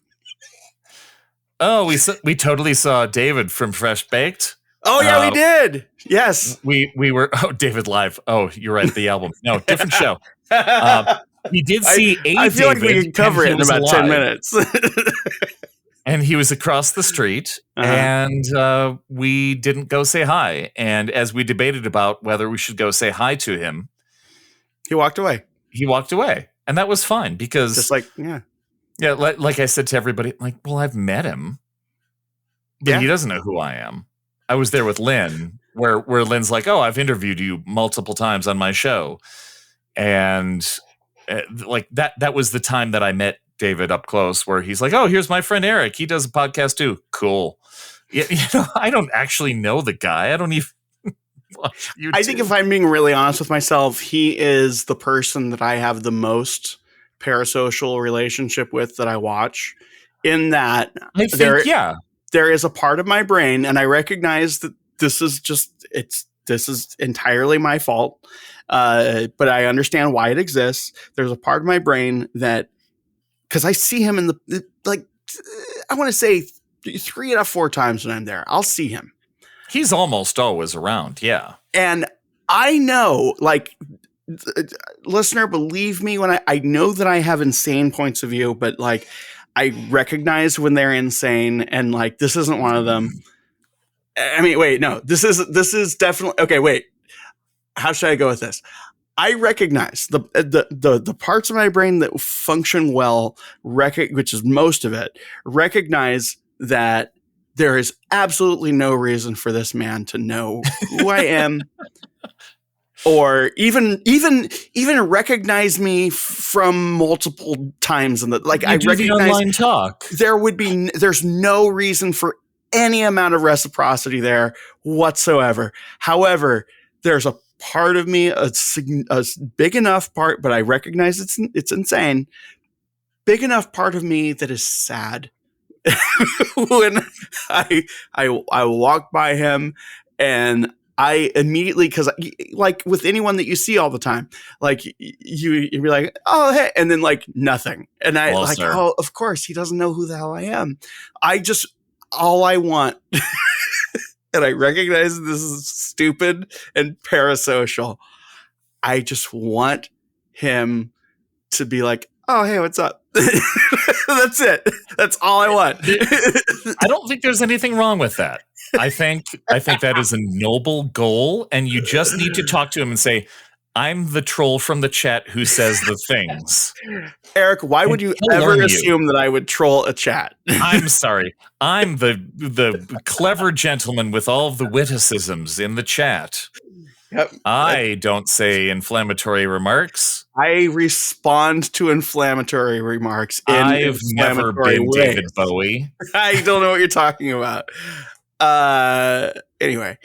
Oh, we totally saw David from Fresh Baked. Oh yeah, we did. Yes, we were. Oh, David live. Oh, you're right. The album. No, different show. We did see I feel like we can cover it in about 10 minutes. And he was across the street, and we didn't go say hi. And as we debated about whether we should go say hi to him, he walked away. And that was fine because just like, yeah. Yeah, like I said to everybody, like, well, I've met him, but he doesn't know who I am. I was there with Lynn, where Lynn's like, oh, I've interviewed you multiple times on my show. And like that was the time that I met David up close, where he's like, oh, here's my friend Erik. He does a podcast too. Cool. Yeah, I don't actually know the guy. I don't even watch YouTube. I think if I'm being really honest with myself, he is the person that I have the most parasocial relationship with that I watch. In that, I think, there is a part of my brain, and I recognize that this is entirely my fault, but I understand why it exists. There's a part of my brain that, because I see him in I want to say 3 out of 4 times when I'm there, I'll see him. He's almost always around, yeah. And I know, listener, believe me when I know that I have insane points of view, but like I recognize when they're insane, and like this isn't one of them. I mean, wait, no, this is definitely okay. Wait, how should I go with this? I recognize the parts of my brain that function well, which is most of it, recognize that there is absolutely no reason for this man to know who I am. Or even recognize me from multiple times, and I recognize the online talk. There's no reason for any amount of reciprocity there whatsoever. However, there's a part of me, a big enough part, but I recognize it's insane. Big enough part of me that is sad when I walk by him, and I immediately, because like with anyone that you see all the time, like you'd be like, oh, hey, and then like nothing. And I oh, of course, he doesn't know who the hell I am. All I want, and I recognize this is stupid and parasocial, I just want him to be like, oh, hey, what's up? That's it. That's all I want. I don't think there's anything wrong with that. I think that is a noble goal, and you just need to talk to him and say, I'm the troll from the chat who says the things. Erik, why would you ever assume that I would troll a chat? I'm sorry. I'm the clever gentleman with all of the witticisms in the chat. Yep. I don't say inflammatory remarks. I respond to inflammatory remarks in I've never been ways. David Bowie. I don't know what you're talking about. Anyway.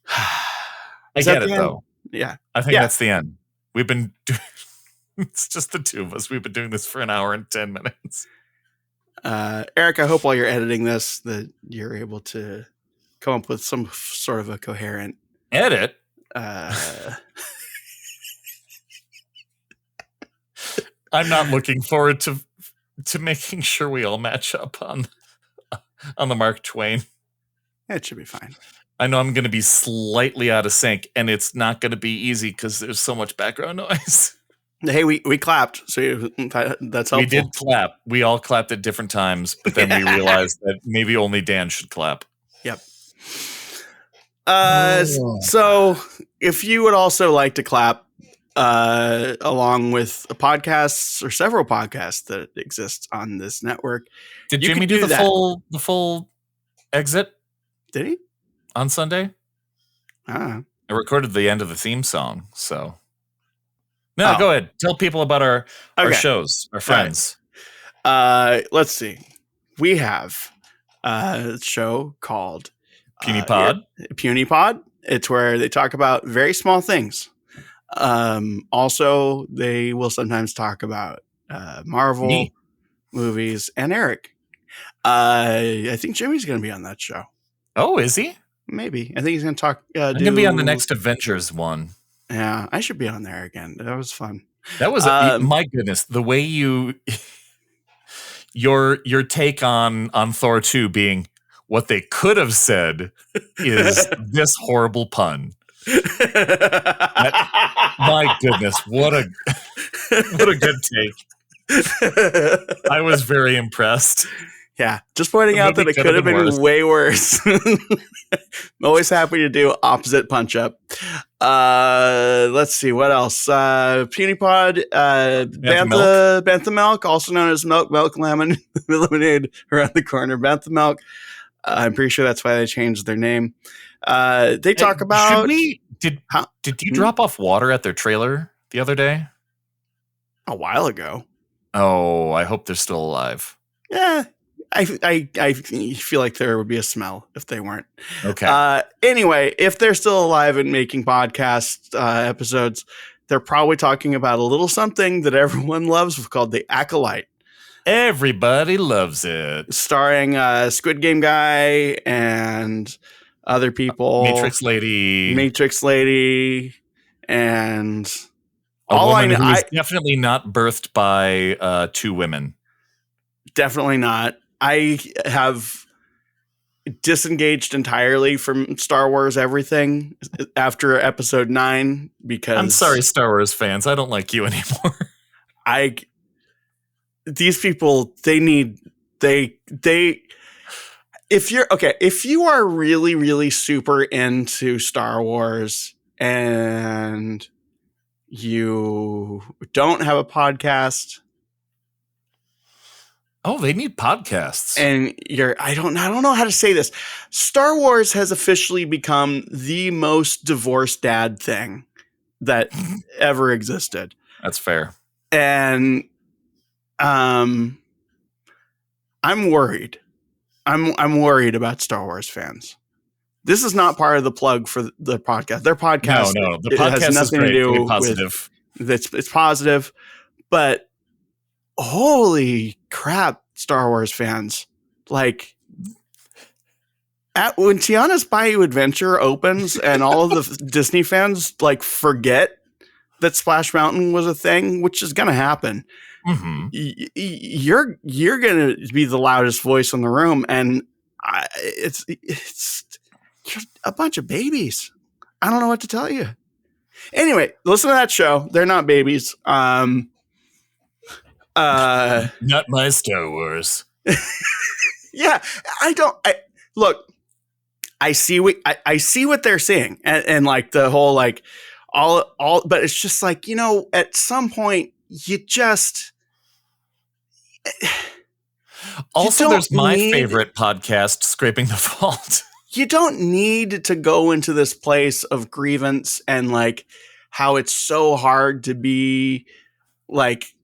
I get it, though. Yeah. I think that's the end. We've been it's just the two of us. We've been doing this for an hour and 10 minutes. Erik, I hope while you're editing this that you're able to come up with some sort of a coherent edit. I'm not looking forward to making sure we all match up on the Mark Twain. It should be fine. I know I'm going to be slightly out of sync, and it's not going to be easy because there's so much background noise. Hey, we clapped, so that's helpful. We did clap. We all clapped at different times, but then we realized that maybe only Dan should clap. Yep. So if you would also like to clap along with podcasts or several podcasts that exist on this network, did Jimmy do the full exit? Did he? On Sunday? I recorded the end of the theme song, so. No, go ahead. Tell people about our shows, our friends. Right. Let's see. We have a show called Puny Pod. Puny Pod. It's where they talk about very small things. Also, they will sometimes talk about Marvel movies and Erik. I think Jimmy's going to be on that show. Oh, is he? Maybe. I think he's going to talk. I'm going to be on the next Avengers one. Yeah, I should be on there again. That was fun. That was my goodness. The way your take on Thor 2 being what they could have said is this horrible pun. My goodness, what a good take. I was very impressed. Yeah, just pointing out that it could have been way worse. I'm always happy to do opposite punch up. Let's see what else. Puny Pod, Bantha Milk, also known as Milk Lemon Lemonade around the corner. Bantha Milk. I'm pretty sure that's why they changed their name. They talk about. Did you drop off water at their trailer the other day? A while ago. Oh, I hope they're still alive. Yeah. I feel like there would be a smell if they weren't. Okay. Anyway, if they're still alive and making podcast episodes, they're probably talking about a little something that everyone loves called The Acolyte. Everybody loves it. Starring Squid Game guy and other people. Matrix Lady. And a woman who is definitely not birthed by 2 women. Definitely not. I have disengaged entirely from Star Wars everything after episode 9 because I'm sorry, Star Wars fans. I don't like you anymore. These people, if you are really, really super into Star Wars and you don't have a podcast. Oh, they need podcasts. And I don't know how to say this. Star Wars has officially become the most divorced dad thing that ever existed. That's fair. And I'm worried. I'm worried about Star Wars fans. This is not part of the plug for the podcast. Their podcast, no, the podcast has nothing is great. To do positive. It's positive, but holy crap, Star Wars fans! Like, when Tiana's Bayou Adventure opens and all of the Disney fans like forget that Splash Mountain was a thing, which is going to happen. Mm-hmm. You're going to be the loudest voice in the room, and it's just a bunch of babies. I don't know what to tell you. Anyway, listen to that show. They're not babies. Not my Star Wars. Yeah, look. I see what they're saying, and like the whole like all, but it's just like, at some point you just. Also, there's my favorite podcast, Scraping the Vault. You don't need to go into this place of grievance and like how it's so hard to be like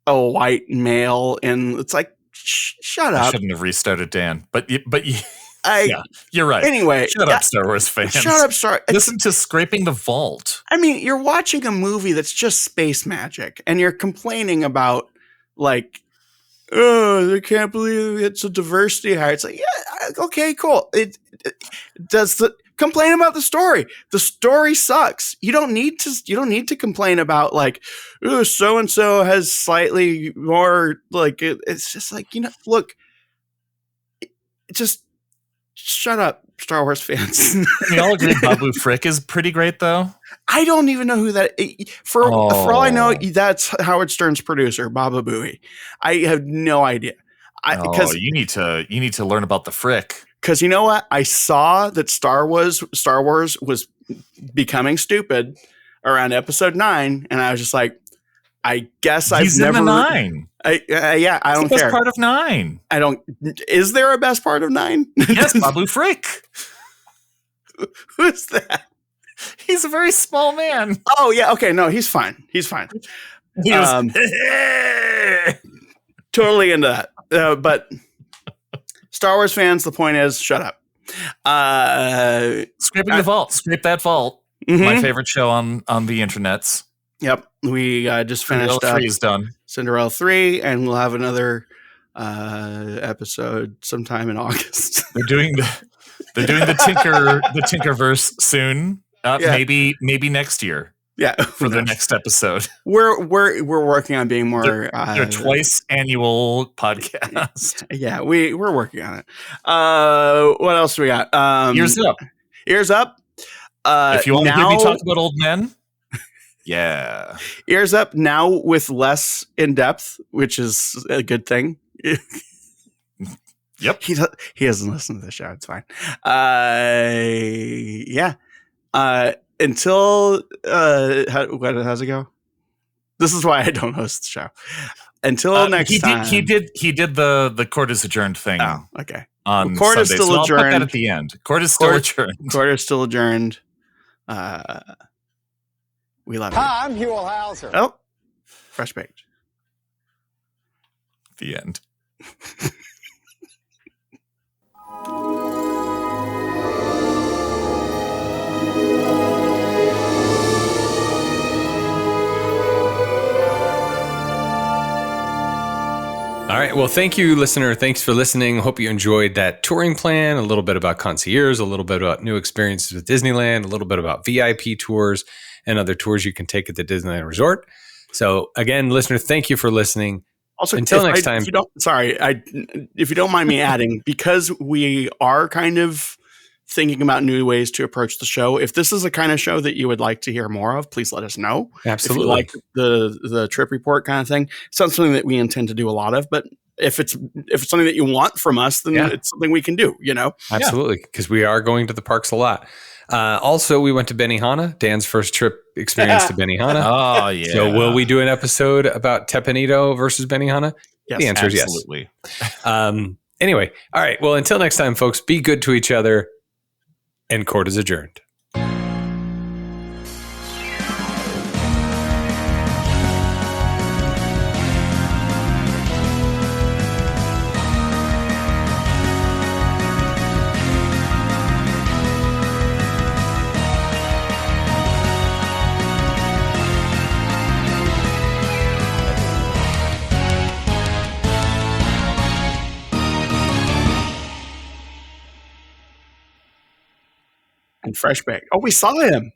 a white male, and it's like shut up. I shouldn't have restarted Dan, but yeah, you're right. Anyway, shut up, Star Wars fans. Shut up, Star. Listen to Scraping the Vault. I mean, you're watching a movie that's just space magic, and you're complaining about like, oh, I can't believe it's a diversity hire. It's like, yeah, okay, cool. It does complain about the story. The story sucks. You don't need to complain about like, oh, so and so has slightly more like. It's just like, look, just shut up, Star Wars fans. We all agree Babu Frick is pretty great, though. I don't even know who that is. For all I know, that's Howard Stern's producer, Baba Booey. I have no idea. You need to learn about the Frick. Because you know what? I saw that Star Wars was becoming stupid around episode 9, and I was just like, I guess He's I've never. In the 9. Yeah, I don't care. Best part of 9. I don't. Is there a best part of 9? Yes, Babu Frick. Who's that? He's a very small man. Oh yeah. Okay. No, he's fine. He's fine. He was totally into that. But Star Wars fans, the point is, shut up. Scraping the Vault. Scrape that vault. Mm-hmm. My favorite show on the internets. Yep. We just finished Cinderella 3 is done. Cinderella 3, and we'll have another episode sometime in August. They're doing the Tinkerverse soon. Maybe next year. Yeah, for the next episode. We're working on being more their twice annual podcast. Yeah, we're working on it. What else do we got? Ears up. Ears up. If you want to hear me talk about old men. Yeah. Ears up now with less in depth, which is a good thing. Yep. He doesn't listen to the show. It's fine. Yeah. until how's it go? This is why I don't host the show. Until next time. He did the court is adjourned thing. Oh, okay. On court Sunday, is still so adjourned. I'll put that at the end. Court is still adjourned. Court is still adjourned. We love you. Hi, I'm Hugh Hauser. Oh, fresh page. The end. All right. Well, thank you, listener. Thanks for listening. Hope you enjoyed that touring plan, a little bit about ConciEARS, a little bit about new experiences with Disneyland, a little bit about VIP tours and other tours you can take at the Disneyland Resort. So again, listener, thank you for listening. Also, until next time. If you don't mind me adding, because we are kind of thinking about new ways to approach the show, if this is a kind of show that you would like to hear more of, please let us know. Absolutely. If you like the trip report kind of thing, it's not something that we intend to do a lot of, but if it's something that you want from us, then it's something we can do, Absolutely, because we are going to the parks a lot. Also, we went to Benihana, Dan's first trip experience to Benihana. Oh, yeah. So will we do an episode about Tepanito versus Benihana? Yes, the answer absolutely. is yes. Anyway, all right. Well, until next time, folks, be good to each other, and court is adjourned. And fresh bake. Oh, we saw him.